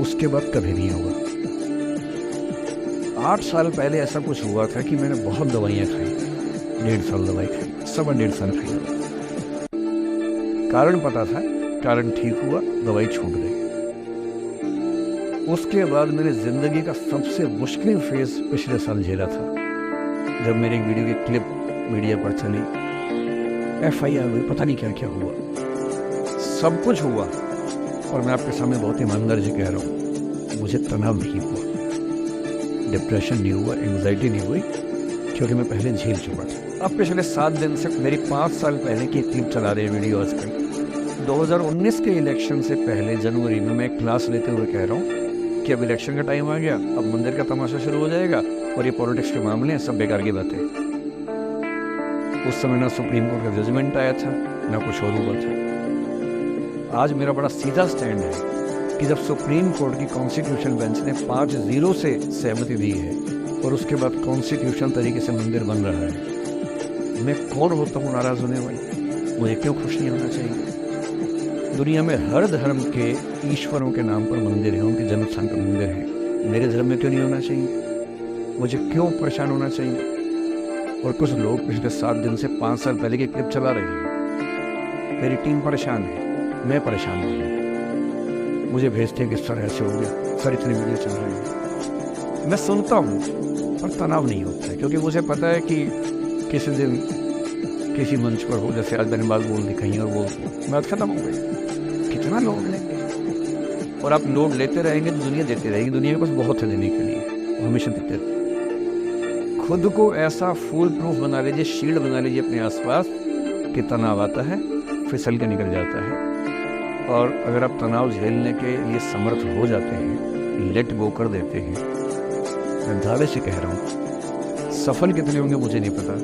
उसके बाद कभी नहीं होगा। 8 साल पहले ऐसा कुछ हुआ था कि मैंने बहुत दवाइयाँ खाई, 1.5 साल दवाई खाई, 1.5 साल खाई। कारण पता था, कारण ठीक हुआ, दवाई छूट गई। उसके बाद मैंने जिंदगी का सबसे मुश्किल फेज पिछले साल झेला था, जब मेरी वीडियो की क्लिप मीडिया पर चली, FIR हुई, पता नहीं क्या क्या हुआ, सब कुछ हुआ। और मैं आपके सामने बहुत ईमानदारी से कह रहा हूँ, मुझे तनाव नहीं हुआ, डिप्रेशन नहीं हुआ, एंग्जाइटी नहीं हुई, क्योंकि मैं पहले झेल चुका था। अब पिछले 7 दिन से मेरी 5 साल पहले की क्लिप चला रही है वीडियो आजकल। 2019 के इलेक्शन से पहले जनवरी में मैं क्लास लेते हुए कह रहा हूँ कि अब इलेक्शन का टाइम आ गया, अब मंदिर का तमाशा शुरू हो जाएगा और ये पॉलिटिक्स के मामले हैं, सब बेकार की बातें। उस समय ना सुप्रीम कोर्ट का जजमेंट आया था, ना कुछ और हुआ था। आज मेरा बड़ा सीधा स्टैंड है कि जब सुप्रीम कोर्ट की कॉन्स्टिट्यूशन बेंच ने 5-0 से सहमति दी है और उसके बाद कॉन्स्टिट्यूशन तरीके से मंदिर बन रहा है, मैं कौन होता हूँ नाराज होने वाली? मुझे क्यों खुश नहीं होना चाहिए? दुनिया में हर धर्म के ईश्वरों के नाम पर मंदिर हैं, उनके जन्म स्थान पर मंदिर हैं, मेरे धर्म में क्यों नहीं होना चाहिए? मुझे क्यों परेशान होना चाहिए? और कुछ लोग पिछले 7 दिन से 5 साल पहले की क्लिप चला रहे हैं। मेरी टीम परेशान है, मैं परेशान नहीं हूँ। मुझे भेजते हैं कि सर ऐसे हो गया, सर इतनी वीडियो चल रही है। मैं सुनता हूँ पर तनाव नहीं होता है, क्योंकि मुझे पता है कि किसी दिन किसी मंच पर हो, जैसे आज मैंने बात बोल दी कहीं और बोल, बात खत्म हो गई। कितना लोड लेंगे? और आप लोड लेते रहेंगे तो दुनिया देती रहेगी। दुनिया के पास बहुत है देने के लिए, वो हमेशा देते रहेंगे। खुद को ऐसा फूल प्रूफ बना लीजिए, शील्ड बना लीजिए अपने आसपास कि तनाव आता है फिसल के निकल जाता है। और अगर आप तनाव झेलने के लिए समर्थ हो जाते हैं, लेट गो कर देते हैं, मैं दावे से कह रहा हूँ, सफल कितने होंगे मुझे नहीं पता,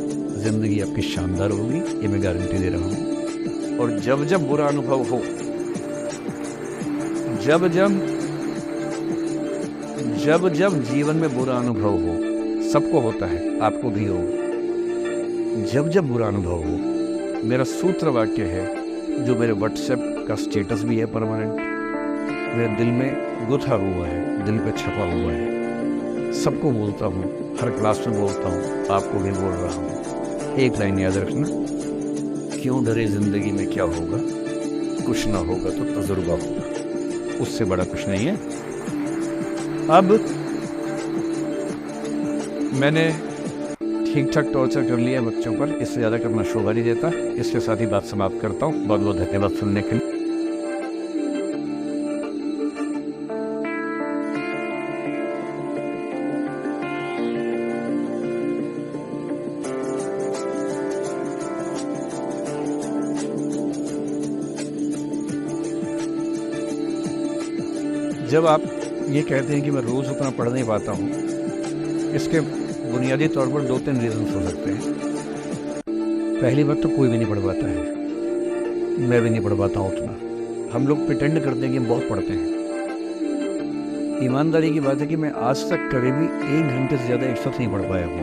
जिंदगी आपकी शानदार होगी, ये मैं गारंटी दे रहा हूँ। और जब जब बुरा अनुभव हो, जब जब जीवन में बुरा अनुभव हो, सबको होता है, आपको भी होगा, जब जब बुरा अनुभव हो, मेरा सूत्र वाक्य है जो मेरे व्हाट्सएप का स्टेटस भी है परमानेंट, मेरे दिल में गुथा हुआ है, दिल पे छपा हुआ है, सबको बोलता हूँ, हर क्लास में बोलता हूँ, आपको भी बोल रहा हूँ। एक लाइन याद रखना, क्यों डरे जिंदगी में क्या होगा, कुछ ना होगा तो तजुर्बा होगा, उससे बड़ा कुछ नहीं है। अब मैंने ठीक ठाक टॉर्चर कर लिया बच्चों पर, इससे ज़्यादा करना शोभा नहीं देता। इसके साथ ही बात समाप्त करता हूँ। बहुत बहुत धन्यवाद सुनने के लिए। जब आप ये कहते हैं कि मैं रोज़ उतना पढ़ नहीं पाता हूँ, इसके बुनियादी तौर पर 2-3 रीजंस हो सकते हैं। पहली बात तो कोई भी नहीं पढ़ पाता है, मैं भी नहीं पढ़ पाता हूँ उतना। हम लोग प्रिटेंड करते हैं कि हम बहुत पढ़ते हैं। ईमानदारी की बात है कि मैं आज तक कभी भी 1 घंटे से ज़्यादा एक साथ नहीं पढ़ पाया हूँ,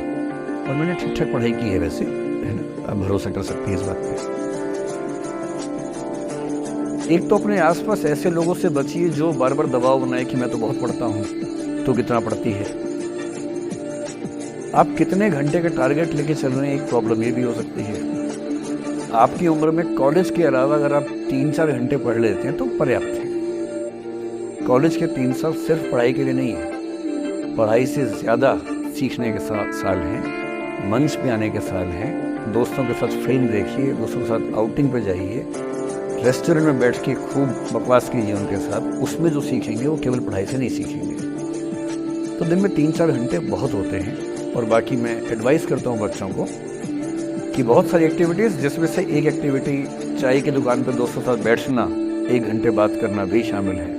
और मैंने ठीक ठाक पढ़ाई की है वैसे, है ना, आप भरोसा कर सकते हैं इस बात पे। एक तो अपने आसपास ऐसे लोगों से बचिए जो बार बार दबाव बनाए कि मैं तो बहुत पढ़ता हूँ, तो कितना पढ़ती है। आप कितने घंटे का टारगेट लेके चल रहे हैं, एक प्रॉब्लम ये भी हो सकती है। आपकी उम्र में कॉलेज के अलावा अगर आप 3-4 घंटे पढ़ लेते हैं तो पर्याप्त है। कॉलेज के 3 साल सिर्फ पढ़ाई के लिए नहीं है, पढ़ाई से ज़्यादा सीखने के साल हैं, मंच पे आने के साल हैं। दोस्तों के साथ फिल्म देखिए, दोस्तों के साथ आउटिंग पे जाइए, रेस्टोरेंट में बैठ के खूब बकवास कीजिए उनके साथ। उसमें जो सीखेंगे वो केवल पढ़ाई से नहीं सीखेंगे। तो दिन में 3-4 घंटे बहुत होते हैं। और बाकी मैं एडवाइस करता हूँ बच्चों को कि बहुत सारी एक्टिविटीज़, जिसमें से एक एक्टिविटी चाय की दुकान पर दोस्तों के साथ बैठना, 1 घंटे बात करना भी शामिल है।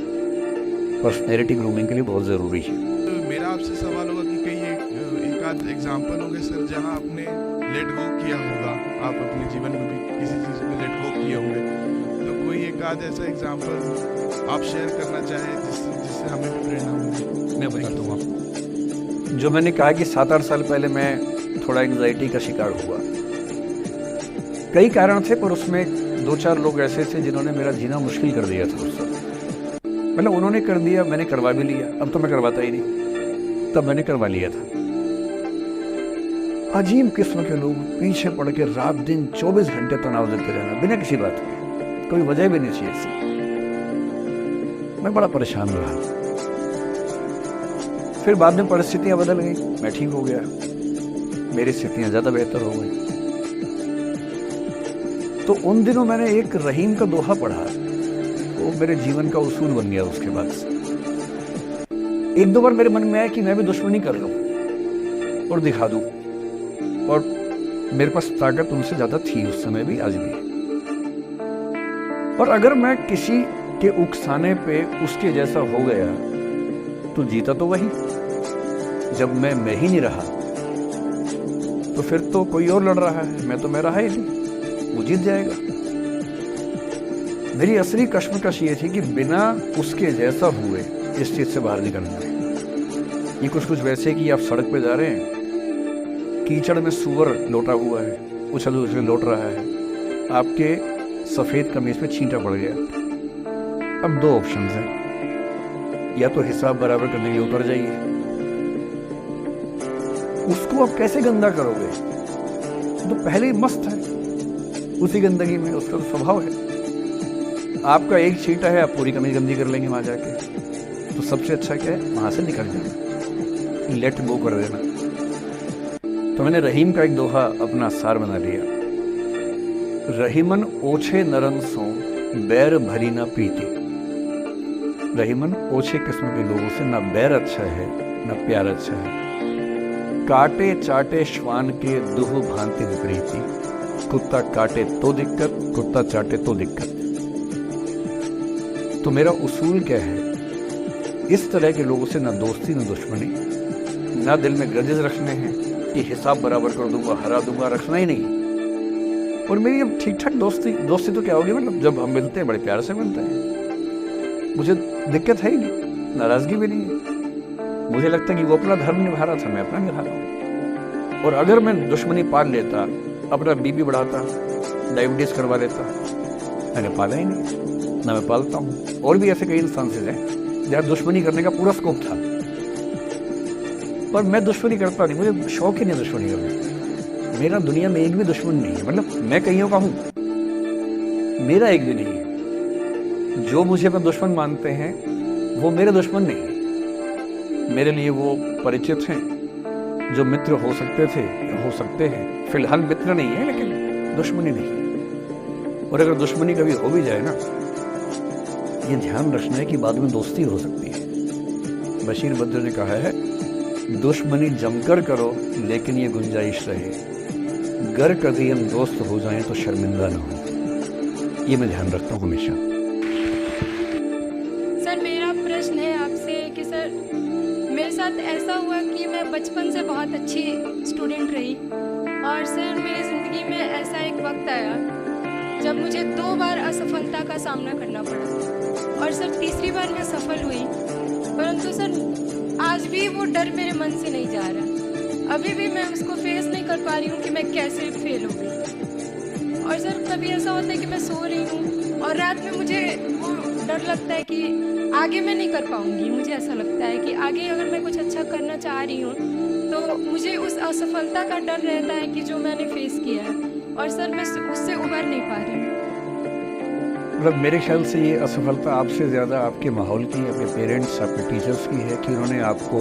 पर्सनैलिटी ग्रूमिंग के लिए बहुत ज़रूरी है। तो मेरा आपसे सवाल होगा कि कई एक आध एग्जाम्पल होंगे सर जहाँ आपने लेट गो किया होगा, आप अपने जीवन में भी किसी चीज़ में लेट गो किए होंगे, तो कोई एक आध ऐसा एग्जाम्पल आप शेयर करना चाहें जिससे हमें भी प्रेरणा मिले। मैं बताता हूँ आपको। जो मैंने कहा कि 7-8 साल पहले मैं थोड़ा एंग्जाइटी का शिकार हुआ, कई कारण थे, पर उसमें 2-4 लोग ऐसे थे जिन्होंने मेरा जीना मुश्किल कर दिया था उस वक्त। मतलब उन्होंने कर दिया, मैंने करवा भी लिया। अब तो मैं करवाता ही नहीं, तब मैंने करवा लिया था। अजीब किस्म के लोग पीछे पड़ के रात दिन 24 घंटे तनाव देते रहना बिना किसी बात के, कोई वजह भी नहीं चाहिए ऐसी। मैं बड़ा परेशान रहा। फिर बाद में परिस्थितियां बदल गई, मैं ठीक हो गया, मेरी स्थितियां ज़्यादा बेहतर हो गई। तो उन दिनों मैंने एक रहीम का दोहा पढ़ा, वो मेरे जीवन का उसूल बन गया। उसके बाद से 1-2 बार मेरे मन में आया कि मैं भी दुश्मनी कर लूं और दिखा दूं, और मेरे पास ताकत उनसे ज़्यादा थी उस समय भी, आज भी। और अगर मैं किसी के उकसाने पे उसके जैसा हो गया तो जीता तो वही। जब मैं ही नहीं रहा तो फिर तो कोई और लड़ रहा है, मैं तो मैं रहा ही नहीं, वो जीत जाएगा। मेरी असली कश्मकश ये थी कि बिना उसके जैसा हुए इस चीज से बाहर निकलना है। ये कुछ वैसे कि आप सड़क पे जा रहे हैं, कीचड़ में सूअर लोटा हुआ है, उछल उछल लौट रहा है, आपके सफेद कमीज पे छींटा पड़ गया। अब 2 ऑप्शन हैं, या तो हिसाब बराबर करने के लिए उतर जाइए, उसको आप कैसे गंदा करोगे, तो पहले ही मस्त है उसी गंदगी में, उसका तो स्वभाव है। आपका एक छींटा है, आप पूरी कमीज गंदी कर लेंगे वहां जाके। तो सबसे अच्छा क्या है, वहां से निकल जाना, लेट गो कर देना। तो मैंने रहीम का एक दोहा अपना सार बना लिया, रहीमन ओछे नरन सो बैर भरी ना प्रीति। रहीमन ओछे किस्म के लोगों से ना बैर अच्छा है ना प्यार अच्छा है। काटे चाटे श्वान के दुह भांति विपरीति, कुत्ता काटे तो दिक्कत, कुत्ता चाटे तो दिक्कत। तो मेरा उसूल क्या है, इस तरह के लोगों से ना दोस्ती ना दुश्मनी, ना दिल में ग्रजेस रखने हैं, कि हिसाब बराबर कर दूंगा, हरा दूंगा, रखना ही नहीं। और मेरी अब ठीक ठाक दोस्ती तो क्या होगी, मतलब जब हम मिलते हैं बड़े प्यार से मिलते हैं, मुझे दिक्कत है ही नहीं, नाराजगी भी नहीं है। मुझे लगता है कि वो अपना धर्म निभा रहा था, मैं अपना निभा रहा हूँ। और अगर मैं दुश्मनी पाल लेता, अपना बीपी बढ़ाता, डायबिटीज करवा लेता, मैंने पाला ही नहीं, ना मैं पालता हूँ। और भी ऐसे कई इंस्टांसेस हैं जहाँ दुश्मनी करने का पूरा स्कोप था, पर मैं दुश्मनी करता नहीं, मुझे शौक ही नहीं दुश्मनी करने। मेरा दुनिया में एक भी दुश्मन नहीं है, मतलब मैं कईयों का हूँ, मेरा एक भी नहीं है। जो मुझे अपना दुश्मन मानते हैं वो मेरे दुश्मन नहीं है, मेरे लिए वो परिचित हैं, जो मित्र हो सकते थे, हो सकते हैं। फिलहाल मित्र नहीं है, लेकिन दुश्मनी नहीं है। और अगर दुश्मनी कभी हो भी जाए ना, ये ध्यान रखना है कि बाद में दोस्ती हो सकती है। बशीर बद्र ने कहा है, दुश्मनी जमकर करो लेकिन ये गुंजाइश रहे, गर कभी हम दोस्त हो जाएं तो शर्मिंदा ना हो। ये मैं ध्यान रखता हूँ हमेशा। सर मेरा प्रश्न है आपसे कि सर मेरे साथ ऐसा हुआ कि मैं बचपन से बहुत अच्छी स्टूडेंट रही, और सर मेरी ज़िंदगी में ऐसा एक वक्त आया जब मुझे 2 बार असफलता का सामना करना पड़ा, और सर तीसरी बार मैं सफल हुई, परंतु सर आज भी वो डर मेरे मन से नहीं जा रहा। अभी भी मैं उसको फेस नहीं कर पा रही हूँ कि मैं कैसे फेल हो गई। और सर कभी ऐसा होता है कि मैं सो रही हूँ और रात में मुझे वो डर लगता है कि आगे मैं नहीं कर पाऊँगी। मुझे ऐसा लगता है कि आगे अगर मैं कुछ अच्छा करना चाह रही हूँ तो मुझे उस असफलता का डर रहता है कि जो मैंने फेस किया है, और सर मैं उससे उबर नहीं पा रही हूँ। मतलब मेरे ख्याल से ये असफलता आपसे ज़्यादा आपके माहौल की, अपने पेरेंट्स, आपके टीचर्स की है कि उन्होंने आपको,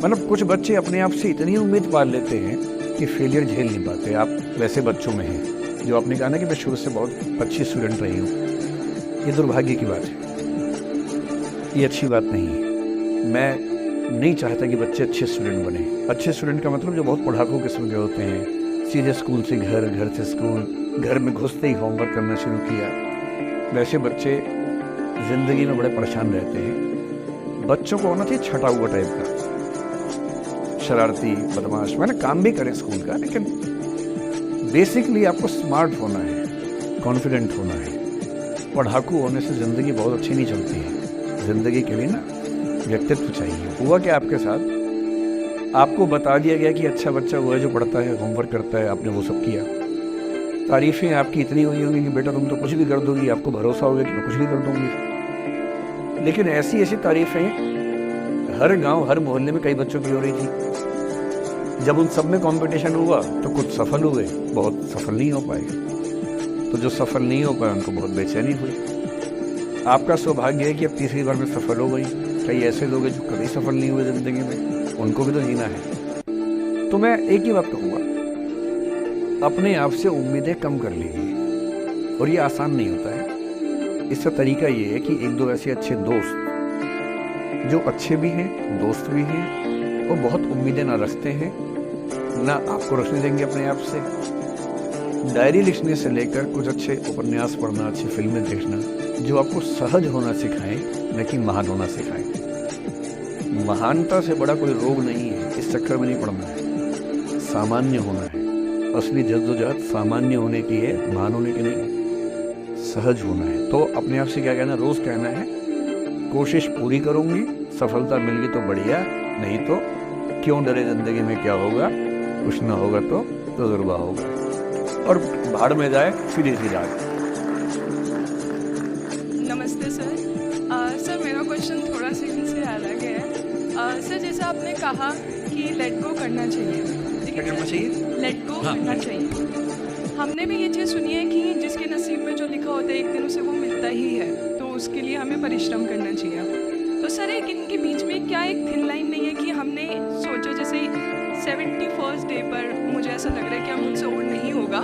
मतलब कुछ बच्चे अपने आप से इतनी उम्मीद पाल लेते हैं कि फेलियर झेल नहीं पाते। आप वैसे बच्चों में हैं जो आपने कहा ना कि मैं शुरू से बहुत अच्छी स्टूडेंट रही हूँ। ये दुर्भाग्य की बात है, ये अच्छी बात नहीं है। मैं नहीं चाहता कि बच्चे अच्छे स्टूडेंट बने। अच्छे स्टूडेंट का मतलब जो बहुत पढ़ाकू किस्म के होते हैं, सीधे स्कूल से घर, घर से स्कूल, घर में घुसते ही होमवर्क करना शुरू किया, वैसे बच्चे ज़िंदगी में बड़े परेशान रहते हैं। बच्चों को होना चाहिए छटा हुआ टाइप का, शरारती, बदमाश, मैंने काम भी करे स्कूल का, लेकिन बेसिकली आपको स्मार्ट होना है, कॉन्फिडेंट होना है। पढ़ाकू होने से ज़िंदगी बहुत अच्छी नहीं चलती है। ज़िंदगी के लिए ना व्यक्तित्व चाहिए। हुआ क्या आपके साथ, आपको बता दिया गया कि अच्छा बच्चा वो है जो पढ़ता है, होमवर्क करता है, आपने वो सब किया। तारीफ़ें आपकी इतनी हुई होंगी कि बेटा तुम तो कुछ भी कर दोगी, आपको भरोसा होगा कि मैं कुछ भी कर दूंगी। लेकिन ऐसी ऐसी तारीफ़ें हर गांव, हर मोहल्ले में कई बच्चों की हो रही थी। जब उन सब में कंपटीशन हुआ तो कुछ सफल हुए, बहुत सफल नहीं हो पाए। तो जो सफल नहीं हो पाए उनको बहुत बेचैनी हुई। आपका सौभाग्य है कि अब तीसरी बार में सफल हो गई। कई ऐसे लोग हैं जो कभी सफल नहीं हुए ज़िंदगी में, उनको भी तो जीना है। तो मैं एक ही बात कहूँगा, अपने आप से उम्मीदें कम कर लीजिए। और ये आसान नहीं होता है। इसका तरीका ये है कि 1-2 ऐसे अच्छे दोस्त जो अच्छे भी हैं, दोस्त भी हैं, और बहुत उम्मीदें ना रखते हैं, ना आपको रखने देंगे अपने आप से। डायरी लिखने से लेकर कुछ अच्छे उपन्यास पढ़ना, अच्छी फिल्में देखना, जो आपको सहज होना सिखाएं, न कि महान होना सिखाएं। महानता से बड़ा कोई रोग नहीं है, इस चक्कर में नहीं पड़ना है। सामान्य होना है। असली जद्दोजहद सामान्य होने की है, महान होने की नहीं। सहज होना है। तो अपने आप से क्या कहना, रोज़ कहना है, कोशिश पूरी करूँगी, सफलता मिल गई तो बढ़िया, नहीं तो क्यों डरे, ज़िंदगी में क्या होगा, कुछ ना होगा तो तजुर्बा होगा। और भाड़ में जाए सीधी सी रात। नमस्ते सर। सर मेरा क्वेश्चन थोड़ा सा इनसे अलग है। सर जैसे आपने कहा कि लेट गो करना चाहिए, क्या करना चाहिए? लेट गो करना चाहिए। हमने भी ये चीज़ सुनी है कि जिसके नसीब में जो लिखा होता है एक दिन उसे वो मिलता ही है, तो उसके लिए हमें परिश्रम करना चाहिए। तो सर एक इनके बीच में क्या एक थिन लाइन नहीं है कि हमने सोचा जैसे 71st डे पर मुझे ऐसा लग रहा है कि अब मुझसे और नहीं होगा,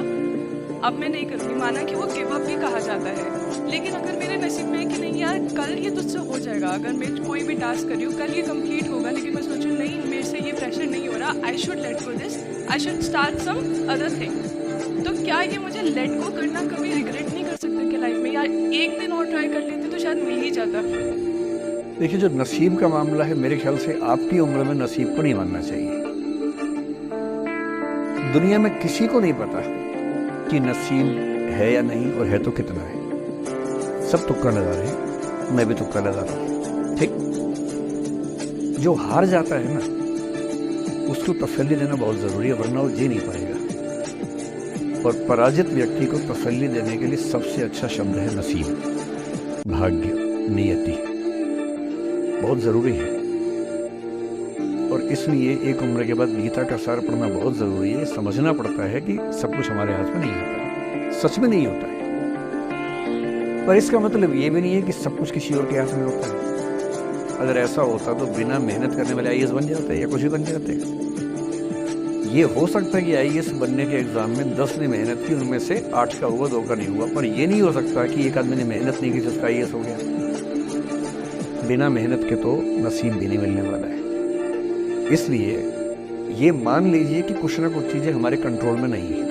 अब मैं नहीं करूँगी, माना कि वो गिव अप भी कहा जाता है। लेकिन अगर मेरे नसीब में है कि नहीं यार कल ये तुझसे हो जाएगा, अगर मैं कोई भी टास्क कर रही हूँ कल ये कंप्लीट होगा, लेकिन मैं सोचूँ नहीं मेरे से ये प्रेशर नहीं हो रहा, I should let go this, I should start some other thing. तो क्या ये मुझे लेट गो करना कभी रिग्रेट नहीं कर सकता कि लाइफ में यार एक दिन और ट्राई कर लेती तो शायद मिल ही जाता? देखिए, जो नसीब का मामला है, मेरे ख्याल से आपकी उम्र में नसीब को नहीं मानना चाहिए। दुनिया में किसी को नहीं पता कि नसीब है या नहीं, और है तो कितना है। सब तुक्का लगा रहे हैं, मैं भी तुक्का लगा रहा हूँ। ठीक, जो हार जाता है ना उसको तसल्ली देना बहुत ज़रूरी है, वरना वो जी नहीं पाएगा। और पराजित व्यक्ति को तसल्ली देने के लिए सबसे अच्छा शब्द है नसीब, भाग्य, नियति। बहुत ज़रूरी है। और इसलिए एक उम्र के बाद गीता का सार पढ़ना बहुत ज़रूरी है। समझना पड़ता है कि सब कुछ हमारे हाथ में नहीं होता है, सच में नहीं होता है। पर इसका मतलब ये भी नहीं है कि सब कुछ किसी और के हाथ में होता है। अगर ऐसा होता तो बिना मेहनत करने वाले आईएएस बन जाते या कुछ भी बन जाते। ये हो सकता है कि आईएएस बनने के एग्जाम में 10 ने मेहनत की, उनमें से 8 का हुआ, 2 का नहीं हुआ। पर ये नहीं हो सकता कि एक आदमी ने मेहनत नहीं की तो उसका आईएएस हो गया। बिना मेहनत के तो नसीब भी नहीं मिलने वाला है। इसलिए ये मान लीजिए कि कुछ ना कुछ चीज़ें हमारे कंट्रोल में नहीं है,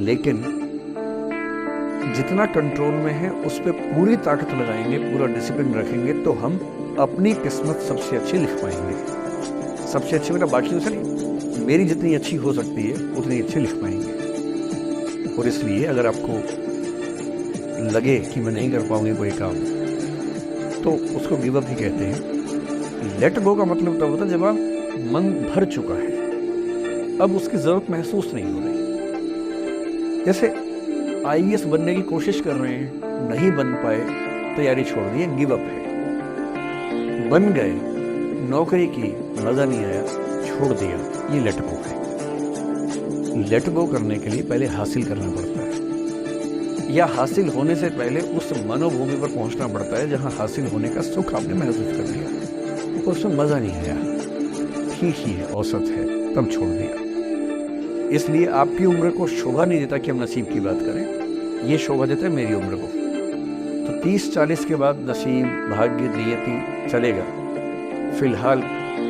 लेकिन जितना कंट्रोल में है उस पर पूरी ताकत लगाएंगे, पूरा डिसिप्लिन रखेंगे, तो हम अपनी किस्मत सबसे अच्छी लिख पाएंगे। सबसे अच्छी मतलब बाकी तो नहीं, मेरी जितनी अच्छी हो सकती है उतनी अच्छी लिख पाएंगे। और इसलिए अगर आपको लगे कि मैं नहीं कर पाऊंगी कोई काम, तो उसको गिव अप ही कहते हैं। लेट गो का मतलब तब होता है जब आप मन भर चुका है, अब उसकी जरूरत महसूस नहीं हो रही। जैसे आईएएस बनने की कोशिश कर रहे हैं, नहीं बन पाए, तैयारी छोड़ दी, गिव अप है। बन गए, नौकरी की, मजा नहीं आया, छोड़ दिया, ये लेट गो है। लेट गो करने के लिए पहले हासिल करना पड़ता है, या हासिल होने से पहले उस मनोभूमि पर पहुंचना पड़ता है जहां हासिल होने का सुख आपने महसूस कर लिया, और उसमें मजा नहीं आया, ठीक ही है, औसत है, तब छोड़ दिया। इसलिए आपकी उम्र को शोभा नहीं देता कि हम नसीब की बात करें, ये शोभा देता है मेरी उम्र को। तो 30-40 के बाद नसीब, भाग्य, नियति चलेगा। फिलहाल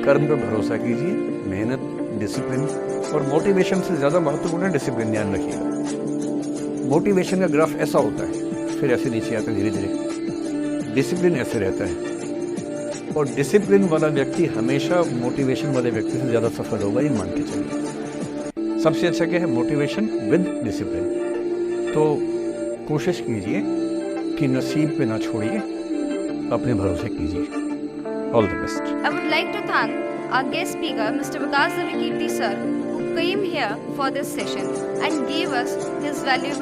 कर्म पर भरोसा कीजिए, मेहनत, डिसिप्लिन और मोटिवेशन से ज़्यादा महत्वपूर्ण है डिसिप्लिन। ध्यान रखिएगा, मोटिवेशन का ग्राफ ऐसा होता है, फिर ऐसे नीचे आता है धीरे धीरे। डिसिप्लिन ऐसे रहता है, और डिसिप्लिन वाला व्यक्ति हमेशा मोटिवेशन वाले व्यक्ति से ज़्यादा सफल होगा, ये मान के चलिए। सबसे अच्छा क्या है? Motivation with discipline. तो कोशिश कीजिए कि नसीब पे ना छोड़िए, अपने भरोसे कीजिए। All the best. I would like to thank our guest speaker, Mr. Vikas Ravikirti sir, who came here for this session and gave us his valuable